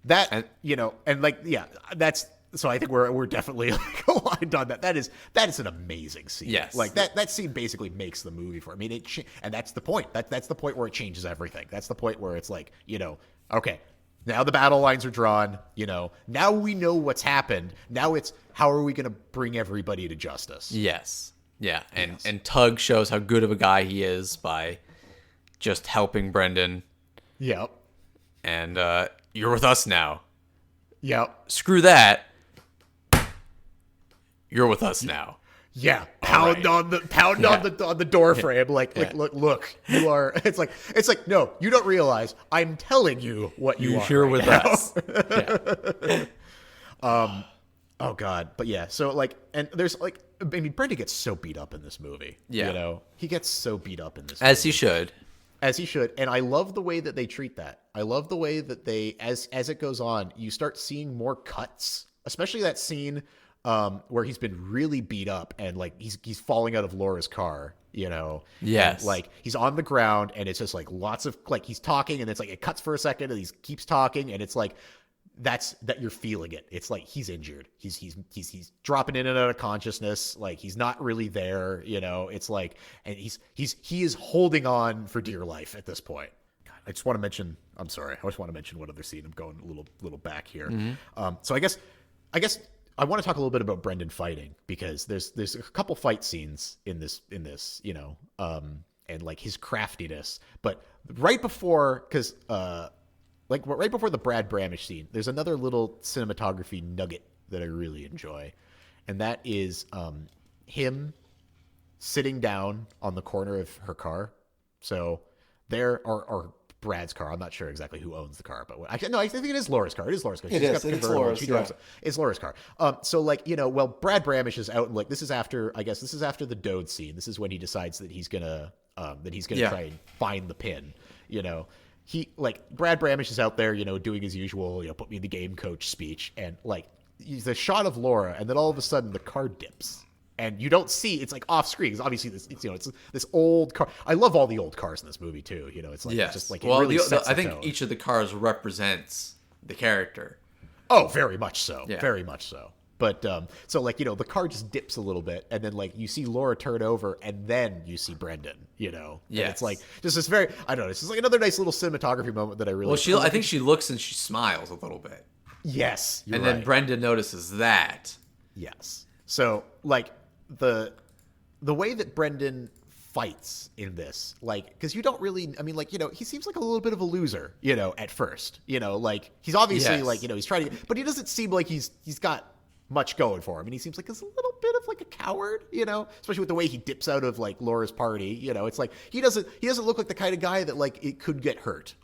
[SPEAKER 2] that that's. So I think we're definitely aligned on that. That is an amazing scene.
[SPEAKER 1] Yes.
[SPEAKER 2] Like that scene basically makes the movie for. I mean, and that's the point. That's the point where it changes everything. That's the point where it's like, okay, now the battle lines are drawn. Now we know what's happened. Now it's how are we going to bring everybody to justice?
[SPEAKER 1] Yes. Yeah. And Tug shows how good of a guy he is by just helping Brendan.
[SPEAKER 2] Yep.
[SPEAKER 1] And you're with us now.
[SPEAKER 2] Yep.
[SPEAKER 1] Screw that. You're with us now.
[SPEAKER 2] Yeah, pound on the door frame. Look, you are. It's like no, you don't realize. I'm telling you what you are.
[SPEAKER 1] Here with us.
[SPEAKER 2] Oh God, but yeah. So and there's Brendan gets so beat up in this movie.
[SPEAKER 1] Yeah,
[SPEAKER 2] he gets so beat up in this.
[SPEAKER 1] As
[SPEAKER 2] movie.
[SPEAKER 1] he should.
[SPEAKER 2] As he should, and I love the way that they treat that. I love the way that they, as it goes on, you start seeing more cuts, especially that scene where he's been really beat up and he's falling out of Laura's car,
[SPEAKER 1] Yes.
[SPEAKER 2] And, he's on the ground and it's just lots of he's talking and it's it cuts for a second and he keeps talking and it's that you're feeling it. It's like he's injured. He's dropping in and out of consciousness. He's not really there, It's and he is holding on for dear life at this point. God, I just want to mention. I'm sorry. I just want to mention one other scene. I'm going a little back here. Mm-hmm. So I guess I want to talk a little bit about Brendan fighting because there's a couple fight scenes in this and his craftiness, but right before right before the Brad Bramish scene, there's another little cinematography nugget that I really enjoy, and that is him sitting down on the corner of her car. So there or Brad's car. I'm not sure exactly who owns the car, but I think it is Laura's car. It is Laura's car.
[SPEAKER 1] It's Laura's.
[SPEAKER 2] She drives. It's Laura's car. So Brad Bramish is out, and this is after the Dode scene. This is when he decides that he's gonna try and find the pin. Brad Bramish is out there, doing his usual, put me in the game coach speech, and the shot of Laura, and then all of a sudden the car dips. And you don't see it's off screen because obviously it's this old car. I love all the old cars in this movie too. It's just it really sets
[SPEAKER 1] I think
[SPEAKER 2] tone.
[SPEAKER 1] each of the cars represents the character.
[SPEAKER 2] Oh, very much so.
[SPEAKER 1] Yeah.
[SPEAKER 2] Very much so. But the car just dips a little bit, and then you see Laura turn over, and then you see Brendan. And it's just this very, I don't know, it's just another nice little cinematography moment that I really.
[SPEAKER 1] Well, I think she looks and she smiles a little bit.
[SPEAKER 2] Yes, you're
[SPEAKER 1] and
[SPEAKER 2] right.
[SPEAKER 1] then Brendan notices that.
[SPEAKER 2] Yes. So like the way that Brendan fights in this, like, because you don't really, I mean, like, he seems like a little bit of a loser, at first, like he's obviously like, he's trying to, but he doesn't seem like he's got much going for him, and he seems like he's a little bit of like a coward, especially with the way he dips out of like Laura's party. It's like he doesn't look like the kind of guy that like it could get hurt,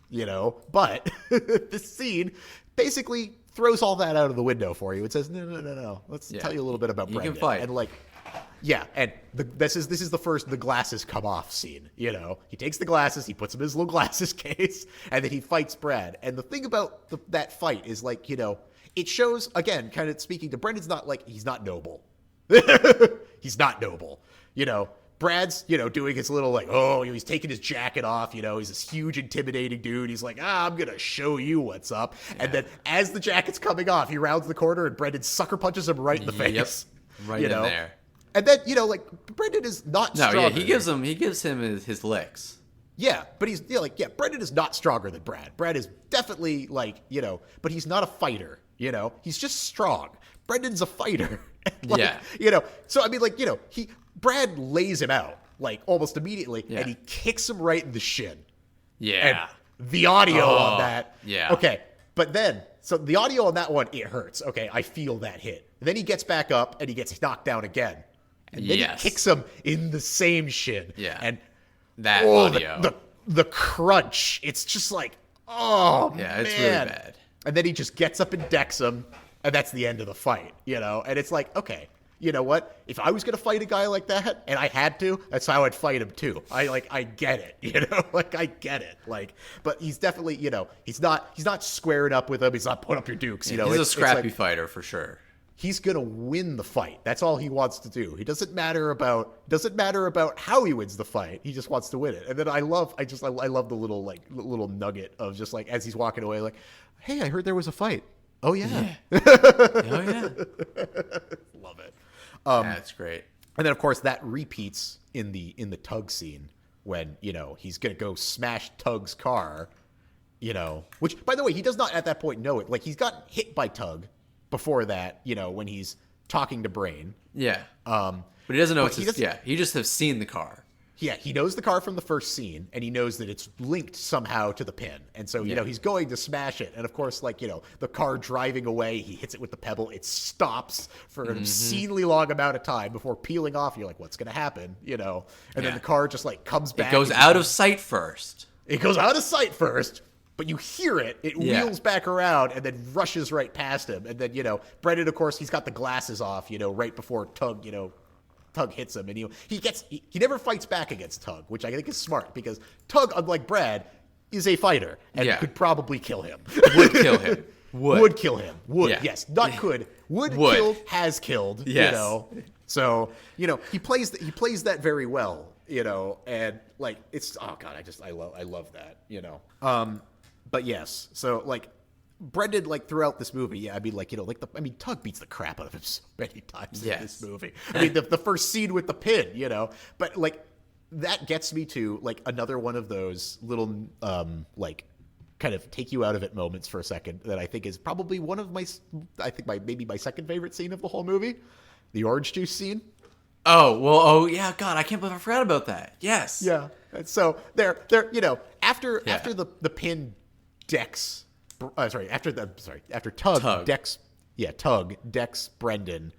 [SPEAKER 2] but this scene basically throws all that out of the window for you. It says no, let's tell you a little bit about Brendan.
[SPEAKER 1] You can fight.
[SPEAKER 2] And like, yeah, and this is the first the glasses come off scene. He takes the glasses, he puts them in his little glasses case, and then he fights Brad. And the thing about that fight is like, it shows, again, kind of speaking to Brendan's not like, he's not noble. He's not noble. Brad's, doing his little like, he's taking his jacket off, he's this huge intimidating dude. He's like, I'm going to show you what's up. Yeah. And then as the jacket's coming off, he rounds the corner and Brendan sucker punches him right in the face.
[SPEAKER 1] Right in there.
[SPEAKER 2] And then, like, Brendan is not stronger.
[SPEAKER 1] Yeah, he gives him his licks.
[SPEAKER 2] Yeah, but he's, Brendan is not stronger than Brad. Brad is definitely like, but he's not a fighter. He's just strong. Brendan's a fighter. Like, so I mean, like, Brad lays him out like almost immediately, and he kicks him right in the shin.
[SPEAKER 1] Yeah.
[SPEAKER 2] And the audio on that.
[SPEAKER 1] Yeah.
[SPEAKER 2] Okay, but then so the audio on that one, it hurts. Okay, I feel that hit. And then he gets back up and he gets knocked down again, and then he kicks him in the same shin.
[SPEAKER 1] Yeah.
[SPEAKER 2] And
[SPEAKER 1] that audio,
[SPEAKER 2] the crunch. It's just like, oh
[SPEAKER 1] yeah,
[SPEAKER 2] man.
[SPEAKER 1] It's really bad.
[SPEAKER 2] And then he just gets up and decks him, and that's the end of the fight, And it's like, okay, you know what? If I was going to fight a guy like that, and I had to, that's how I'd fight him too. I get it, Like, I get it. Like, but he's definitely, he's not squaring up with him. He's not putting up your dukes,
[SPEAKER 1] He's a scrappy fighter for sure.
[SPEAKER 2] He's going to win the fight. That's all he wants to do. He doesn't matter about how he wins the fight. He just wants to win it. And then I love the little nugget of just like, as he's walking away, like, hey, I heard there was a fight. Oh yeah.
[SPEAKER 1] Oh yeah.
[SPEAKER 2] Love it.
[SPEAKER 1] That's great.
[SPEAKER 2] And then of course that repeats in the Tug scene when, he's going to go smash Tug's car, which by the way, he does not at that point know it. Like, he's gotten hit by Tug before that, when he's talking to Brain.
[SPEAKER 1] Yeah. But he doesn't know he just has seen the car.
[SPEAKER 2] Yeah, he knows the car from the first scene, and he knows that it's linked somehow to the pin. And so, he's going to smash it. And of course, like, the car driving away, he hits it with the pebble. It stops for an obscenely long amount of time before peeling off. You're like, what's going to happen? And then the car just like comes back.
[SPEAKER 1] It goes out of sight first.
[SPEAKER 2] It goes out of sight first, but you hear it. It wheels back around and then rushes right past him. And then, Brendan, of course, he's got the glasses off, right before Tug, Tug hits him, and he never fights back against Tug, which I think is smart because Tug, unlike Brad, is a fighter and could probably kill him.
[SPEAKER 1] Would kill him.
[SPEAKER 2] Would kill him. Would.
[SPEAKER 1] Yeah.
[SPEAKER 2] Yes. Not could. Would kill. Has killed.
[SPEAKER 1] Yes.
[SPEAKER 2] So he plays that very well. And like it's God, I love that. But yes. So like Brendan, like throughout this movie, I mean, like, Tug beats the crap out of him so many times in this movie. I mean, the first scene with the pin, but like that gets me to like another one of those little, like kind of take you out of it moments for a second that I think is probably one of my second favorite scene of the whole movie, the orange juice scene.
[SPEAKER 1] Oh yeah, God, I can't believe I forgot about that. Yes.
[SPEAKER 2] Yeah. And so they're after the pin decks. After Tug decks Brendan,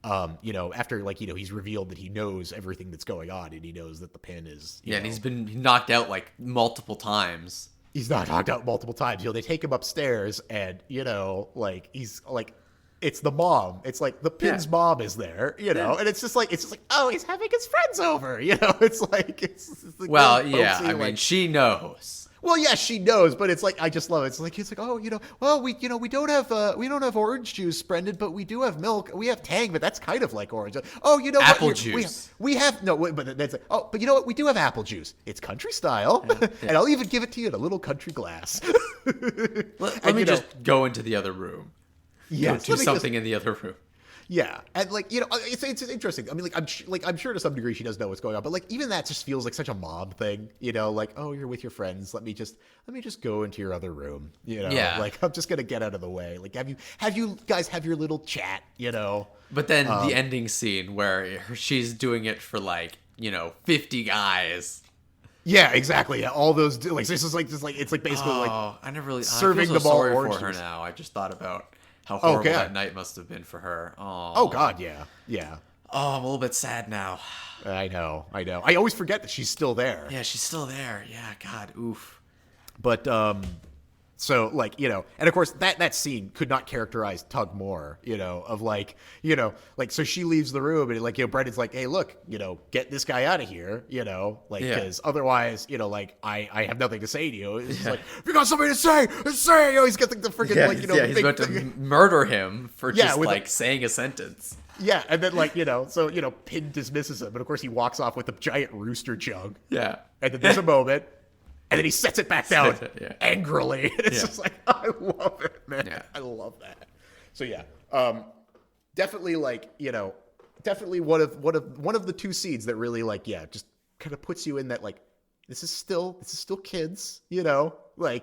[SPEAKER 2] after like, he's revealed that he knows everything that's going on and he knows that the pin is,
[SPEAKER 1] and he's been knocked out like multiple times.
[SPEAKER 2] He's not knocked out multiple times. They take him upstairs and, like he's like, it's the mom. It's like the pin's mom is there, and it's just like, oh, he's having his friends over, it's like, it's
[SPEAKER 1] well, yeah, I mean, she knows.
[SPEAKER 2] Well, yeah, she knows, but it's like I just love it. It's like oh, well, we don't have orange juice, Brendan, but we do have milk. We have Tang, but that's kind of like orange. Oh,
[SPEAKER 1] apple juice.
[SPEAKER 2] We have no, but that's like, oh, but you know what? We do have apple juice. It's country style, and I'll even give it to you in a little country glass.
[SPEAKER 1] Let me just go into the other room.
[SPEAKER 2] Yeah,
[SPEAKER 1] do something in the other room.
[SPEAKER 2] Yeah, and like it's interesting. I mean, I'm sure to some degree she does know what's going on, but like even that just feels like such a mob thing. Like, oh, you're with your friends. Let me just go into your other room.
[SPEAKER 1] Yeah.
[SPEAKER 2] Like I'm just gonna get out of the way. Like have you guys have your little chat.
[SPEAKER 1] But then the ending scene where she's doing it for 50 guys.
[SPEAKER 2] Yeah, exactly. Yeah, all those like this is like just like it's like basically
[SPEAKER 1] I never really
[SPEAKER 2] serving
[SPEAKER 1] I feel so
[SPEAKER 2] them all
[SPEAKER 1] sorry
[SPEAKER 2] orange
[SPEAKER 1] for her
[SPEAKER 2] juice.
[SPEAKER 1] now. I just thought about how horrible that night must have been for her.
[SPEAKER 2] Oh God, yeah.
[SPEAKER 1] Oh, I'm a little bit sad now.
[SPEAKER 2] I know. I always forget that she's still there.
[SPEAKER 1] Yeah, she's still there. Yeah, God, oof.
[SPEAKER 2] But so and of course that scene could not characterize Tug more, of so she leaves the room and Brendan's like, hey, look, get this guy out of here, because otherwise, I have nothing to say to you. It's like, if you got something to say, he's got the freaking
[SPEAKER 1] he's about to murder him for just saying a sentence.
[SPEAKER 2] Yeah, and then so Pin dismisses him, but of course he walks off with a giant rooster jug.
[SPEAKER 1] Yeah,
[SPEAKER 2] and then there's a moment. And then he sets it back down angrily. And it's just like, I love it, man. Yeah. I love that. So definitely definitely one of the two seeds that really just kind of puts you in that this is still kids, gotta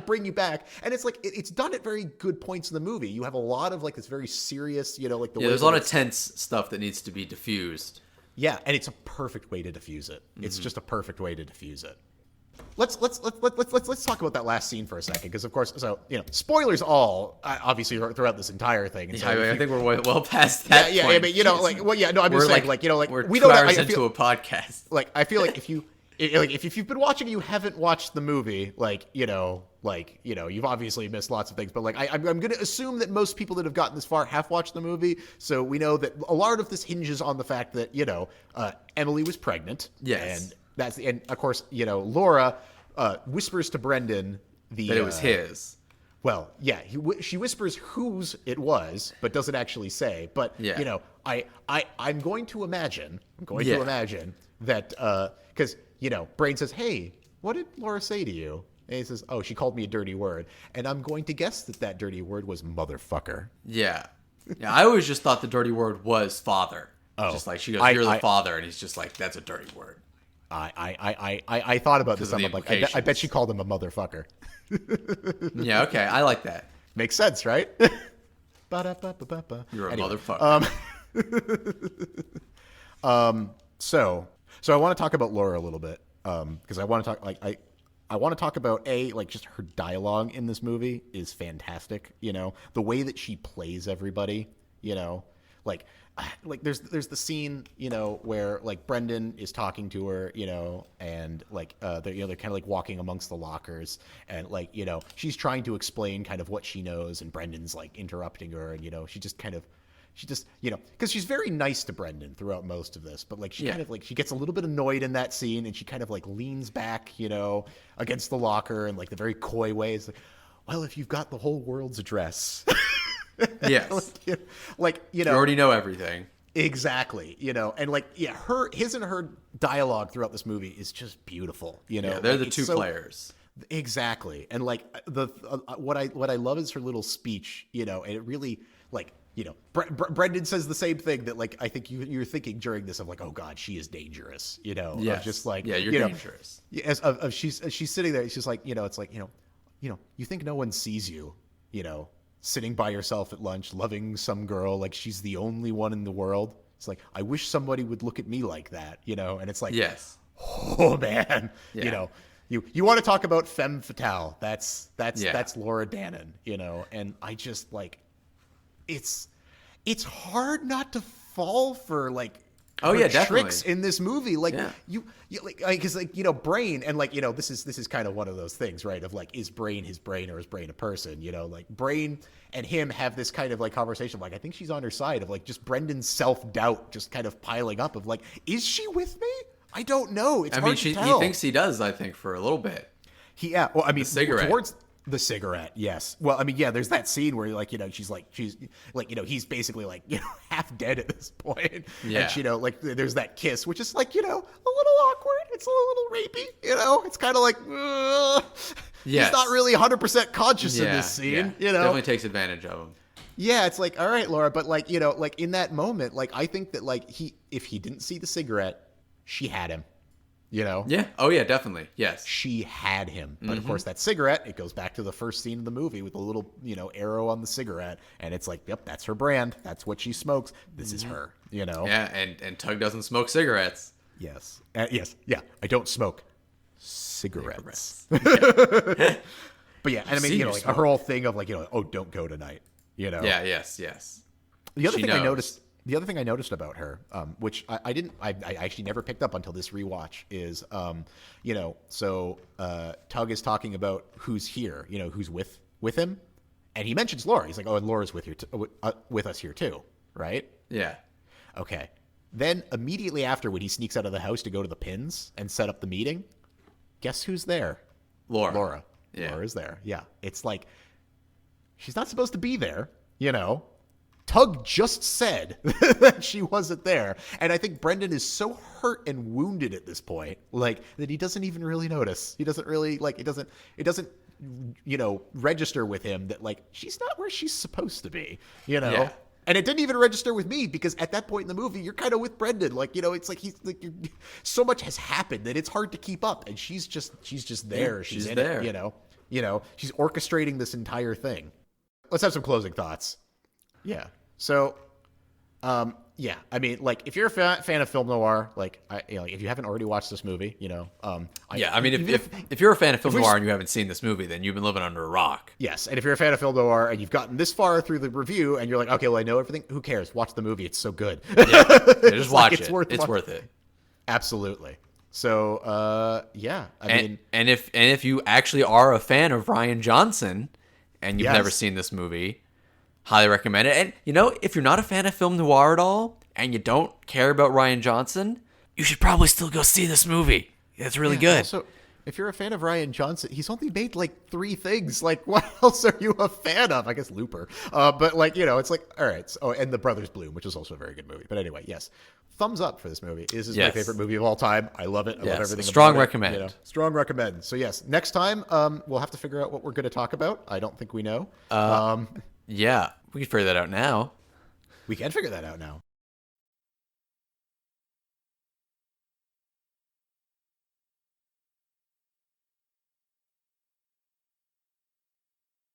[SPEAKER 2] bring you back. And it's it's done at very good points in the movie. You have a lot of this very serious,
[SPEAKER 1] there's a lot of tense stuff that needs to be diffused.
[SPEAKER 2] Yeah, and it's a perfect way to diffuse it. It's just a perfect way to diffuse it. Let's talk about that last scene for a second, because of course, spoilers all obviously throughout this entire thing. And so
[SPEAKER 1] I think we're well past that.
[SPEAKER 2] Yeah,
[SPEAKER 1] point.
[SPEAKER 2] I'm just saying,
[SPEAKER 1] we're
[SPEAKER 2] we
[SPEAKER 1] 2
[SPEAKER 2] don't.
[SPEAKER 1] hours into a podcast.
[SPEAKER 2] I feel like if you've been watching, and you haven't watched the movie, you've obviously missed lots of things. But I'm going to assume that most people that have gotten this far have watched the movie, so we know that a lot of this hinges on the fact that Emily was pregnant.
[SPEAKER 1] Yes,
[SPEAKER 2] and of course Laura whispers to Brendan that
[SPEAKER 1] it was his.
[SPEAKER 2] Well, yeah, she whispers whose it was, but doesn't actually say. But I'm going to imagine that because Brain says, "Hey, what did Laura say to you?" And he says, "Oh, she called me a dirty word." And I'm going to guess that dirty word was motherfucker.
[SPEAKER 1] Yeah. Yeah, I always just thought the dirty word was father. Oh. Just she goes, "You're the father," and he's just like, "That's a dirty word."
[SPEAKER 2] I thought about this. I'm like, I bet she called him a motherfucker.
[SPEAKER 1] Yeah, okay. I like that.
[SPEAKER 2] Makes sense, right?
[SPEAKER 1] You're a motherfucker.
[SPEAKER 2] So I want to talk about Laura a little bit, because I want to talk I want to talk about just her dialogue in this movie is fantastic. The way that she plays everybody. There's the scene where Brendan is talking to her, and they're kind of walking amongst the lockers, and she's trying to explain kind of what she knows, and Brendan's interrupting her, and she just because she's very nice to Brendan throughout most of this, but kind of she gets a little bit annoyed in that scene, and she kind of leans back, against the locker, and the very coy way is well, if you've got the whole world's address.
[SPEAKER 1] Yes.
[SPEAKER 2] You
[SPEAKER 1] already know everything.
[SPEAKER 2] Exactly. And his and her dialogue throughout this movie is just beautiful.
[SPEAKER 1] Yeah, they're the two players.
[SPEAKER 2] Exactly. And what I love is her little speech, and it really Brendan says the same thing that I think you're thinking during this of oh God, she is dangerous,
[SPEAKER 1] Yes.
[SPEAKER 2] of just
[SPEAKER 1] you're dangerous.
[SPEAKER 2] As she's sitting there, it's just it's you think no one sees you, sitting by yourself at lunch, loving some girl she's the only one in the world. It's I wish somebody would look at me like that, and it's
[SPEAKER 1] yes.
[SPEAKER 2] Oh man,
[SPEAKER 1] yeah.
[SPEAKER 2] You want to talk about femme fatale? That's Laura Dannon, and I just it's hard not to fall for tricks in this movie, because Brain, and this is kind of one of those things, right, of is Brain his brain or is Brain a person, Brain and him have this kind of conversation, I think she's on her side of just Brendan's self-doubt just kind of piling up of is she with me? I don't know. It's hard to tell.
[SPEAKER 1] He thinks he does, I think, for a little bit.
[SPEAKER 2] Well, I mean,
[SPEAKER 1] the cigarette.
[SPEAKER 2] Towards the cigarette, yes. Well, I mean, yeah, there's that scene where she's he's basically half dead at this point.
[SPEAKER 1] Yeah.
[SPEAKER 2] And there's that kiss, which is a little awkward. It's a little rapey, it's kind of
[SPEAKER 1] yes.
[SPEAKER 2] He's not really 100% conscious in this scene,
[SPEAKER 1] Definitely takes advantage of him.
[SPEAKER 2] Yeah, it's like, all right, Laura, but like, like in that moment, like I think that like if he didn't see the cigarette, she had him.
[SPEAKER 1] Yeah. Oh yeah, definitely. Yes.
[SPEAKER 2] She had him. But of course that cigarette, it goes back to the first scene of the movie with the little, arrow on the cigarette, and it's like, yep, that's her brand. That's what she smokes. This is her,
[SPEAKER 1] Yeah, and Tug doesn't smoke cigarettes.
[SPEAKER 2] Yes. Yes. Yeah. I don't smoke cigarettes. But yeah, and I mean, like her whole thing of like, oh, don't go tonight.
[SPEAKER 1] Yeah. Yes.
[SPEAKER 2] The other thing I noticed about her, which I actually never picked up until this rewatch, is, so Tug is talking about who's here, who's with him, and he mentions Laura. He's like, oh, and Laura's with us here too, right?
[SPEAKER 1] Yeah.
[SPEAKER 2] Okay. Then immediately after, when he sneaks out of the house to go to the pins and set up the meeting, guess who's there? Laura.
[SPEAKER 1] Yeah.
[SPEAKER 2] Laura's there. Yeah. It's like, she's not supposed to be there, Tug just said that she wasn't there. And I think Brendan is so hurt and wounded at this point, like, that he doesn't even really notice. He doesn't really, like, it doesn't, register with him that, like, she's not where she's supposed to be,
[SPEAKER 1] Yeah.
[SPEAKER 2] And it didn't even register with me because at that point in the movie, you're kind of with Brendan. Like, it's like he's like, so much has happened that it's hard to keep up. And she's just there.
[SPEAKER 1] Yeah,
[SPEAKER 2] she's in
[SPEAKER 1] there.
[SPEAKER 2] It, she's orchestrating this entire thing. Let's have some closing thoughts. Yeah. So, yeah, I mean, like, if you're a fan of film noir, like, if you haven't already watched this movie,
[SPEAKER 1] I mean, if you're a fan of film noir and you haven't seen this movie, then you've been living under a rock.
[SPEAKER 2] Yes, and if you're a fan of film noir and you've gotten this far through the review and you're like, okay, well, I know everything, who cares? Watch the movie. It's so good.
[SPEAKER 1] Yeah, just watch it. It's worth it.
[SPEAKER 2] Absolutely. So, yeah, I mean,
[SPEAKER 1] and if you actually are a fan of Rian Johnson and you've never seen this movie, highly recommend it. And, if you're not a fan of film noir at all and you don't care about Rian Johnson, you should probably still go see this movie. It's really good.
[SPEAKER 2] Also, if you're a fan of Rian Johnson, he's only made like 3 things. Like, what else are you a fan of? I guess Looper. But like, it's like, all right. So, and The Brothers Bloom, which is also a very good movie. But anyway, yes. Thumbs up for this movie. This is my favorite movie of all time. I love it. I love everything
[SPEAKER 1] strong
[SPEAKER 2] about
[SPEAKER 1] recommend.
[SPEAKER 2] it. Strong recommend. So yes, next time we'll have to figure out what we're going to talk about. I don't think we know.
[SPEAKER 1] Yeah, we can figure that out now.
[SPEAKER 2] We can figure that out now.